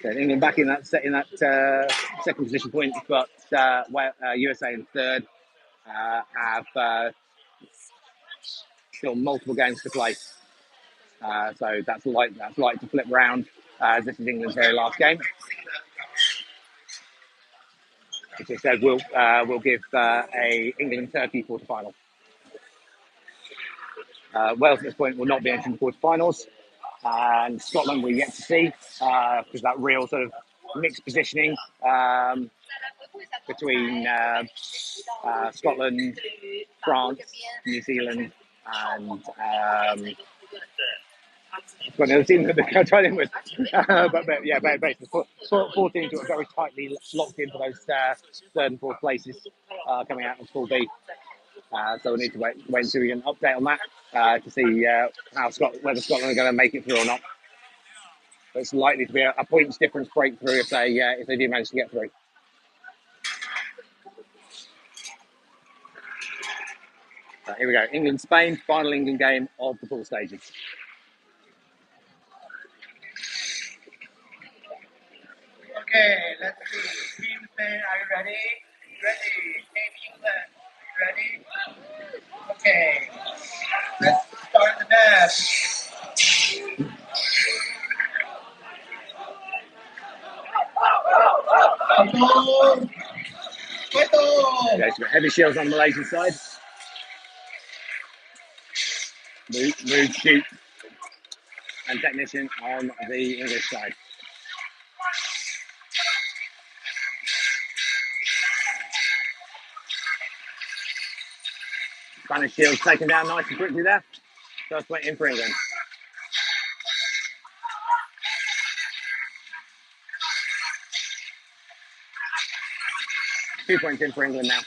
So England back in that second position points, but USA in third have still multiple games to play. So that's likely to flip round. This is England's very last game. Which I said we'll give a England-Turkey quarterfinal. Wales at this point will not be entering the quarterfinals, and Scotland we're yet to see because that real sort of mixed positioning between Scotland, France, New Zealand, and got another team that they're trying in with. but yeah, basically 4 teams who are very tightly locked in for those third and fourth places coming out in Pool B. So we need to wait until we get an update on that to see whether Scotland are going to make it through or not. But it's likely to be a points difference breakthrough if they do manage to get through. Here we go. England-Spain, final England game of the pool stages. Okay, let's see. Team Spain, are you ready? Ready. Team England, ready? Okay. Let's start the match. Okay, so heavy shields on the Malaysian side. Move, shoot, and technician on the English side. Spanish shields taken down nice and quickly there. First point in for England. Two points in for England now.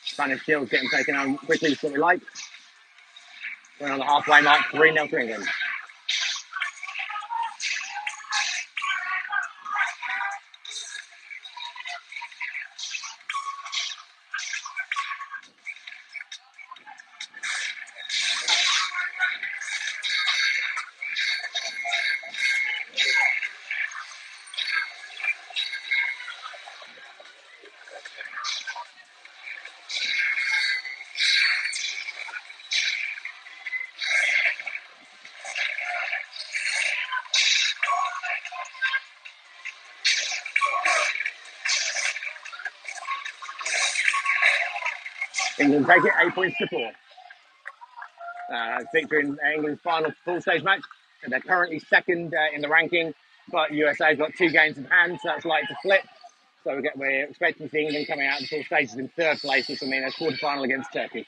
Spanish shields getting taken on quickly, that's what we like. We're on the halfway mark, 3-0 for England. England take it 8 points to 4. Victory in England's final full stage match. And they're currently second in the ranking, but USA's got 2 games in hand, so that's likely to flip. So we're expecting to see England coming out of the full stages in 3rd place, which will mean a quarter-final against Turkey.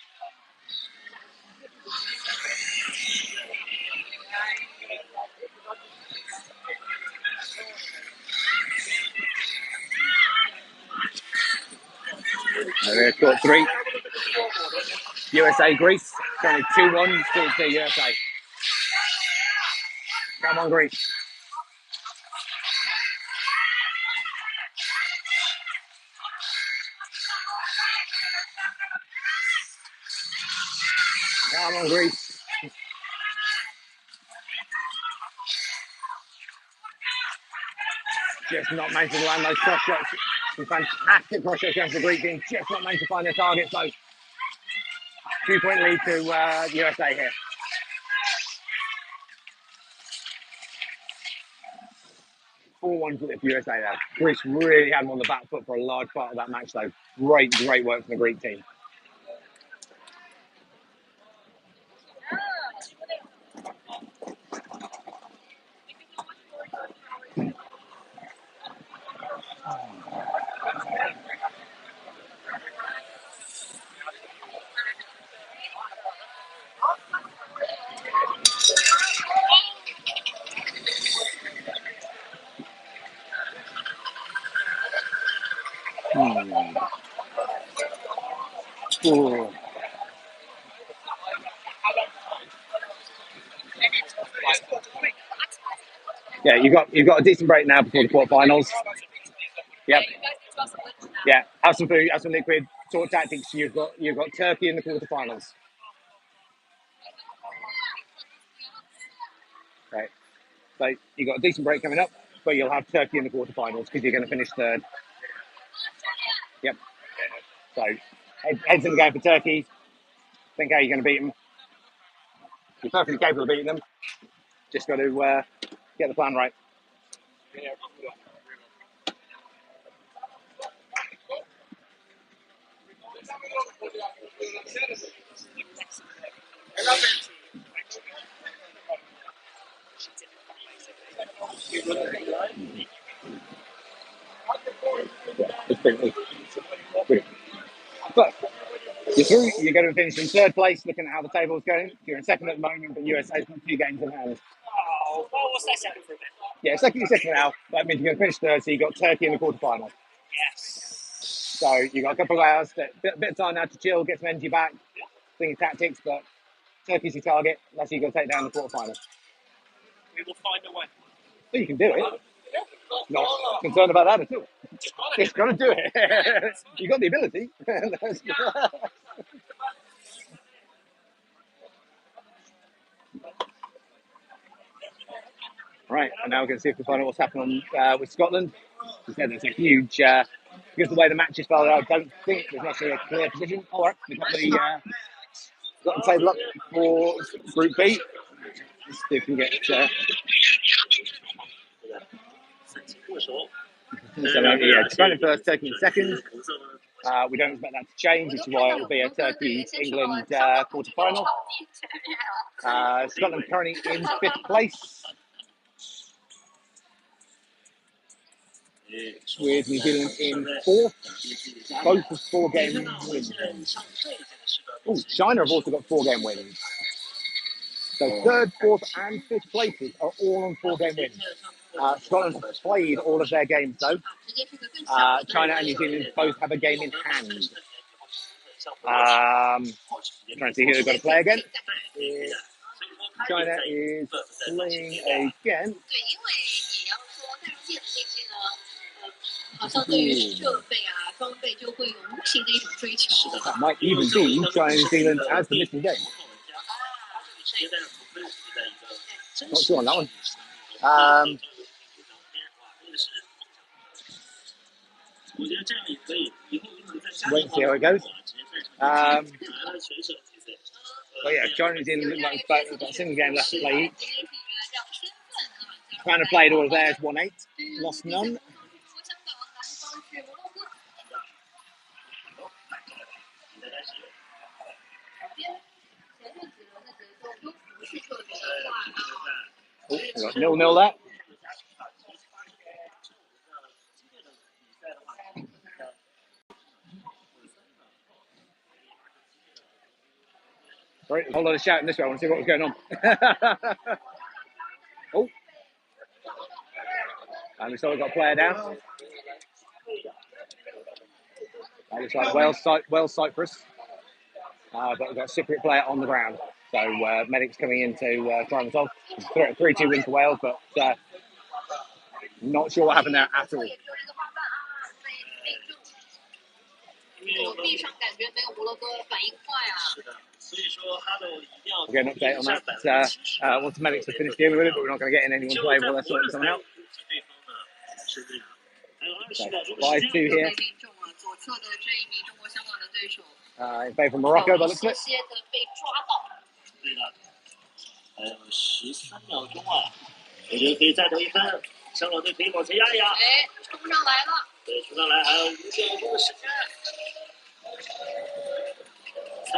There's court 3. USA Greece, currently 2-1, still to USA. Come on, Greece. Come on, Greece. Just not managed to land those cross shots. Some fantastic cross shots against the Greek team. Just not managed to find their targets, though. 2-point lead to USA here. 4-1 for USA there. Greece really had them on the back foot for a large part of that match, though. Great work from the Greek team. Ooh. Yeah, you've got a decent break now before the quarterfinals. Yep. Yeah, have some food, have some liquid, sort tactics. You've got Turkey in the quarterfinals. Right. So you've got a decent break coming up, but you'll have Turkey in the quarterfinals because you're going to finish 3rd. Yep. So heads in the game for Turkey. Think how you're going to beat them. You're perfectly capable of beating them. Just got to get the plan right. But you're through. You're going to finish in 3rd place. Looking at how the table's going, you're in 2nd at the moment, but USA's got 2 games in hand. Oh, well, we'll stay second for a bit. Yeah, second now. That means you're going to finish 3rd, so you've got Turkey in the quarterfinal. Yes. So you've got a couple of hours, bit of time now to chill, get some energy back, thinking tactics, but Turkey's your target. That's who you're going to take down the quarterfinal. We will find a way. So you can do it. Not concerned about that at all. Just got to do it. You've got the ability. Right, and now we're going to see if we find out what's happening with Scotland. As I said, there's a huge, because of the way the match is spelled out, I don't think there's necessarily a clear position. All right, we've got the table up for Group B. Let's see if we can get. Scotland first, Turkey in 2nd. We don't expect that to change, which is why it will be a Turkey-England quarter-final. Scotland currently in 5th place, with New Zealand in 4th, both with 4-game wins. Oh, China have also got 4-game wins. So 3rd, 4th, and 5th places are all on 4-game wins. Scotland have played all of their games, though. China and New Zealand both have a game in hand. Trying to see who they've got to play again. China is playing again. That might even be China and New Zealand as the missing game. Not sure on that one. Wait and see how it goes. But yeah, China and New Zealand look like they've got a single game left to play each. Japan have played all of theirs, won 8, lost none. Oh, we got 0-0 there. Sorry, a whole lot of shouting this way. I want to see what was going on. Oh, and we saw we got a player down. That looks like Wales Cyprus. But we've got a Cypriot player on the ground. So medics coming in to try and resolve. 3-2 win for Wales, but not sure what happened there at all. 躲避上感觉没有摩洛哥反应快啊。是的，所以说HADO一定要 We'll get an update on that once the medics have finished dealing with it, but we're not going to get in anyone's way while they're sorting something out. 对 5-2 here. 命中啊，左侧的这一名中国香港的对手。In favour of Morocco, by the looks of 险 it. 些的被抓到。对的，还有13秒钟啊，我觉得可以再得一分，香港队可以往前压一压。哎，冲上来了。对，冲上来还有5秒钟的时间。3、2、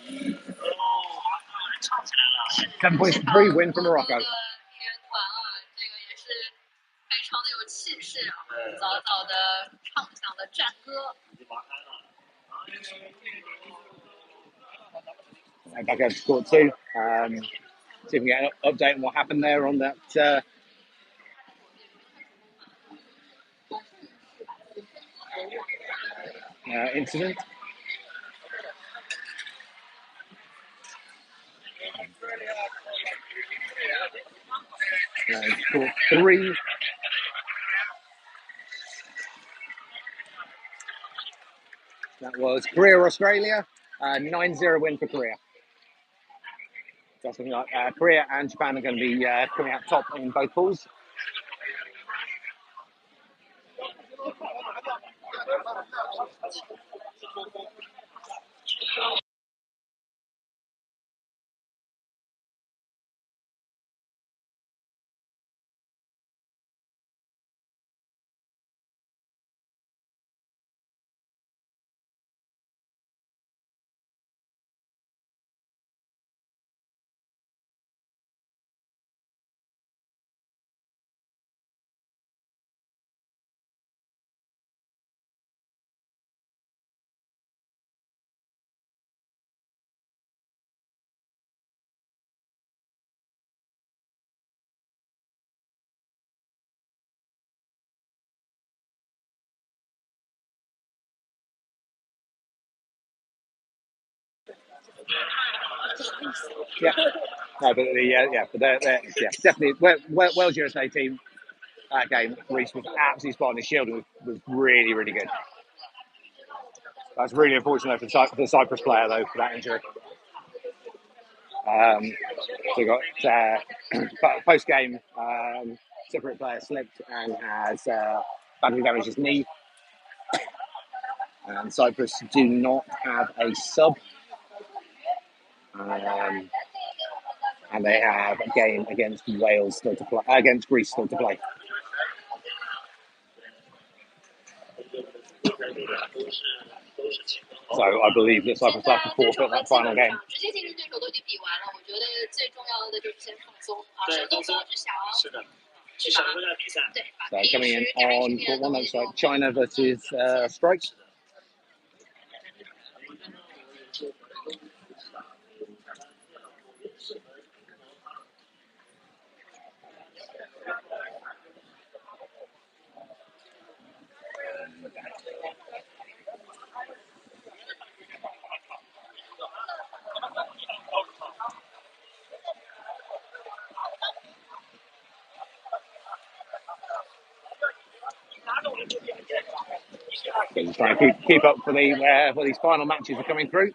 1，哦，唱起来了。 7 points for 3 win for Morocco. 天团啊，这个也是非常的有气势啊，早早的唱响了战歌。 Back over to court 2. See if we can get an update on what happened there on that incident. Court 3. That was Korea-Australia. 9-0 win for Korea. So something like Korea and Japan are going to be coming out top in both pools. Yeah, no, but definitely Wales USA team. That game, Greece was absolutely spot on. His shield was really, really good. That's really unfortunate for the Cyprus player though for that injury. So we got post game. Cypriot player slipped and has badly damaged his knee. And Cyprus do not have a sub. And they have a game against Wales still to play, against Greece still to play. So I believe that Cyprus have to forfeit that final game. So coming in on court 1, looks like China versus Strike. So just trying to keep up for these final matches are coming through.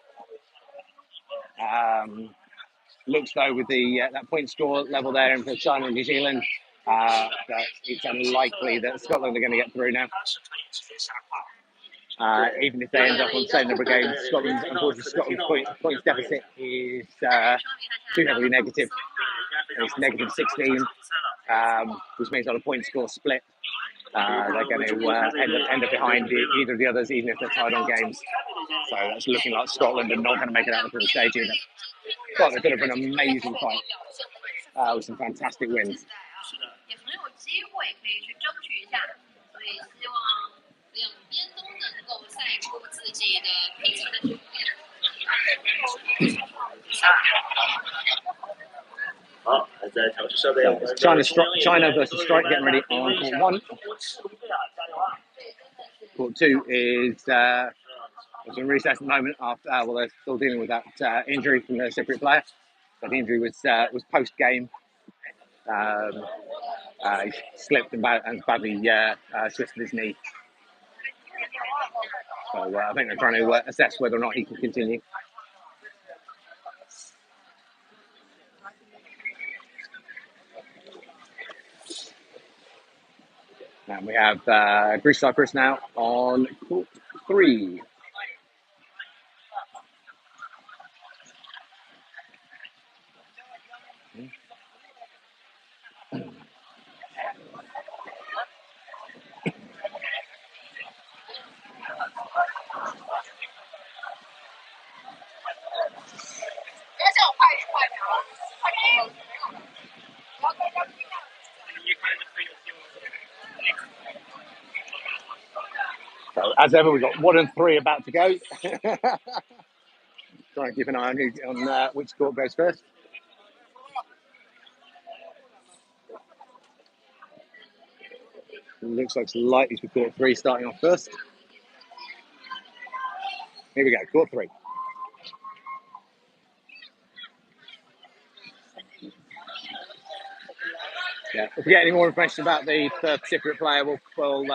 Looks though with the that point score level there in for China and New Zealand, that it's unlikely that Scotland are going to get through now. Even if they end up on the same number of games, Scotland's points deficit is too heavily negative. It's -16, which means on a point score split, they're going to end up behind either of the others, even if they're tied on games. So that's looking like Scotland are not going to make it out of the pool stage either. But it could have been an amazing fight with some fantastic wins. 也很有机会可以去争取一下，所以希望两边都能够赛出自己的平行的局面。好，还在调试设备。 China versus Strike getting ready on court 1. Court 2 is in recess at the moment. After well, they're still dealing with that injury from the Cypriot player. But the injury was post game. He slipped and badly twisted his knee. So I think they're trying to assess whether or not he can continue. And we have Greece Cyprus now on court 3. So as ever, we've got 1 and 3 about to go. Trying to keep an eye on which court goes first. Looks like it's likely to be court 3 starting off first. Here we go, court 3. Yeah, if we get any more information about the third Cypriot player, we'll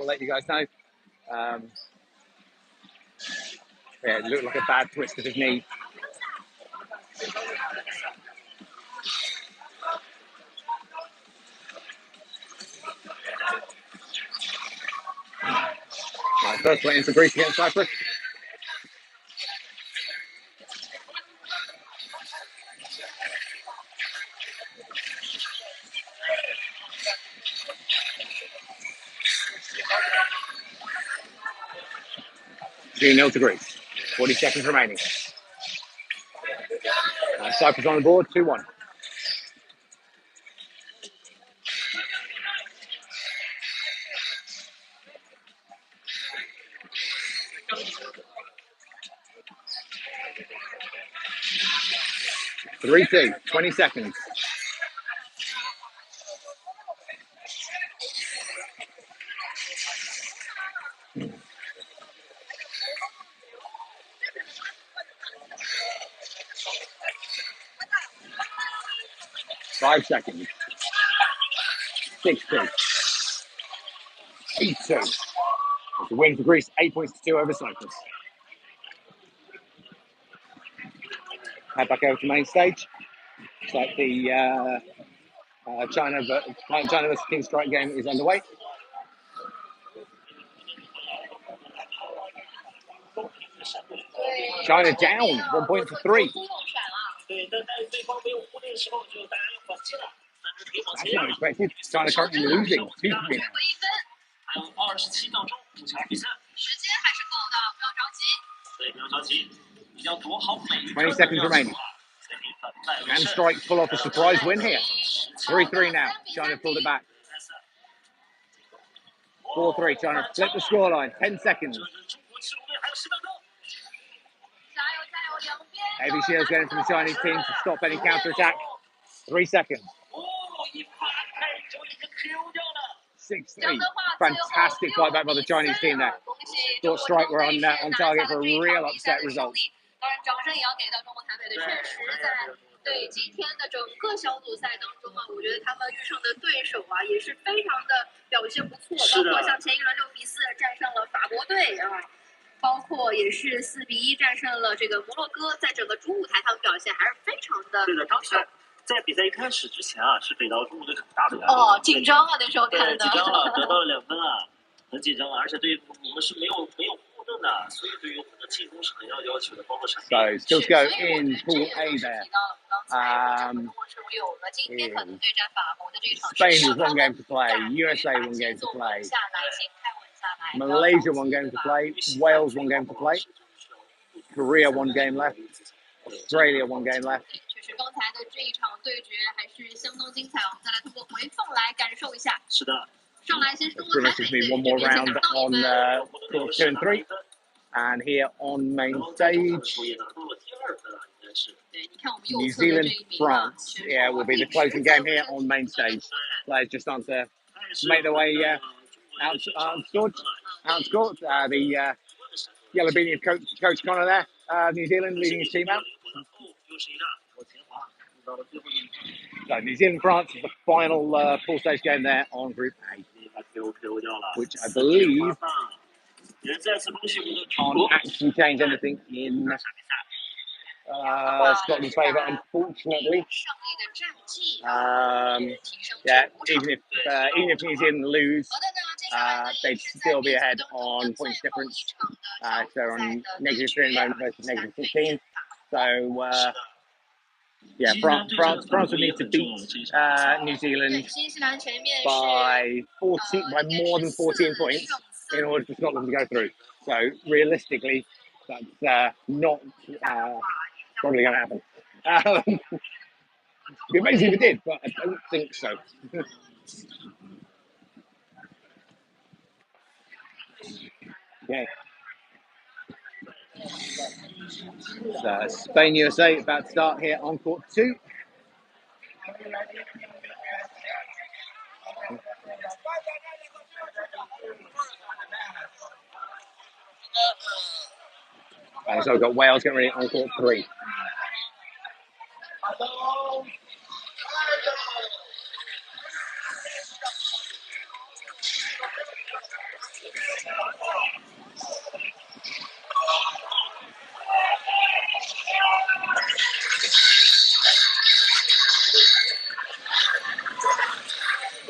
let you guys know. Yeah, it looked like a bad twist of his knee. Right, first point into Greece against Cyprus. Two-0 to Greece. 40 seconds remaining. Cyprus on the board, 2-1. Three-two, 20 seconds. Five seconds. 6-2. 8-2. It's a win for Greece, 8 points to 2 over Cyprus. Head back over to main stage. Looks like the China versus King Strike game is underway. China down 1 point to 3. That's unexpected. China currently losing 2-3 now. 20 seconds remaining. Can Strike pull off a surprise win here? 3-3 now. China pulled it back. 4-3. China flip the scoreline. 10 seconds. Heavy shields getting from the Chinese team to stop any counter-attack. 3 seconds. 6-3. Fantastic fight back by the Chinese team there. Thought Strike were on target for a real upset result. 当然，掌声也要给到中国台北的，确实在对今天的整个小组赛当中啊，我觉得他们遇上的对手啊也是非常的表现不错，包括像前一轮6-4战胜了法国队啊，包括也是4-1战胜了这个摩洛哥，在整个主舞台他们表现还是非常的优秀。在比赛一开始之前啊，是给到中国队很大的压力。哦，紧张啊，那时候看的。紧张了，得到了2分啊，很紧张啊，而且对我们是没有获得的。So still to go in Pool A there. Spain with 1 game to play, USA 1 game to play, Malaysia 1 game to play, Wales 1 game to play, Korea 1 game left, Australia 1 game left. 确实，刚才的这一场对决还是相当精彩。我们再来通过回放来感受一下。是的，上来先说台北队这 one more 边先 round 拿到一 on 分。courts 2 and 3, and here on main stage, 对，你看我们右 New 侧的这 Zealand 一名啊， France, yeah, will be the closing game here on main stage. Players just on to make their way outscored. The yellow beanie of Coach Connor there, New Zealand leading his team out. So New Zealand France is the final full stage game there on Group A, which I believe can't actually change anything in Scotland's favour, unfortunately. Yeah, even if New Zealand lose, they'd still be ahead on points difference. So they're on -3 at the moment versus -16. So yeah, France would need to beat New Zealand by more than 14 points in order for Scotland to go through. So realistically, that's not probably going to happen. It'd be amazing if it did, but I don't think so. Okay. So Spain USA about to start here on court 2. And so we've got Wales getting ready on court 3.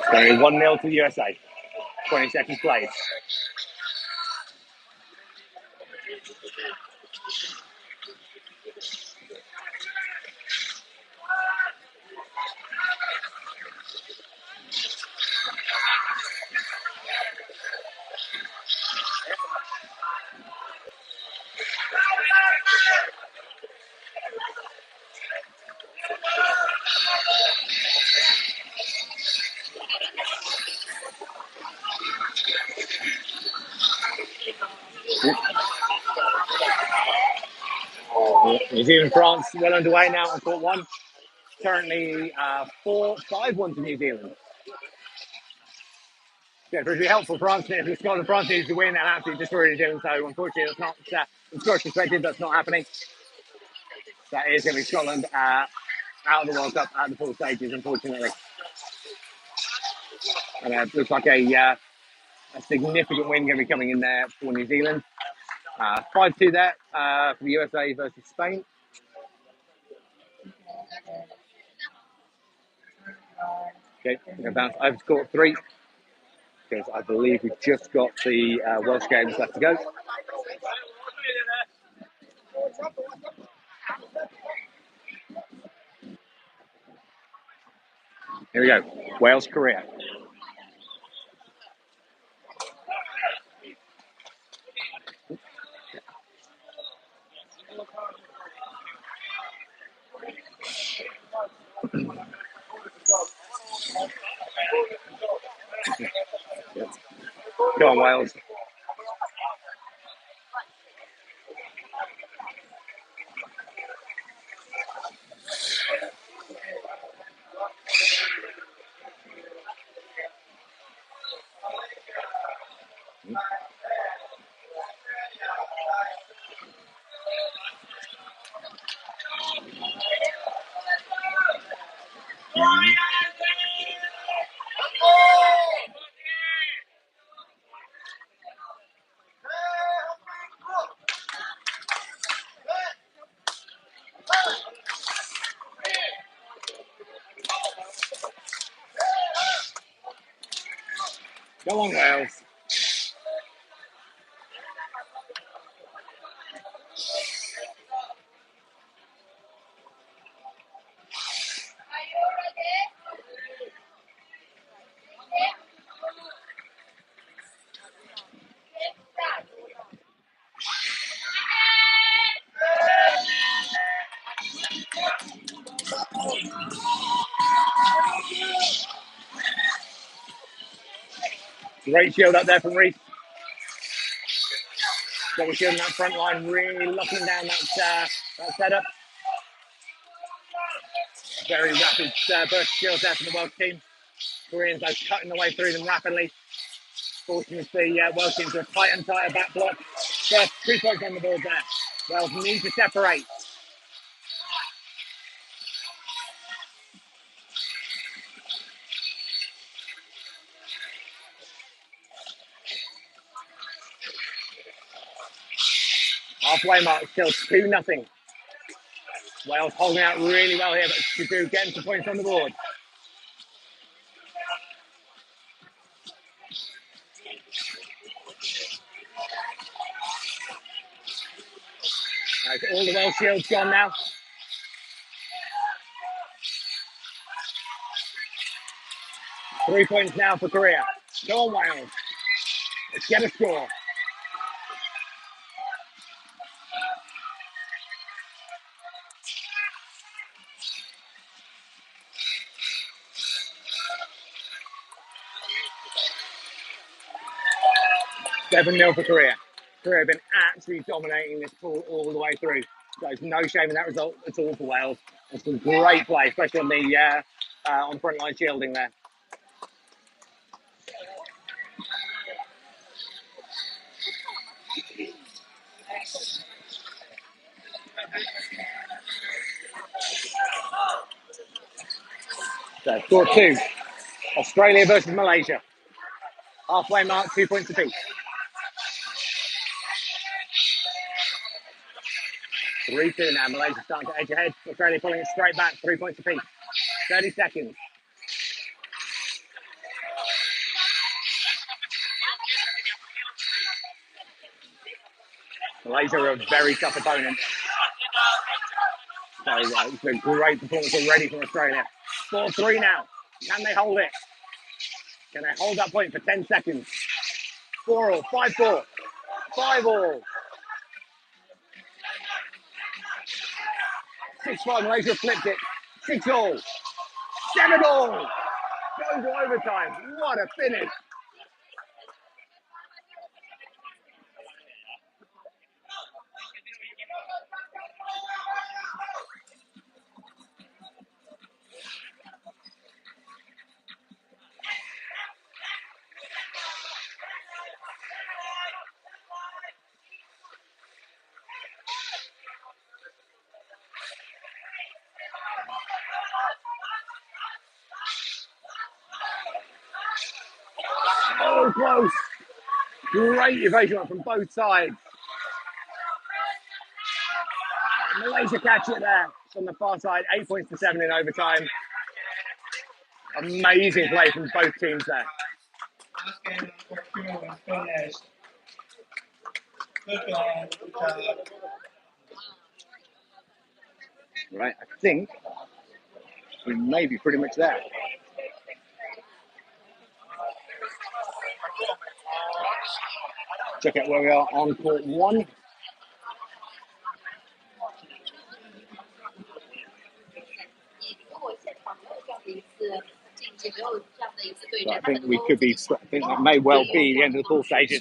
So 1-0 to the USA. 20 seconds played. New Zealand France well underway now on court 1. Currently 5-1 to New Zealand. Yeah, it would be helpful for France if Scotland France needs to win and absolutely destroy New Zealand. So unfortunately, that's not from Scottish perspective. That's not happening. That is going to be Scotland out of the World Cup at the full stages, unfortunately. And it looks like a significant win going to be coming in there for New Zealand. 5-2 there for the USA versus Spain. Okay, we're going to bounce over to court 3 because I believe we've just got the Welsh games left to go. Here we go, Wales, Korea. Go on, Wales. Go on, Wales. Great shield up there from Reese. Double shield in that front line, really locking down that setup. Very rapid burst shields there from the Welsh team. Koreans are cutting the way through them rapidly, forcing the Welsh team to a tight and tighter back block. First 2 points on the board there. Wales need to separate. Halfway mark, still 2-0. Wales holding out really well here, but Shadu getting some points on the board. Right, all the Welsh shields gone now. Three points now for Korea. Go on, Wales. Let's get a score. $7-0 for Korea. Korea have been absolutely dominating this pool all the way through. There's no shame in that result at all for Wales. It's some great play, especially on the on front line shielding there. So score 2. Australia versus Malaysia. Halfway mark, 2 points apiece. 3-2 now. Malaysia starting to edge ahead. Australia pulling it straight back, 3 points apiece. 30 seconds. Malaysia are a very tough opponent. So it's a great performance already from Australia. 4-3 now. Can they hold it? Can they hold that point for 10 seconds? 4-all, 5-4, 5-all. 6-5, Malaysia flipped it. 6-all, 7-all. Goes to overtime. What a finish. Oh, close. Great evasion from both sides. Malaysia catch it there from the far side. 8-7 in overtime. Amazing play from both teams there. Last game number 2 is finished. Good game. Good job. Right, I think we may be pretty much there. Check out where we are on court 1. So I think we could be. I think that may well be the end of the pool stages.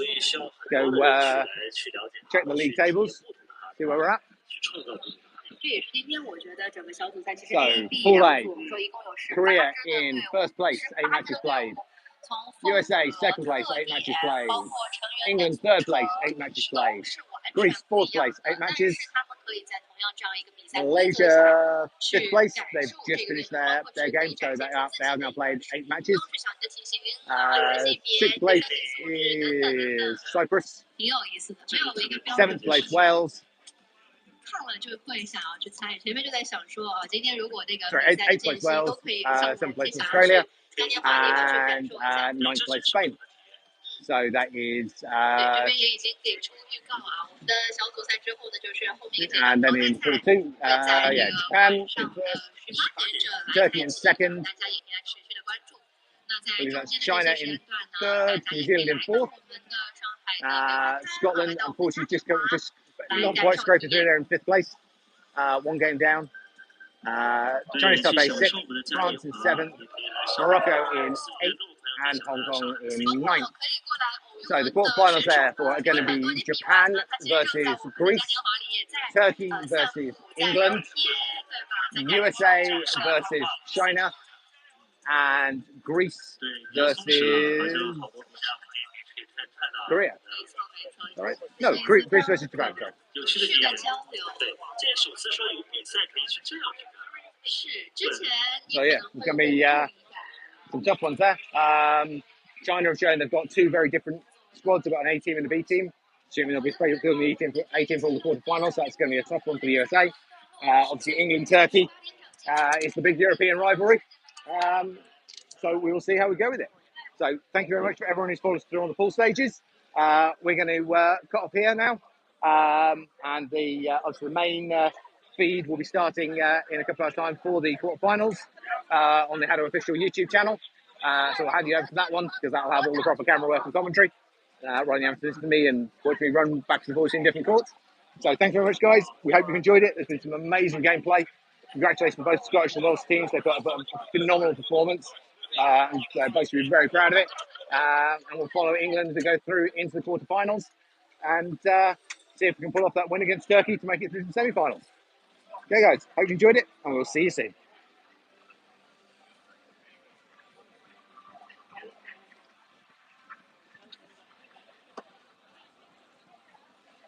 Go check the league tables, see where we're at. So Pool A, Korea in first place, 8 matches played. USA second place, 8 matches played. England third place, 8 matches played. Greece fourth place, 8 matches. Malaysia fifth place, they've just finished their game, so they have now played 8 matches. Sixth place is Cyprus. 7th place Wales. Sorry, 8th place Wales, 7th place Australia, and 9th place Spain. So that is, and then in pool 2, Japan in first, Turkey in second, I believe that's China in third, New Zealand in fourth, Scotland unfortunately just not quite scraping through there in 5th place, 1 game down. Chinese Taipei 6th, France in 7th, Morocco in 8th, and Hong Kong in ninth. So the quarterfinals therefore are going to be Japan versus Greece, Turkey versus England, USA versus China, and Greece versus Korea. All right? No, Greece versus Japan. Sorry. 有趣的体验。对，今年首次说有比赛可以去这样去看。是之前 So yeah, it's going to be some tough ones there. China have shown they've got two very different squads. They've got an A team and a B team. Assuming they'll be doing the A team for all the quarterfinals, so that's going to be a tough one for the USA. Obviously, England Turkey is the big European rivalry. So we will see how we go with it. So thank you very much for everyone who's followed us through on the pool stages. We're going to cut off here now, and obviously the main feed will be starting in a couple of time for the quarterfinals on the HADO official YouTube channel. So I'll hand you over to that one because that'll have all the proper camera work and commentary. Rather than listen to me and watch me run back and forth in different courts. So thank you very much, guys. We hope you've enjoyed it. There's been some amazing gameplay. Congratulations to both Scottish and Welsh teams. They've got a phenomenal performance. And both should be very proud of it. And we'll follow England as we go through into the quarterfinals and see if we can pull off that win against Turkey to make it through the semi-finals. Okay, guys, hope you enjoyed it, and we'll see you soon.